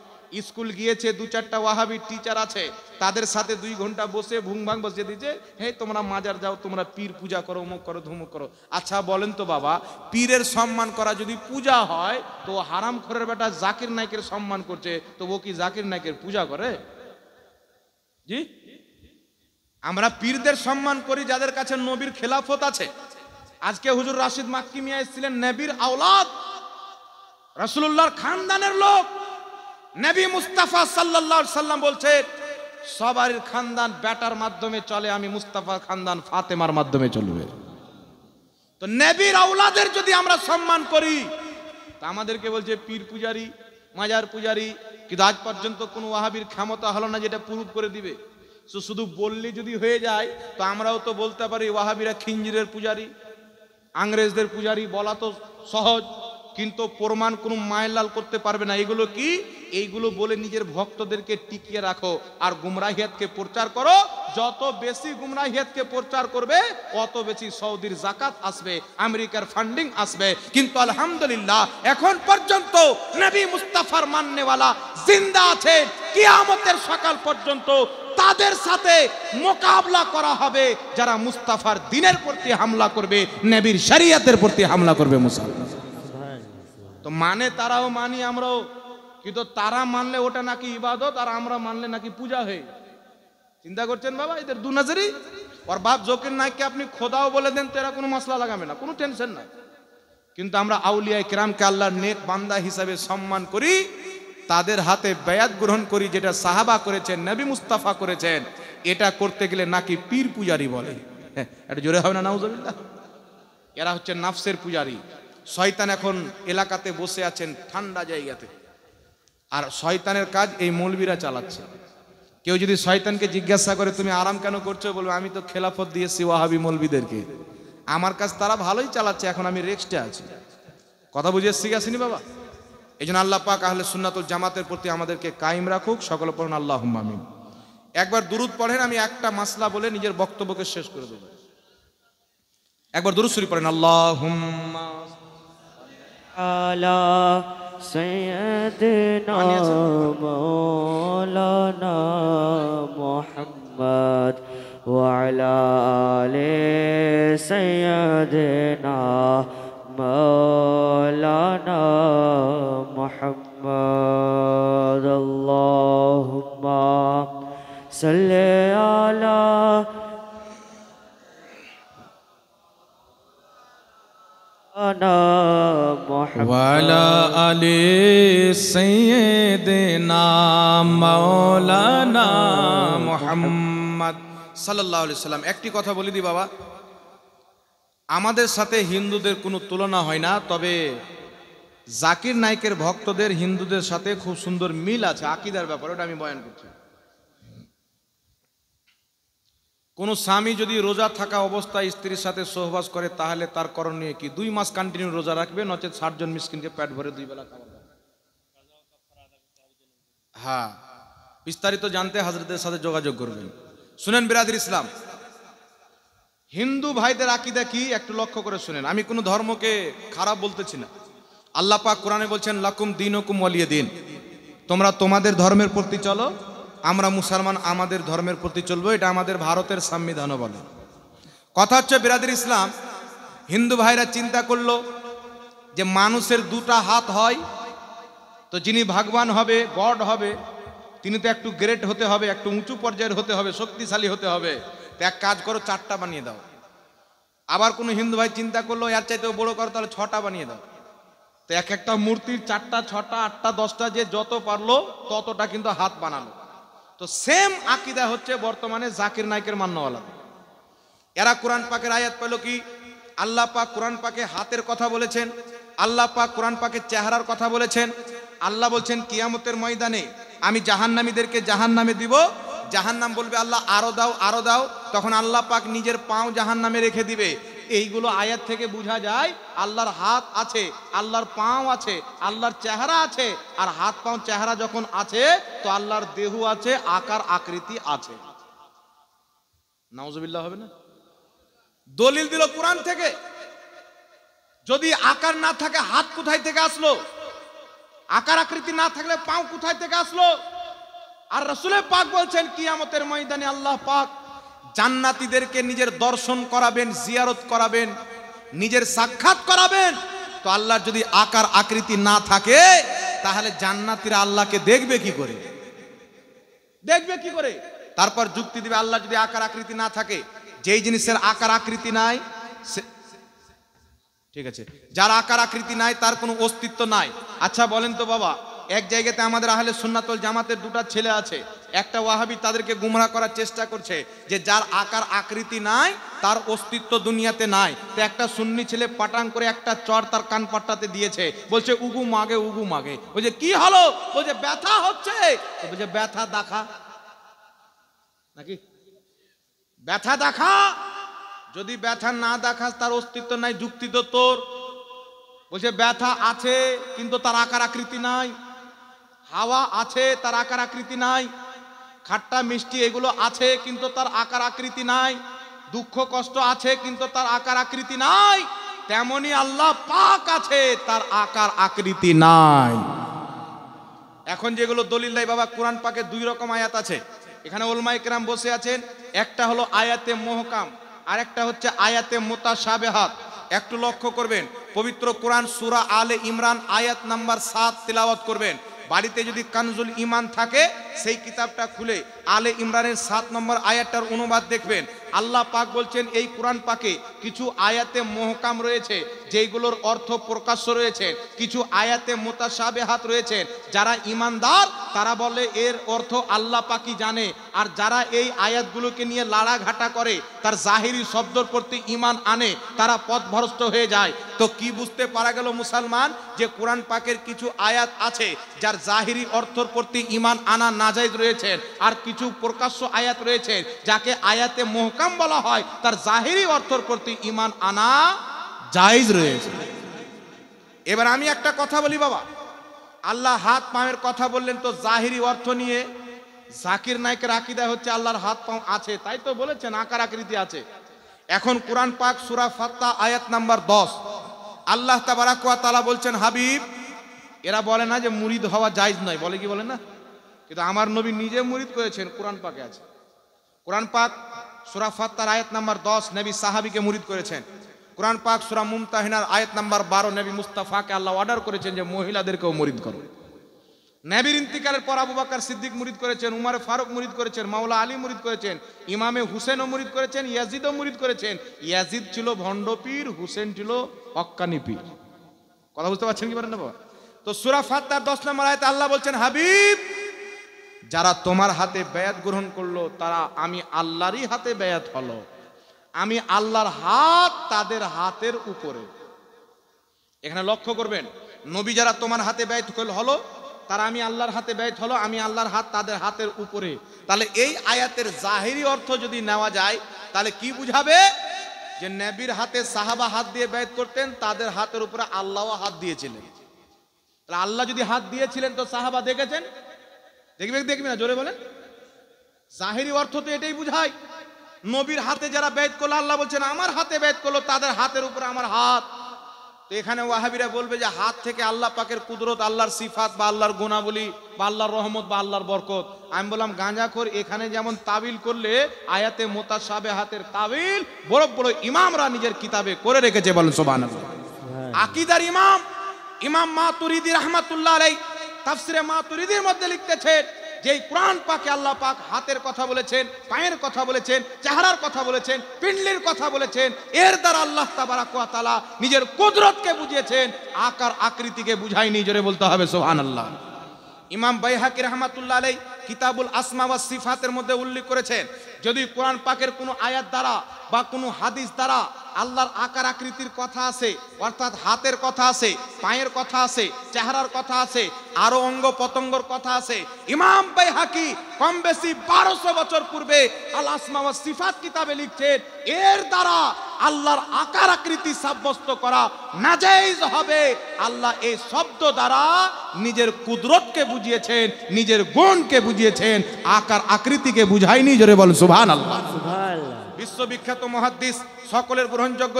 স্কুল গিয়েছে, 2-4টা ওয়াহাবি টিচার আছে, তাদের সাথে 2 ঘন্টা বসে ভুংভাং বসিয়ে দিয়েছে, হে তোমরা মাজার যাও, তোমরা পীর পূজা করো, অমুক করো, ধুমুক করো। আচ্ছা বলেন তো বাবা, পীরের সম্মান করা যদি পূজা হয়, তো হারামখোরের বেটা জাকির নায়কের সম্মান করছে, তো ও কি জাকির নায়কের পূজা করে? জি, আমরা পীরদের সম্মান করি যাদের কাছে নবীর খেলাফত আছে। আজকে হুজুর রাশিদ মাক্কি মিয়া এসেছিলেন, নবীর আওলাদ, রাসূলুল্লাহর খানদানের লোক। নবী মুস্তাফা সাল্লাল্লাহু আলাইহি সাল্লাম বলছে সবার খানদান বেটার মাধ্যমে চলে, আমি মুস্তাফার খানদান ফাতেমার মাধ্যমে চলবে। তো নবীর আওলাদের যদি আমরা সম্মান করি, তা আমাদেরকে বলছে পীর পূজারি, মাজার পূজারি। কিন্তু আজ পর্যন্ত কোনো ওয়াহাবির ক্ষমতা হলো না যেটা প্রুফ করে দিবে। শুধু বললে যদি হয়ে যায়, তো আমরাও তো বলতে পারি ওয়াহাবিরা খিঞ্জিরের পূজারি, ইংরেজদের পূজারি, বলা তো সহজ, কিন্তু প্রমাণ কোনো মায়লাল করতে পারবে না। এগুলো কি? এইগুলো বলে নিজের ভক্তদেরকে টিকিয়ে রাখো আর গুমরাহিয়াতকে প্রচার করো। যত বেশি গুমরাহিয়াতকে প্রচার করবে, অত বেশি সৌদির জাকাত আসবে, আমেরিকার ফান্ডিং আসবে। কিন্তু আলহামদুলিল্লাহ এখন পর্যন্ত নবী মুস্তাফার মাননেওয়ালা জিন্দা আছে, কিয়ামতের সকাল পর্যন্ত তাদের সাথে মোকাবলা করা হবে যারা মুস্তাফার দ্বীনের প্রতি হামলা করবে, নবীর শরীয়তের প্রতি হামলা করবে মুসলমান। তো মানে তারাও মানি আমরাও, কিন্তু তারা মানলে ওটা নাকি ইবাদত, আর আমরা মানলে নাকি পূজা হয়ে। চিন্তা করছেন বাবা, এদের দু নজরি। আর বাপ জকির নায়ককে আপনি খোদাও বলে দেন, তো এরা কোনো মশলা লাগাবে না, কোনো টেনশন নাই। কিন্তু আমরা আউলিয়া কিরামকে আল্লাহর নেক বান্দা হিসাবে সম্মান করি, তাদের হাতে বায়াত গ্রহণ করি, যেটা সাহাবা করেছেন, নবী মুস্তাফা করেছেন। এটা করতে গেলে নাকি পীর পূজারি বলে। হ্যাঁ, এটা জোরে হবে না নাউজুবিল্লাহ? এরা হচ্ছে নাফসের পূজারি। শয়তান এখন এলাকাতে বসে আছেন ঠান্ডা জায়গাতে, আর শয়তানের কাজ এই মৌলবীরা চালাচ্ছে। কেউ যদি শয়তানকে জিজ্ঞাসা করে তুমি আরাম কেন করছো, বলবে আমি তো খেলাফত দিয়েছি ওয়াহাবি মৌলবীদেরকে, আমার কাজ তারা ভালোই চালাচ্ছে, এখন আমি রেস্টে আছি। কথা বুঝে শিখেছিনি বাবা? এই জন্য আল্লাহ পাক আহলে সুন্নাত ওয়াল জামাতের প্রতি আমাদেরকে কায়েম রাখুক। সকলে পড়ুন আল্লাহুম্মা আমিন। একবার দুরূদ পড়েন, আমি একটা মাসলা বলে নিজের বক্তব্যকে শেষ করে দেব। একবার দুরূদ শরীফ পড়েন। আল্লাহুম্মা আলা সাইয়্যিদিনা মাওলানা মুহাম্মদ ওয়া আলা আলি সাইয়্যিদিনা মাওলানা মুহাম্মদ। আল্লাহুম্মা সাল্লি আলা ওয়ালা আলি সাইয়্যিদিনা মাওলানা মুহাম্মদ সাল্লাল্লাহু আলাইহি সাল্লাম। একটি কথা বলে দিই বাবা, আমাদের সাথে হিন্দুদের কোনো তুলনা হয় না, তবে জাকির নায়েকের ভক্তদের হিন্দুদের সাথে খুব সুন্দর মিল আছে আকীদার ব্যাপারে, ওটা আমি বয়ান করছি। কোনো স্বামী যদি রোজা থাকা অবস্থায় স্ত্রীর সাথে সহবাস করে তাহলে তার করণীয় কি? 2 মাস কন্টিনিউ রোজা রাখবে, নচেত 60 জন মিসকিনকে পেট ভরে 2 বেলা খাবার দেবে। হ্যাঁ, বিস্তারিত জানতে হযরতের সাথে যোগাযোগ করবেন। শুনেন বিরাদর ইসলাম, হিন্দু ভাইদের আকীদা কি একটু লক্ষ্য করে শুনেন। আমি কোনো ধর্মকে খারাপ বলতেছি না। আল্লাহ পাক কোরআনে বলছেন লাকুম দীনুকুম ওয়ালিয়া দিন, তোমরা তোমাদের ধর্মের প্রতি চলো, আমরা মুসলমান আমাদের ধর্মের প্রতি চলবো। এটা আমাদের ভারতের সংবিধানও বলে। কথা হচ্ছে বিরাদর ইসলাম, হিন্দু ভাইরা চিন্তা করলো যে মানুষের 2টা হাত হয়, তো যিনি ভগবান হবে, গড হবে, তিনি তো একটু গ্রেট হতে হবে, একটু উঁচু পর্যায়ের হতে হবে, শক্তিশালী হতে হবে। তো এক কাজ করো, 4টা বানিয়ে দাও। আবার কোনো হিন্দু ভাই চিন্তা করলো এর চাইতেও বড় করো, তাহলে 6টা বানিয়ে দাও। তো এক একটা মূর্তির 4টা 6টা 8টা 10টা যে যত পারলো ততটা কিন্তু হাত বানালো। তো সেম আকীদা হচ্ছে বর্তমানে জাকির নায়েকের মান্যওয়ালা। এরা কোরআন পাকের আয়াত পেল কি? আল্লাহ পাক কোরআন পাকে হাতের কথা বলেছেন, আল্লাহ পাক কোরআন পাকে চেহারার কথা বলেছেন। আল্লাহ বলছেন কিয়ামতের ময়দানে আমি জাহান্নামীদেরকে জাহান্নামে দিব, জাহান্নাম বলবে আল্লাহ আরো দাও আরো দাও, তখন আল্লাহ পাক নিজের পাও জাহান্নামে রেখে দিবে। এইগুলো আয়াত থেকে বোঝা যায় আল্লাহর হাত আছে, আল্লাহর পাও আছে, আল্লাহর চেহারা আছে। আর হাত পাও চেহারা যখন আছে তো আল্লাহর দেহ আছে, আকার আকৃতি আছে। নাউজুবিল্লাহ হবে না? দলিল দিল কোরআন থেকে। যদি আকার না থাকে হাত কোথায় থেকে আসলো? আকার আকৃতি না থাকলে পাও কোথায় থেকে আসলো? আর রাসূল পাক বলছেন কিয়ামতের ময়দানে আল্লাহ পাক জান্নাতীদেরকে নিজের দর্শন করাবেন, জিয়ারত করাবেন, নিজের সাক্ষাৎ করাবেন। তো আল্লাহর যদি আকার আকৃতি না থাকে তাহলে জান্নাতীরা আল্লাহকে দেখবে কি করে? দেখবে কি করে? তারপর যুক্তি দিবে আল্লাহ যদি আকার আকৃতি না থাকে, যেই জিনিসের আকার আকৃতি নাই, ঠিক আছে, যার আকার আকৃতি নাই তার কোনো অস্তিত্ব নাই। আচ্ছা বলেন তো বাবা, এক জায়গাতে আমাদের আহলে সুন্নাত ওয়াল জামাতের 2টা ছেলে আছে, একটা ওয়াহাবি তাদেরকে গুমরাহ করার চেষ্টা করছে যে যার আকার আকৃতি নাই তার অস্তিত্ব দুনিয়াতে নাই। তো একটা সুন্নি ছেলে পাটাং করে একটা চর তার কান পাট্টাতে দিয়েছে, বলছে উগু মাগে উগু মাগে। বলছে কি হলো? বলছে ব্যথা হচ্ছে। বলছে ব্যথা দেখা নাকি? ব্যথা দেখা, যদি ব্যথা না দেখাস তার অস্তিত্ব নাই, যুক্তি তো তোর। বলছে ব্যথা আছে কিন্তু তার আকার আকৃতি নাই, হাওয়া আছে তার আকার আকৃতি নাই, খাট্টা মিষ্টি এগুলো আছে কিন্তু তার আকার আকৃতি নাই, দুঃখ কষ্ট আছে কিন্তু তার আকার আকৃতি নাই। তেমনি আল্লাহ পাক আছে, তার আকার আকৃতি নাই। এখন যেগুলো দলিল দেয় বাবা, কোরআন পাকে 2 রকম আয়াত আছে। এখানে উলামায়ে কেরাম বসে আছেন, একটা হলো আয়াতে মুহকাম, আর একটা হচ্ছে আয়াতে মুতাশাবিহাত। একটু লক্ষ্য করবেন, পবিত্র কোরআন সূরা আলে ইমরান আয়াত নাম্বার 7 তিলাওয়াত করবেন। বাড়িতে যদি কানজুল ঈমান থাকে সেই কিতাবটা খুলে আলে ইমরানের 7 নম্বর আয়াতটার অনুবাদ দেখবেন। আল্লাহ পাক বলছেন এই কোরআন পাকে কিছু আয়াতে মুহকাম রয়েছে যেগুলোর অর্থ প্রকাশ্য রয়েছে, কিছু আয়াতে মুতাশাবিহাত রয়েছে। যারা ঈমানদার তারা বলে এর অর্থ আল্লাহ পাকই জানে, আর যারা এই আয়াতগুলোকে নিয়ে লাড়াঘাটা করে তার জাহিরি শব্দের প্রতি ঈমান আনে তারা পথভ্রষ্ট হয়ে যায়। তো কি বুঝতে পারা গেল মুসলমান, যে কোরআন পাকের কিছু আয়াত আছে যার জাহিরি অর্থের প্রতি ঈমান আনা নাজায়েজ রয়েছে, আর কিছু প্রকাশ্য আয়াত রয়েছে যাকে আয়াতে মুহকাম বলা হয়, তার জাহিরি অর্থের প্রতি ঈমান আনা জায়েজ রয়েছে। এবার আমি একটা কথা বলি বাবা, আল্লাহ হাত পায়ের কথা বললেন তো জাহিরি অর্থ নিয়ে, জাকির নায়কের আকীদা হচ্ছে আল্লাহর হাত পাও আছে, তাই তো বলেছেন আকার আকৃতি আছে। এখন কোরআন পাক সূরা ফাত্তা আয়াত নাম্বার 10, আল্লাহ তাবারাক ওয়া তাআলা বলছেন, হাবিব এরা বলে না যে মুরিদ হওয়া জায়েজ নয়, বলে কি বলে না? কিন্তু আমার নবী নিজে মুরিদ করেছেন, কোরআন পাকে আছে। কোরআন পাক সূরা ফাত্তার আয়াত নাম্বার 10 নবী সাহাবীকে মুরিদ করেছেন। কোরআন পাক সূরা মুমতাহিনার আয়াত নাম্বার 12 নবী মুস্তাফাকে আল্লাহ অর্ডার করেছেন যে মহিলাদেরকেও মুরিদ করো। নবীর ইন্তিকালের পর আবু বকর সিদ্দিক মুরিদ করেছেন, উমর ফারুক মুরিদ করেছেন, মাওলা আলী মুরিদ করেছেন, ইমামে হুসেনও মুরিদ করেছেন, ইয়াজিদও মুরিদ করেছেন। ইয়াজিদ ছিল ভণ্ড পীর, হুসেন ছিল হক্কানি পীর। কথা বুঝতে পারছেন কি পারেন না বাবা? তো সূরা ফাত্তার 10 নম্বর আয়াতে আল্লাহ বলছেন, হাবিব যারা তোমার হাতে বায়াত গ্রহণ করলো তারা আমি আল্লাহরই হাতে বায়াত হলো, আমি আল্লাহর হাত তাদের হাতের উপরে। এখানে লক্ষ্য করবেন, নবী যারা তোমার হাতে বায়াত হলো তারা আমি আল্লাহর হাতে বায়াত হলো, আমি আল্লাহর হাত তাদের হাতের উপরে। তাহলে এই আয়াতের জাহিরি অর্থ যদি নেওয়া যায় তাহলে কি বুঝাবে? যে নবীর হাতে সাহাবা হাত দিয়ে বায়াত করতেন, তাদের হাতের উপরে আল্লাহও হাত দিয়েছিলেন। তাহলে আল্লাহ যদি হাত দিয়েছিলেন তো সাহাবা দেখেছেন? দেখবি না? জোরে বলেন। জাহিরি অর্থ তো এটাই বুঝায়, নবীর হাতে যারা বায়াত করলো, আল্লাহ বলছেন আমার হাতে বায়াত করলো, তাদের হাতের উপরে আমার হাত। তো এখানে ওয়াহাবিরা বলবে যে হাত থেকে আল্লাহ পাকের কুদরত, আল্লাহর সিফাত বা আল্লাহর গুণাবলী বা আল্লাহর রহমত বা আল্লাহর বরকত। আমি বললাম গাঁজাখোর এখানে যেমন তাবিল করলে আয়াতে মুতাশাবিহাতের তাবিল বড় বড় ইমামরা নিজের কিতাবে করে রেখেছে, বলেন সুবহানাল্লাহ। আকীদার ইমাম ইমাম মাতুরিদি রাহমাতুল্লাহ আলাইহি তাফসিরে মাতুরিদির মধ্যে লিখতেছেন যে কোরআন পাকে আল্লাহ পাক হাতের কথা বলেছেন, পায়ের কথা বলেছেন, চেহারার কথা বলেছেন, পিণ্ডলির কথা বলেছেন, এর দ্বারা আল্লাহ তাবারাক ওয়া তাআলা নিজের কুদরতকে বুঝিয়েছেন, আকার আকৃতিকে বুঝায়নি। জোরে বলতে হবে সুবহানাল্লাহ। ইমাম বাইহাকি রাহমাতুল্লাহ আলাইহি কিতাবুল আসমা ওয়াস সিফাতের মধ্যে উল্লেখ করেছেন, যদি কোরআন পাকের কোনো আয়াত দ্বারা বা কোনো হাদিস দ্বারা আল্লাহর আকার আকৃতির কথা আছে, অর্থাৎ হাতের কথা আছে, পায়ের কথা আছে, চেহারার কথা আছে, আরো অঙ্গ পতঙ্গর কথা আছে, ইমাম বাইহাকি কম বেশি 1200 বছর পূর্বে আল আসমা ওয়াস সিফাত কিতাবে লিখছেন, এর দ্বারা আল্লাহর আকার আকৃতি সাব্যস্ত করা নাজায়েজ হবে। আল্লাহ এই শব্দ দ্বারা নিজের কুদরতকে বুঝিয়েছেন, নিজের গুণকে বুঝিয়েছেন, আকার আকৃতিকে বুঝায়নি। জোরে বলেন সুবহানাল্লাহ। সুবহানাল্লাহ। বিশ্ববিখ্যাত মুহাদ্দিস, সকলের গ্রহণযোগ্য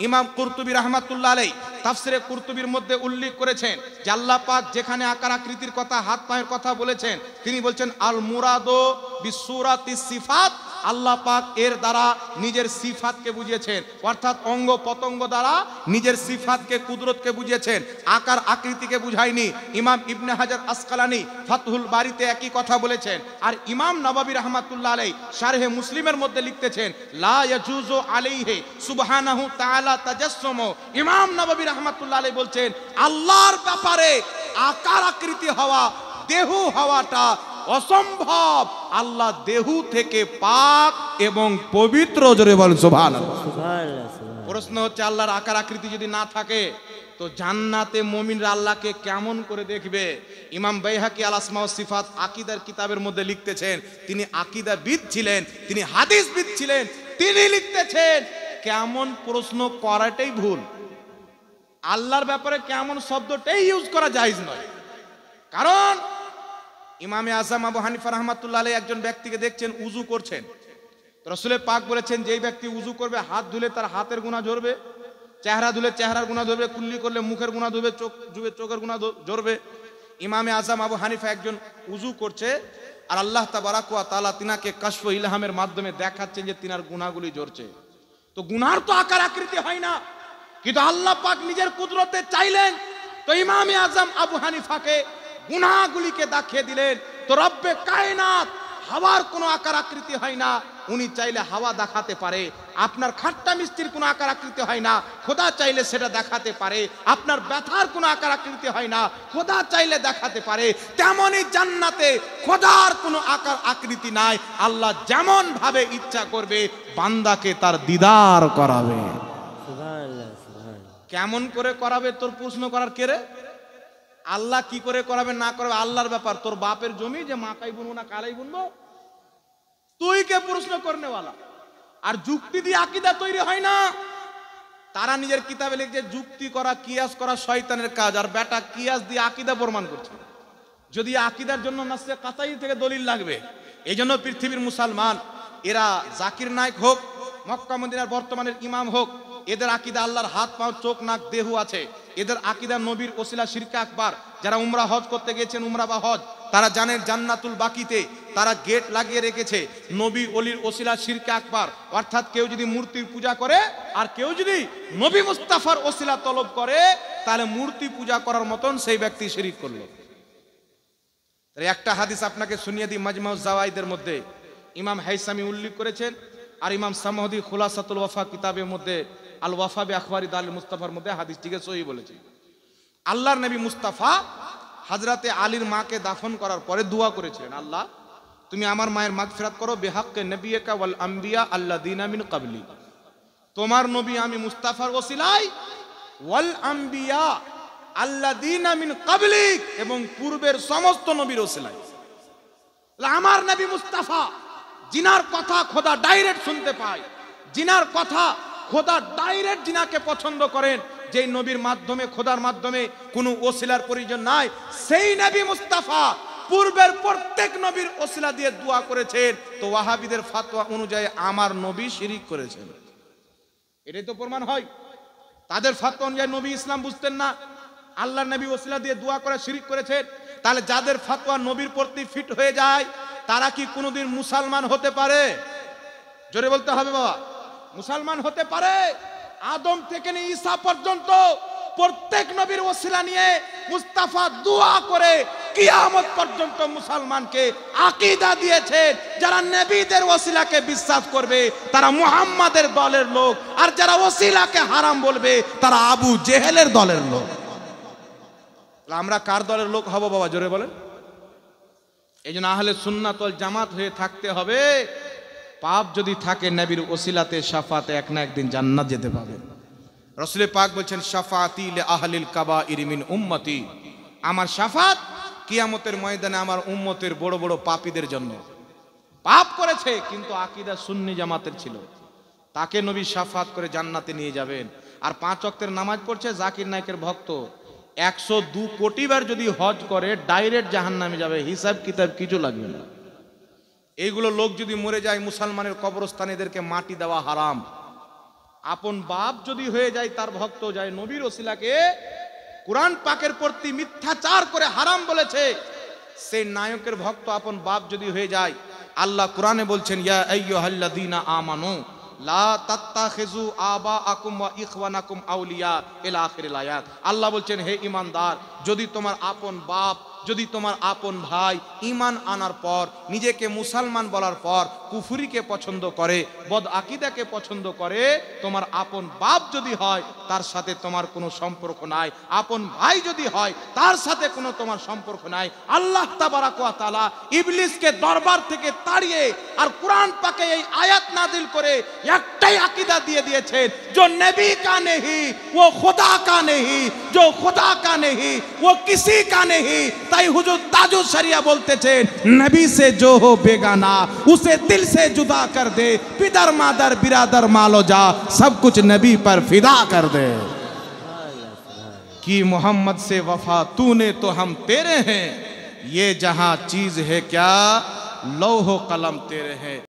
ইমাম কুরতুবী রাহমাতুল্লাহ আলাইহি তাফসিরে কুরতুবীর মধ্যে উল্লেখ করেছেন যে আল্লাহ পাক যেখানে আকার আকৃতির কথা, হাত পায়ের কথা বলেছেন, তিনি বলছেন আল মুরাদু বিসূরাতিস সিফাত, আল্লাহ পাক এর দ্বারা নিজের সিফাতকে বুঝিয়েছেন, অর্থাৎ অঙ্গ পতঙ্গ দ্বারা নিজের সিফাতকে, কুদরতকে বুঝিয়েছেন, আকার আকৃতিকে বুঝায়নি। ইমাম ইবনে হাজার আসকালানি ফাতহুল বারিতে একই কথা বলেছেন। আর ইমাম নববী রাহমাতুল্লাহ আলাইহি শারহে মুসলিমের মধ্যে লিখতেছেন লা ইয়াজুজু আলাইহি সুবহানাহু তাআলা তাজাসসুমু। ইমাম নববী রাহমাতুল্লাহ আলাইহি বলছেন আল্লাহর ব্যাপারে আকার আকৃতি হওয়া, দেহু হওয়াটা অসম্ভব। আল্লাহ দেহু থেকে পাক এবং পবিত্র। জোরে বলেন সুবহানাল্লাহ। প্রশ্ন হচ্ছে আল্লাহর আকার আকৃতি যদি না থাকে তো জান্নাতে মুমিনরা আল্লাহকে কেমন করে দেখবে? ইমাম বাইহাকি আল আসমা ওয়াস সিফাত আকীদার কিতাবের মধ্যে লিখতেছেন, তিনি আকীদাবিদ ছিলেন, তিনি হাদিসবিদ ছিলেন, তিনি লিখতেছেন কেমন প্রশ্ন করাটাই ভুল। আল্লাহর ব্যাপারে কেমন শব্দটাই ইউজ করা জায়েজ নয়। কারণ ইমামে আযম আবু হানিফা রাহমাতুল্লাহ আলাইহি একজন ব্যক্তিকে দেখছেন উযু করছেন, রাসূলে পাক বলেছেন যেই ব্যক্তি উযু করবে হাত ধুলে তার হাতের গুনাহ ঝরবে, চেহারা ধুলে চেহারার গুনাহ ধরবে, কুল্লি করলে মুখের গুনাহ ধরবে, চোখ ধুলে চোখের গুনাহ ঝরবে। ইমামে আযম আবু হানিফা একজন উযু করছে আর আল্লাহ তাবারাক ওয়া তাআলা তিনাকে কাশফ ইলহামের মাধ্যমে দেখাচ্ছেন যে তিনার গুনাহগুলি ঝরছে। তো গুনার তো আকার আকৃতি হয় না, কিন্তু আল্লাহ পাক নিজের কুদরতে চাইলেন তো ইমামে আযম আবু হানিফাকে গুনাহগুলিকে দেখিয়ে দিলেন। তো রব্বে কায়নাত হাওয়ার কোনো আকার আকৃতি হয় না, উনি চাইলে হাওয়া দেখাতে পারে। আপনার খাট্টা মিষ্টির কোনো আকার আকৃতি হয় না, খোদা চাইলে সেটা দেখাতে পারে। আপনার ব্যথার কোনো আকার আকৃতি হয় না, খোদা চাইলে দেখাতে পারে। তেমনই জান্নাতে খোদার কোনো আকার আকৃতি নাই, আল্লাহ যেমন ভাবে ইচ্ছা করবে বান্দাকে তার দিদার করাবে। কেমন করে করাবে তোর প্রশ্ন করার কে রে? আল্লাহ কি করে করাবে না করাবে আল্লাহর ব্যাপার। তোর বাপের জমি যে মাকাই বুনবো না কালাই বুনবো, তুই কে প্রশ্ন করনেওয়ালা? আর যুক্তি দিয়ে আকীদা তৈরি হয় না। তারা নিজের কিতাবে লিখছে যুক্তি করা, কিয়াস করা শয়তানের কাজ, আর বেটা কিয়াস দিয়ে আকীদা প্রমাণ করছে। যদি আকীদার জন্য নাসে কাতাই থেকে দলিল লাগবে। এই জন্য পৃথিবীর মুসলমান এরা জাকির নায়েক হোক, মক্কা মদিনার বর্তমানের ইমাম হোক, এদের আকীদা আল্লাহর হাত পা চোখ নাক দেহ আছে। এদের আকীদা নবীর ওসিলা শিরকে আকবার। যারা উমরা হজ করতে গেছেন, উমরা বা হজ, তারা জানেন জান্নাতুল বাকিতে তারা গেট লাগিয়ে রেখেছে নবী ওলির ওসিলা শিরকে আকবার। অর্থাৎ কেউ যদি মূর্তির পূজা করে আর কেউ যদি নবী মুস্তাফার ওসিলা তলব করে, তাহলে মূর্তি পূজা করার মতন সেই ব্যক্তি শিরিক করলো। একটা হাদিস আপনাকে শুনিয়ে দিই, মাজমাউজ জাওয়াইদের মধ্যে ইমাম হাইসামি উল্লেখ করেছেন, আর ইমাম সামাহদি খুলাসাতুল ওয়াফা কিতাবের মধ্যে আল ওয়াফা বি আখবারি দাল মুস্তাফার মধ্যে হাদিসটিকে সহিহ বলেছে। আল্লাহর নবী মুস্তাফা হযরতে আলীর মাকে দাফন করার পরে দোয়া করেছিলেন, আল্লাহ তুমি আমার মায়ের মাগফিরাত করো বিহাক্কে নবিয়্যিকা ওয়াল আম্বিয়া আল্লাযীনা মিন ক্বাবলি। তোমার নবী আমি মুস্তাফার ওসিলায়, ওয়াল আম্বিয়া আল্লাযীনা মিন ক্বাবলিক, এবং পূর্বের সমস্ত নবীর ওসিলায়। আমার নবী মুস্তাফা জিনার কথা খোদা ডাইরেক্ট শুনতে পায়, জিনার কথা খোদা ডাইরেক্ট জিনাকে পছন্দ করেন, যেই নবীর মাধ্যমে খোদার মাধ্যমে কোনো ওসিলার প্রয়োজন নাই, সেই নবী মুস্তাফা পূর্বের প্রত্যেক নবীর ওসিলা দিয়ে দোয়া করেছেন। তো ওয়াহাবিদের ফতোয়া অনুযায়ী আমার নবী শিরিক করেছেন, এটাই তো প্রমাণ হয়। তাদের ফতোয়া অনুযায়ী নবী ইসলাম বুঝতেন না, আল্লাহর নবী ওসিলা দিয়ে দোয়া করে শিরিক করেছেন। তাহলে যাদের ফতোয়া নবীর প্রতি ফিট হয়ে যায়, তারা কি কোনোদিন মুসলমান হতে পারে? জোরে বলতে হবে বাবা, মুসলমান হতে পারে? আদম থেকে নিয়ে ঈসা পর্যন্ত প্রত্যেক নবীর ওসিলা নিয়ে মুস্তাফা দোয়া করে কিয়ামত পর্যন্ত মুসলমানকে আকীদা দিয়েছেন। যারা নবীদের ওসিলাকে বিশ্বাস করবে তারা মুহাম্মাদের দলের লোক, আর যারা ওসিলাকে হারাম বলবে তারা আবু জেহেলের দলের লোক। আমরা কার দলের লোক হব বাবা, জোরে বলেন? এই জন্য আহলে সুন্নাত ওয়াল জামাত হয়ে থাকতে হবে। পাপ যদি থাকে নবীর ওসিলাতে শাফাতে এক না একদিন জান্নাত যেতে পাবে। রাসূল পাক বলেন শাফাতি লি আহলিল কাবাইর মিন উম্মতি, আমার শাফাত কিয়ামতের ময়দানে আমার উম্মতের বড় বড় পাপীদের জন্য। পাপ করেছে কিন্তু আকীদা সুন্নি জামাতের ছিল, তাকে নবী শাফাত করে জান্নাতে নিয়ে যাবেন। আর 5 ওয়াক্তের নামাজ পড়ছে, জাকির নায়কের ভক্ত, 102 কোটি বার যদি হজ করে ডাইরেক্ট জাহান্নামে যাবে, হিসাব কিতাব কিছু লাগবে না। এইগুলো লোক যদি মরে যায় মুসলমানের কবরস্থানে এদেরকে মাটি দেওয়া হারাম। আপন বাপ যদি হয়ে যায় তার ভক্ত যায়, নবীর ওসিলাকে কুরআন পাকের প্রতি মিথ্যাচার করে হারাম বলেছে, সেই নায়কের ভক্ত আপন বাপ যদি হয়ে যায়, আল্লাহ কোরআনে বলছেন ইয়া আইয়ুহাল্লাযীনা আমানু লা তাত্তাখিযু আবাআকুম ওয়া ইখওয়ানাকুম আউলিয়া ইলা আখিরিল আয়াত। আল্লাহ বলছেন হে ঈমানদার, যদি তোমার আপন বাপ, যদি তোমার আপন ভাই ঈমান আনার পর নিজেকে মুসলমান বলার পর কুফরিকে পছন্দ করে, বদ আকীদাকে পছন্দ করে, তোমার আপন বাপ যদি হয় তার সাথে তোমার কোনো সম্পর্ক নাই, আপন ভাই যদি হয় তার সাথে কোনো তোমার সম্পর্ক নাই। আল্লাহ তাবারাক ওয়া তাআলা ইবলিসকে দরবার থেকে তাড়িয়ে আর কুরআন পাকে এই আয়াত নাযিল করে একটাই আকীদা দিয়ে দিয়েছেন, जो नबी का नहीं वो खुदा का नहीं, जो खुदा का नहीं वो किसी का नहीं। ताई हुजूर ताजुल शरिया बोलते थे नबी से जो हो बेगाना उसे दिल से जुदा कर दे, पिदर मादर बिरादर मालो जा सब कुछ नबी पर फिदा कर दे। कि मोहम्मद से वफा तूने तो हम तेरे हैं, ये जहां चीज है क्या लौह कलम तेरे हैं।